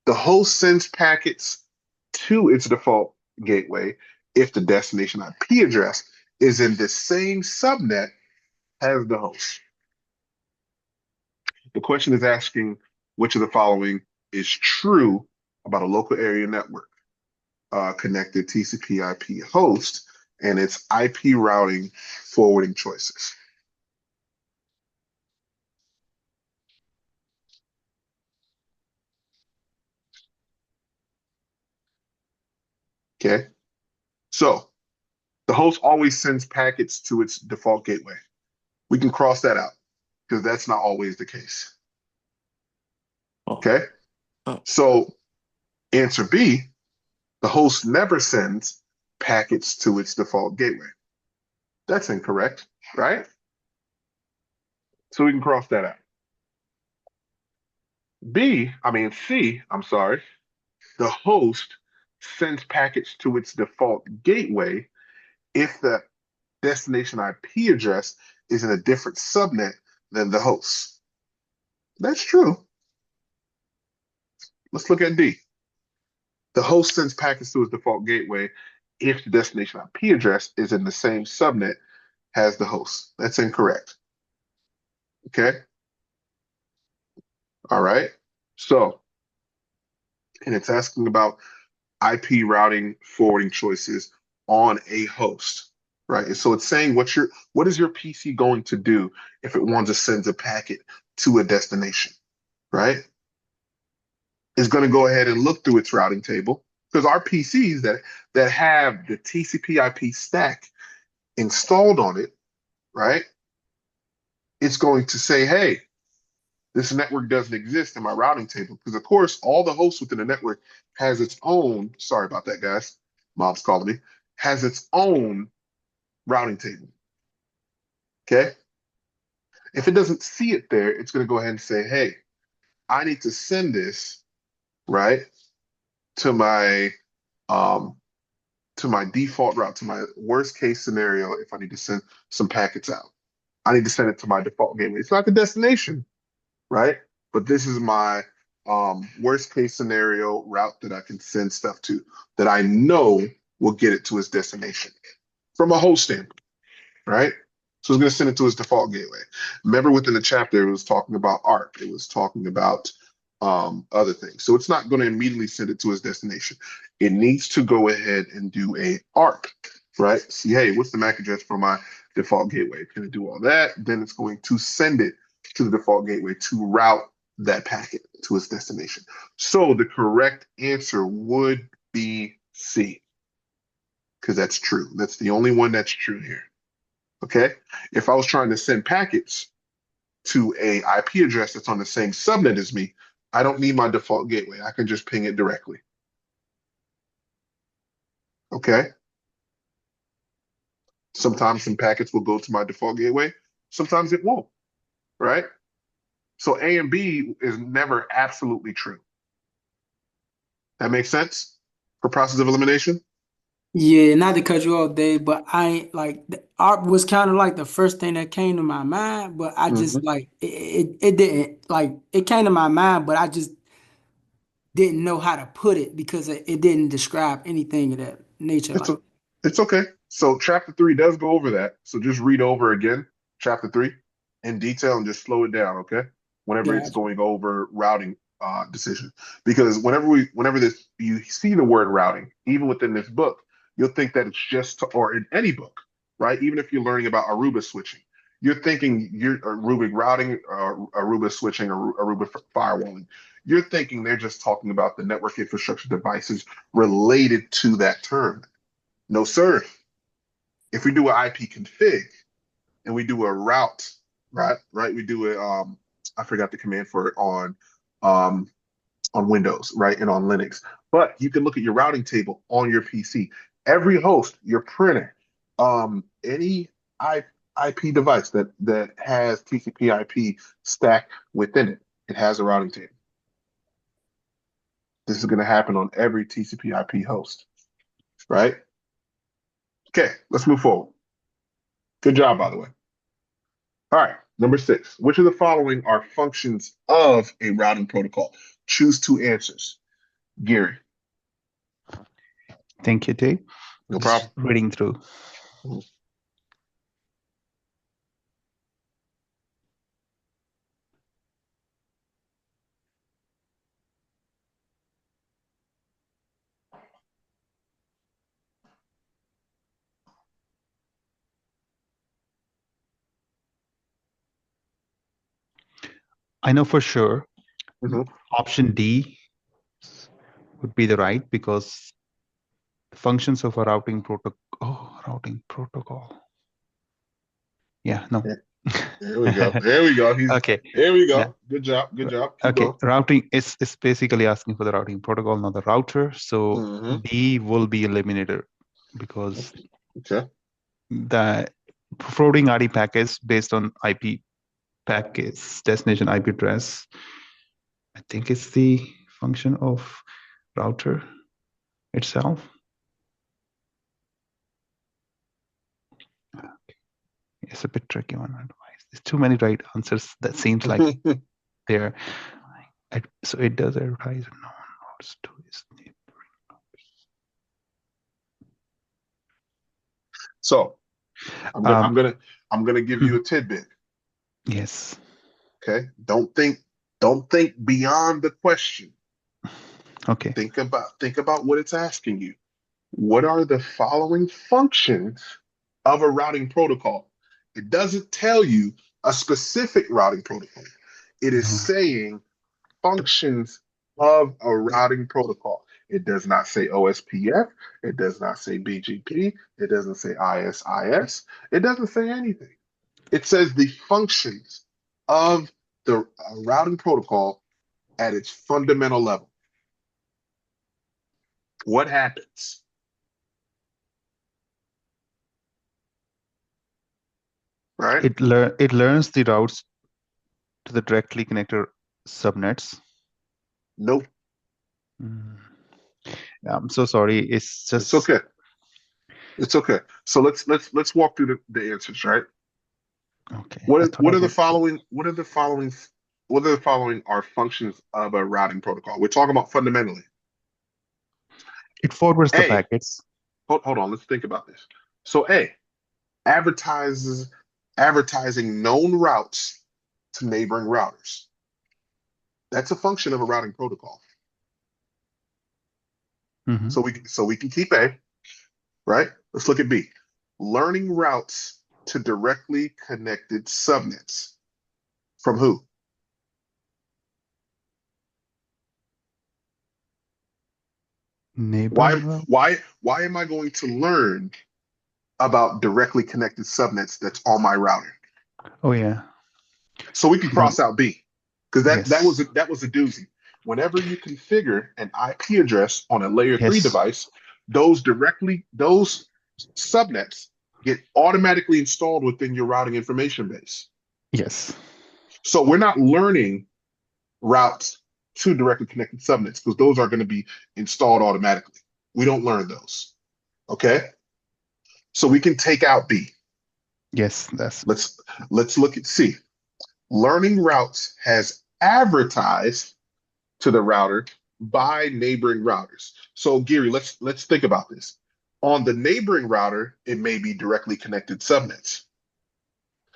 [SPEAKER 1] The host sends packets to its default gateway if the destination IP address is in the same subnet as the host. The question is asking which of the following is true about a local area network connected TCP/IP host and its IP routing forwarding choices. Okay. So the host always sends packets to its default gateway. We can cross that out because that's not always the case.
[SPEAKER 7] Oh,
[SPEAKER 1] Okay.
[SPEAKER 7] oh,
[SPEAKER 1] So answer B, the host never sends packets to its default gateway. That's incorrect, right? So we can cross that out. C, I'm sorry, the host sends packets to its default gateway if the destination IP address is in a different subnet than the host. That's true. Let's look at D. The host sends packets to its default gateway if the destination IP address is in the same subnet as the host. That's incorrect. Okay. All right. So, and it's asking about IP routing forwarding choices on a host, right? And so it's saying what is your PC going to do if it wants to send a packet to a destination, right? It's going to go ahead and look through its routing table because our PCs that have the TCP/IP stack installed on it, right? It's going to say, hey, this network doesn't exist in my routing table because, of course, all the hosts within the network has its own. Sorry about that, guys. Mom's calling me. Has its own routing table. Okay. If it doesn't see it there, it's going to go ahead and say, hey, I need to send this right to my um to my default route, to my worst case scenario. If I need to send some packets out, I need to send it to my default gateway. It's not the destination, right? But this is my worst case scenario route that I can send stuff to that I know will get it to its destination from a host standpoint, right? So it's going to send it to its default gateway. Remember within the chapter, it was talking about ARP. It was talking about other things. So it's not going to immediately send it to its destination. It needs to go ahead and do a ARP, right? See, hey, what's the MAC address for my default gateway? It's going to do all that. Then it's going to send it to the default gateway to route that packet to its destination. So the correct answer would be C, because that's true. That's the only one that's true here. Okay. If I was trying to send packets to a IP address that's on the same subnet as me, I don't need my default gateway. I can just ping it directly. Okay. Sometimes some packets will go to my default gateway. Sometimes it won't. Right. So A and B is never absolutely true. That makes sense for process of elimination?
[SPEAKER 8] Yeah, not to cut you off, Dave, but I ain't like the art was kind of like the first thing that came to my mind, but I just
[SPEAKER 1] Mhm.
[SPEAKER 8] like it didn't like it came to my mind, but I just didn't know how to put it because it didn't describe anything of that nature.
[SPEAKER 1] It's
[SPEAKER 8] Like,
[SPEAKER 1] a, it's okay. So chapter 3 does go over that. So just read over again chapter 3 in detail and just slow it down, okay? Whenever it's
[SPEAKER 8] gotcha.
[SPEAKER 1] going over routing decision, because whenever this you see the word routing, even within this book, you'll think that it's just or in any book, right? Even if you're learning about Aruba switching, you're thinking you're Aruba routing, Aruba switching, or Aruba firewalling. You're thinking they're just talking about the network infrastructure devices related to that term. No, sir. If we do an IP config and we do a route, right, we do a I forgot the command for it um on Windows, right, and on Linux. But you can look at your routing table on your PC. Every host, your printer, any IP device that has TCP/IP stack within it, it has a routing table. This is going to happen on every TCP/IP host, right? Okay, let's move forward. Good job, by the way. All right, number 6. Which of the following are functions of a routing protocol? Choose two answers. Gary,
[SPEAKER 4] Thank you, Dave.
[SPEAKER 1] no
[SPEAKER 4] Just
[SPEAKER 1] problem.
[SPEAKER 4] reading through. I know for sure
[SPEAKER 1] Mhm.
[SPEAKER 4] option D would be the right because functions of a routing protocol. Oh, routing protocol. Yeah, no.
[SPEAKER 1] Here we go. Here we go.
[SPEAKER 4] Okay.
[SPEAKER 1] Here we
[SPEAKER 4] Yeah.
[SPEAKER 1] go. Good job. Good job. Keep
[SPEAKER 4] Okay.
[SPEAKER 1] going.
[SPEAKER 4] Routing is basically asking for the routing protocol, not the router. So B will be eliminated because
[SPEAKER 1] Okay.
[SPEAKER 4] the forwarding RD packets based on IP packets, destination IP address, I think it's the function of router itself. It's a bit tricky one. There's too many right answers. That seems like there. So it does advertise nodes to its neighboring.
[SPEAKER 1] So I'm gonna give you a tidbit.
[SPEAKER 4] Yes.
[SPEAKER 1] Okay. Don't think beyond the question.
[SPEAKER 4] Okay.
[SPEAKER 1] Think about what it's asking you. What are the following functions of a routing protocol? It doesn't tell you a specific routing protocol. It is saying functions of a routing protocol. It does not say OSPF. It does not say BGP. It doesn't say ISIS. It doesn't say anything. It says the functions of the routing protocol at its fundamental level. What happens? Right?
[SPEAKER 4] It learns the routes to the directly connected subnets.
[SPEAKER 1] Nope.
[SPEAKER 4] I'm so sorry. It's just.
[SPEAKER 1] It's okay. It's okay. So let's walk through the answers, right?
[SPEAKER 4] Okay.
[SPEAKER 1] What are the following are functions of a routing protocol? We're talking about fundamentally.
[SPEAKER 4] It forwards the packets.
[SPEAKER 1] Hold on, let's think about this. So A, advertising known routes to neighboring routers. That's a function of a routing protocol. So we can keep A, right? Let's look at B. Learning routes to directly connected subnets. From who? Why am I going to learn about directly connected subnets that's on my router?
[SPEAKER 4] Oh yeah.
[SPEAKER 1] So we can cross out B, because that was a doozy. Whenever you configure an IP address on a layer 3 device, those subnets get automatically installed within your routing information base.
[SPEAKER 4] Yes.
[SPEAKER 1] So we're not learning routes to directly connected subnets because those are going to be installed automatically. We don't learn those. Okay. So we can take out B.
[SPEAKER 4] Yes,
[SPEAKER 1] let's look at C. Learning routes has advertised to the router by neighboring routers. So Gary, let's think about this. On the neighboring router, it may be directly connected subnets.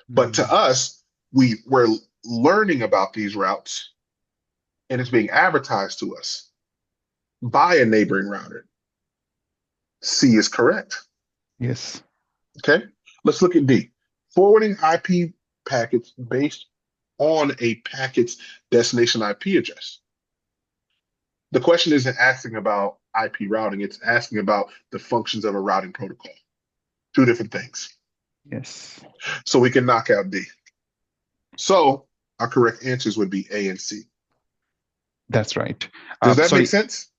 [SPEAKER 1] But to us, we're learning about these routes and it's being advertised to us by a neighboring router. C is correct.
[SPEAKER 4] Yes.
[SPEAKER 1] Okay. Let's look at D. Forwarding IP packets based on a packet's destination IP address. The question isn't asking about IP routing, it's asking about the functions of a routing protocol. Two different things.
[SPEAKER 4] Yes.
[SPEAKER 1] So we can knock out D. So our correct answers would be A and C.
[SPEAKER 4] That's right.
[SPEAKER 1] Does that make sense?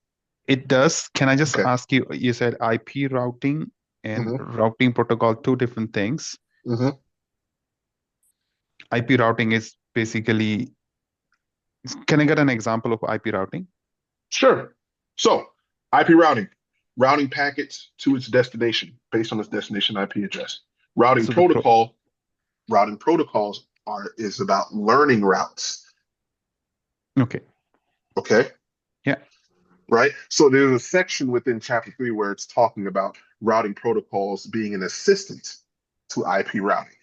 [SPEAKER 4] It does. Can I just ask you, you said IP routing and routing protocol, two different things. IP routing is basically, can I get an example of IP routing?
[SPEAKER 1] Sure. So IP routing packets to its destination based on its destination IP address. Routing protocols is about learning routes.
[SPEAKER 4] Okay.
[SPEAKER 1] Okay.
[SPEAKER 4] Yeah.
[SPEAKER 1] Right. So there's a section within chapter 3 where it's talking about routing protocols being an assistant to IP routing.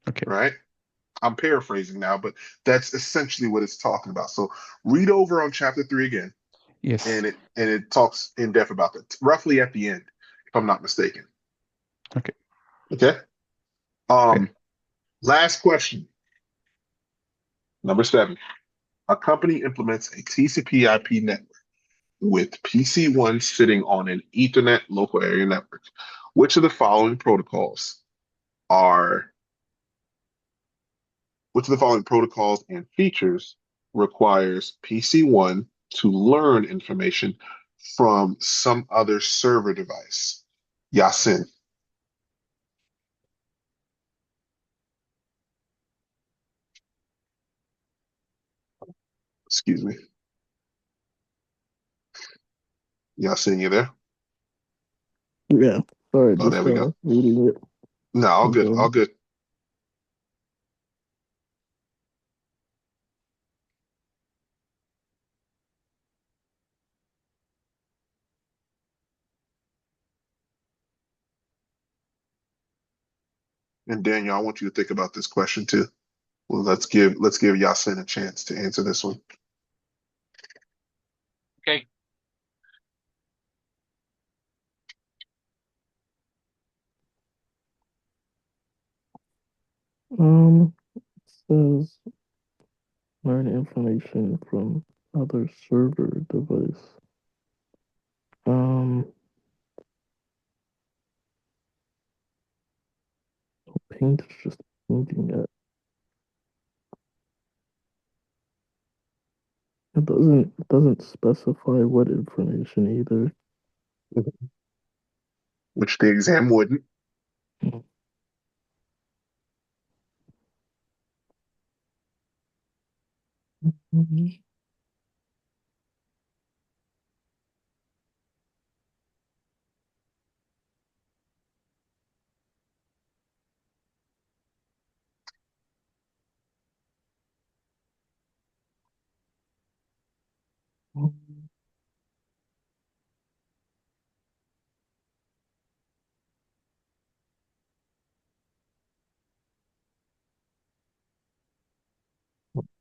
[SPEAKER 4] Okay.
[SPEAKER 1] Right. I'm paraphrasing now, but that's essentially what it's talking about. So read over on chapter 3 again.
[SPEAKER 4] Yes.
[SPEAKER 1] And it talks in depth about that, roughly at the end, if I'm not mistaken.
[SPEAKER 4] Okay.
[SPEAKER 1] Okay. Last question. Number 7. A company implements a TCP/IP network with PC1 sitting on an Ethernet local area network. Which of the following protocols are which of the following protocols and features requires PC1 to learn information from some other server device? Yasin. Excuse me. Yasin, you there?
[SPEAKER 9] Yeah. Sorry,
[SPEAKER 1] Oh,
[SPEAKER 9] just
[SPEAKER 1] there we go.
[SPEAKER 9] reading it.
[SPEAKER 1] No, all good, all good. And Daniel, I want you to think about this question too. Well, let's give Yasin a chance to answer this one.
[SPEAKER 3] Okay.
[SPEAKER 9] It says learn information from other server device. Paint is just painting it. It doesn't specify what information either.
[SPEAKER 1] Which the exam wouldn't.
[SPEAKER 9] Mhm.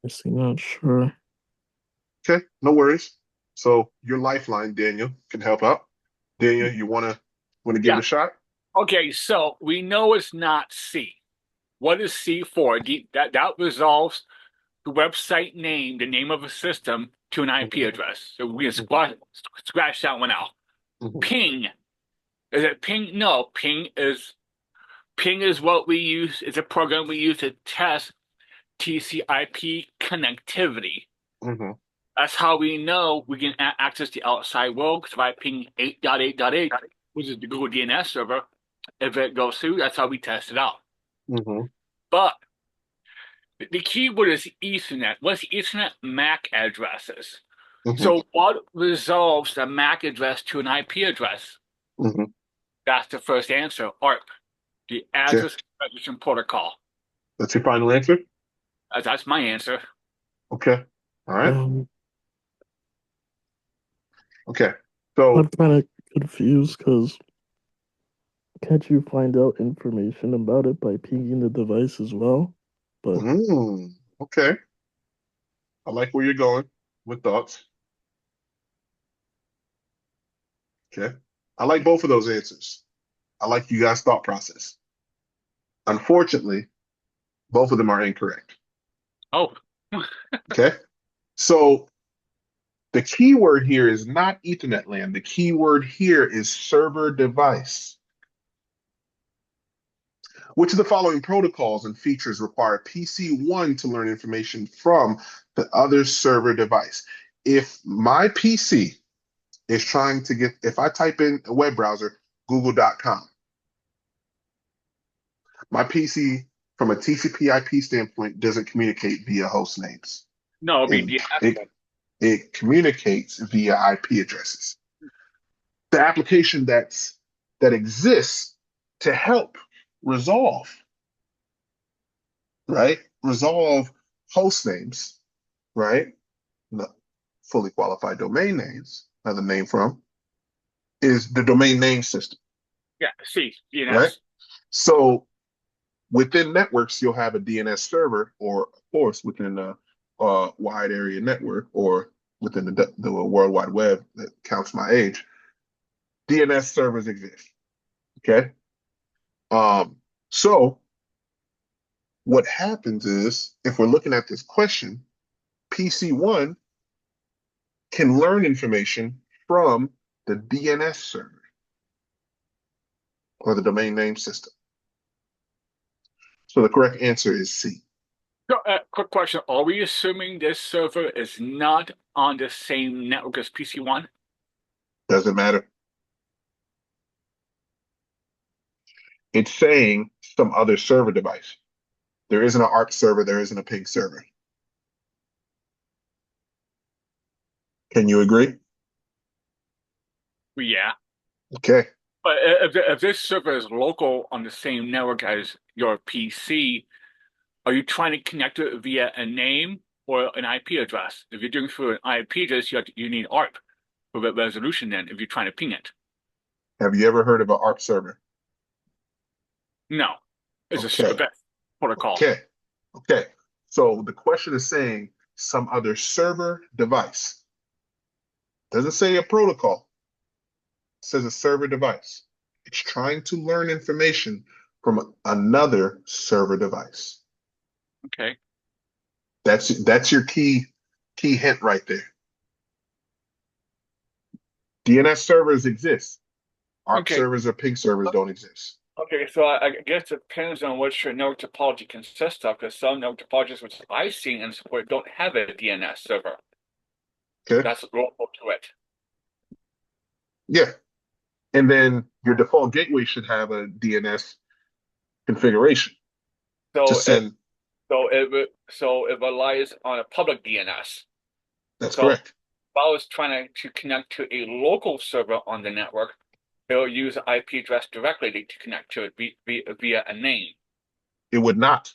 [SPEAKER 9] I'm not sure.
[SPEAKER 1] Okay, no worries. So your lifeline, Daniel, can help out. Daniel, you wanna give it
[SPEAKER 3] Yeah.
[SPEAKER 1] a shot?
[SPEAKER 3] Okay, so we know it's not C. What is C for? That resolves the website name, the name of a system, to an IP address. So we can scratch that one out.
[SPEAKER 1] Mhm.
[SPEAKER 3] Ping. Is it ping? No, ping is what we use. It's a program we use to test TCP connectivity.
[SPEAKER 1] Mhm.
[SPEAKER 3] That's how we know we can access the outside world. Because if I ping 8.8.8, which is the Google DNS server, if it goes through, that's how we test it out.
[SPEAKER 1] Mhm.
[SPEAKER 3] But the keyword is Ethernet. What's Ethernet? MAC addresses.
[SPEAKER 1] Mhm.
[SPEAKER 3] So what resolves the MAC address to an IP address?
[SPEAKER 1] Mhm.
[SPEAKER 3] That's the first answer. ARP, the
[SPEAKER 1] Okay,
[SPEAKER 3] Address Recognition Protocol.
[SPEAKER 1] that's your final answer.
[SPEAKER 3] That's my answer.
[SPEAKER 1] Okay, all right.
[SPEAKER 9] Um,
[SPEAKER 1] Okay, so
[SPEAKER 9] I'm kind of confused because can't you find out information about it by pinging the device as well? But
[SPEAKER 1] okay, I like where you're going with thoughts. Okay, I like both of those answers. I like you guys' thought process. Unfortunately, both of them are incorrect.
[SPEAKER 3] Oh,
[SPEAKER 1] Okay, so the key word here is not Ethernet LAN. The key word here is server device. Which of the following protocols and features require PC1 to learn information from the other server device? If my PC is trying to get, if I type in a web browser, google.com, my PC from a TCP IP standpoint doesn't communicate via host names.
[SPEAKER 3] no, it'd be
[SPEAKER 1] It,
[SPEAKER 3] DNS.
[SPEAKER 1] it communicates via IP addresses. The application that exists to help resolve, right? Resolve host names, right? The fully qualified domain names, another name from, is the domain name system,
[SPEAKER 3] Yeah, C,
[SPEAKER 1] right?
[SPEAKER 3] DNS.
[SPEAKER 1] So within networks, you'll have a DNS server, or of course, within a wide area network, or within the World Wide Web that counts my age, DNS servers exist. Okay. So what happens is, if we're looking at this question, PC1 can learn information from the DNS server or the domain name system. So the correct answer is C.
[SPEAKER 3] So, quick question. Are we assuming this server is not on the same network as PC1?
[SPEAKER 1] Doesn't matter. It's saying some other server device. There isn't an ARP server. There isn't a ping server. Can you agree?
[SPEAKER 3] Yeah.
[SPEAKER 1] Okay.
[SPEAKER 3] But if this server is local on the same network as your PC, are you trying to connect to it via a name or an IP address? If you're doing through an IP address, you need ARP for the resolution then, if you're trying to ping it.
[SPEAKER 1] Have you ever heard of an ARP server?
[SPEAKER 3] No. It's
[SPEAKER 1] Okay.
[SPEAKER 3] a protocol.
[SPEAKER 1] Okay. Okay. So the question is saying some other server device. Doesn't say a protocol. It says a server device. It's trying to learn information from another server device.
[SPEAKER 3] Okay.
[SPEAKER 1] That's your key hint right there. DNS servers exist. ARP
[SPEAKER 3] Okay.
[SPEAKER 1] servers or ping servers don't exist.
[SPEAKER 3] Okay, so I guess it depends on what your network topology consists of, because some network topologies which I've seen and support don't have a DNS server.
[SPEAKER 1] Okay.
[SPEAKER 3] That's local to it.
[SPEAKER 1] Yeah. And then your default gateway should have a DNS configuration
[SPEAKER 3] So
[SPEAKER 1] to send.
[SPEAKER 3] it relies on a public DNS.
[SPEAKER 1] That's
[SPEAKER 3] So
[SPEAKER 1] correct.
[SPEAKER 3] if I was trying to connect to a local server on the network, it'll use an IP address directly to connect to it via a name.
[SPEAKER 1] It would not.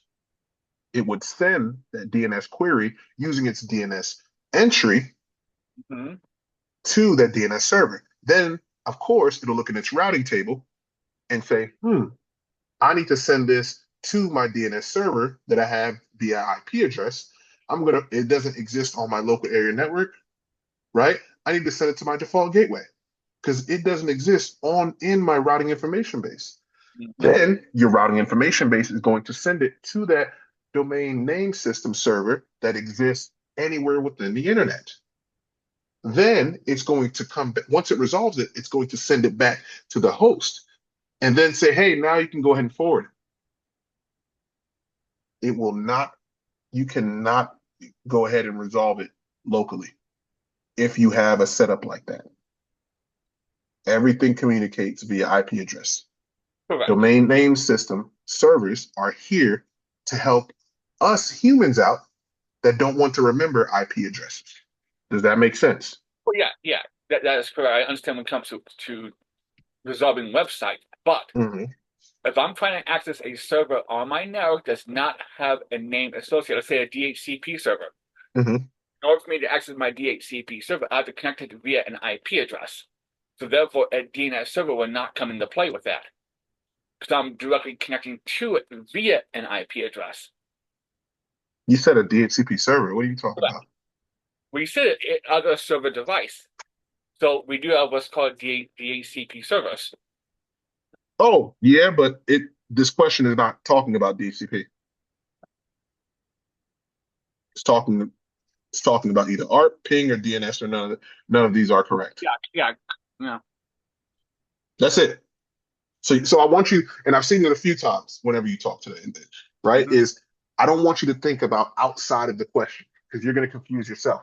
[SPEAKER 1] It would send that DNS query using its DNS entry to that DNS server. Then, of course, it'll look in its routing table and say, I need to send this to my DNS server that I have via IP address. It doesn't exist on my local area network, right? I need to send it to my default gateway because it doesn't exist in my routing information base. Then your routing information base is going to send it to that domain name system server that exists anywhere within the internet. Then it's going to come back. Once it resolves it, it's going to send it back to the host and then say, hey, now you can go ahead and forward it. It will not, you cannot go ahead and resolve it locally if you have a setup like that. Everything communicates via IP address.
[SPEAKER 3] Correct.
[SPEAKER 1] Domain name system servers are here to help us humans out that don't want to remember IP addresses. Does that make sense?
[SPEAKER 3] Well, yeah, that is correct. I understand when it comes to resolving website, but if I'm trying to access a server on my network that does not have a name associated, let's say a DHCP server, in order for me to access my DHCP server, I have to connect it via an IP address. So therefore, a DNS server will not come into play with that, because I'm directly connecting to it via an IP address.
[SPEAKER 1] You said a DHCP server. What are you talking about?
[SPEAKER 3] We said it other server device. So we do have what's called DHCP servers.
[SPEAKER 1] Oh, yeah, but this question is not talking about DHCP. It's talking about either ARP, ping, or DNS, or none of these are correct.
[SPEAKER 3] Yeah.
[SPEAKER 1] That's it. So I want you, and I've seen it a few times whenever you talk today, right? Is I don't want you to think about outside of the question because you're going to confuse yourself.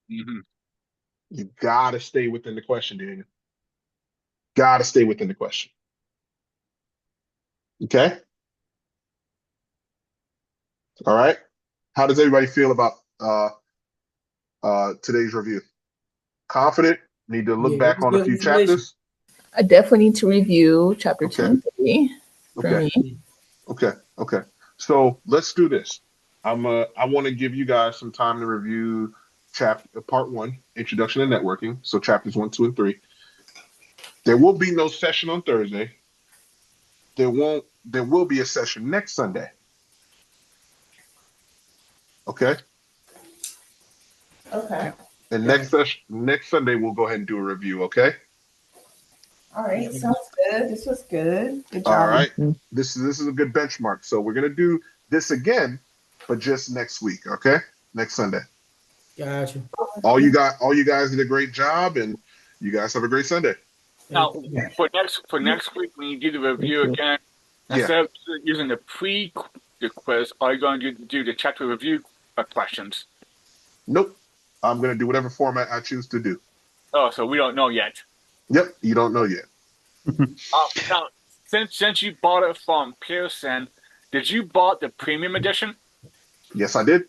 [SPEAKER 1] You got to stay within the question, Daniel. Got to stay within the question. Okay? All right. How does everybody feel about today's review? Confident? Need to look back on a few chapters?
[SPEAKER 2] I definitely need to review chapter 2 and 3 for me.
[SPEAKER 1] Okay. So let's do this. I want to give you guys some time to review part 1, Introduction to Networking. So chapters 1, 2, and 3. There will be no session on Thursday. There will be a session next Sunday. Okay. And next Sunday we'll go ahead and do a review. Okay.
[SPEAKER 2] All right. Sounds good. This was good. Good job.
[SPEAKER 1] All right. This is a good benchmark. So we're gonna do this again, but just next week. Okay. Next Sunday.
[SPEAKER 8] Gotcha.
[SPEAKER 1] All you guys did a great job, and You guys have a great Sunday.
[SPEAKER 3] Now, for next week, when you do the review
[SPEAKER 9] you.
[SPEAKER 3] again,
[SPEAKER 1] Yeah.
[SPEAKER 3] instead of using the quiz, are you going to do the chapter review questions?
[SPEAKER 1] Nope. I'm going to do whatever format I choose to do.
[SPEAKER 3] Oh, so we don't know yet.
[SPEAKER 1] Yep. You don't know yet.
[SPEAKER 3] Now, since you bought it from Pearson, did you bought the premium edition?
[SPEAKER 1] Yes, I did.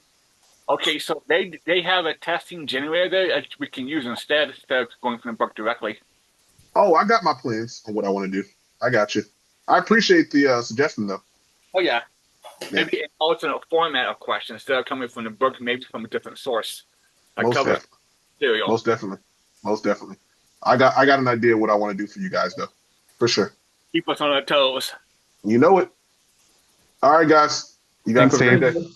[SPEAKER 3] Okay, so they have a testing generator there that we can use instead of going from the book directly.
[SPEAKER 1] Oh, I got my plans on what I want to do. I got you. I appreciate the suggestion, though.
[SPEAKER 3] Oh yeah.
[SPEAKER 1] Yeah.
[SPEAKER 3] Maybe an alternate format of questions instead of coming from the book, maybe from a different source.
[SPEAKER 1] Most definitely.
[SPEAKER 3] Material.
[SPEAKER 1] Most definitely. Most definitely. I got an idea of what I want to do for you guys, though. For sure.
[SPEAKER 3] Keep us on our toes.
[SPEAKER 1] You know it. All right, guys. You guys
[SPEAKER 4] Thanks,
[SPEAKER 1] have a great
[SPEAKER 4] Dave.
[SPEAKER 1] day.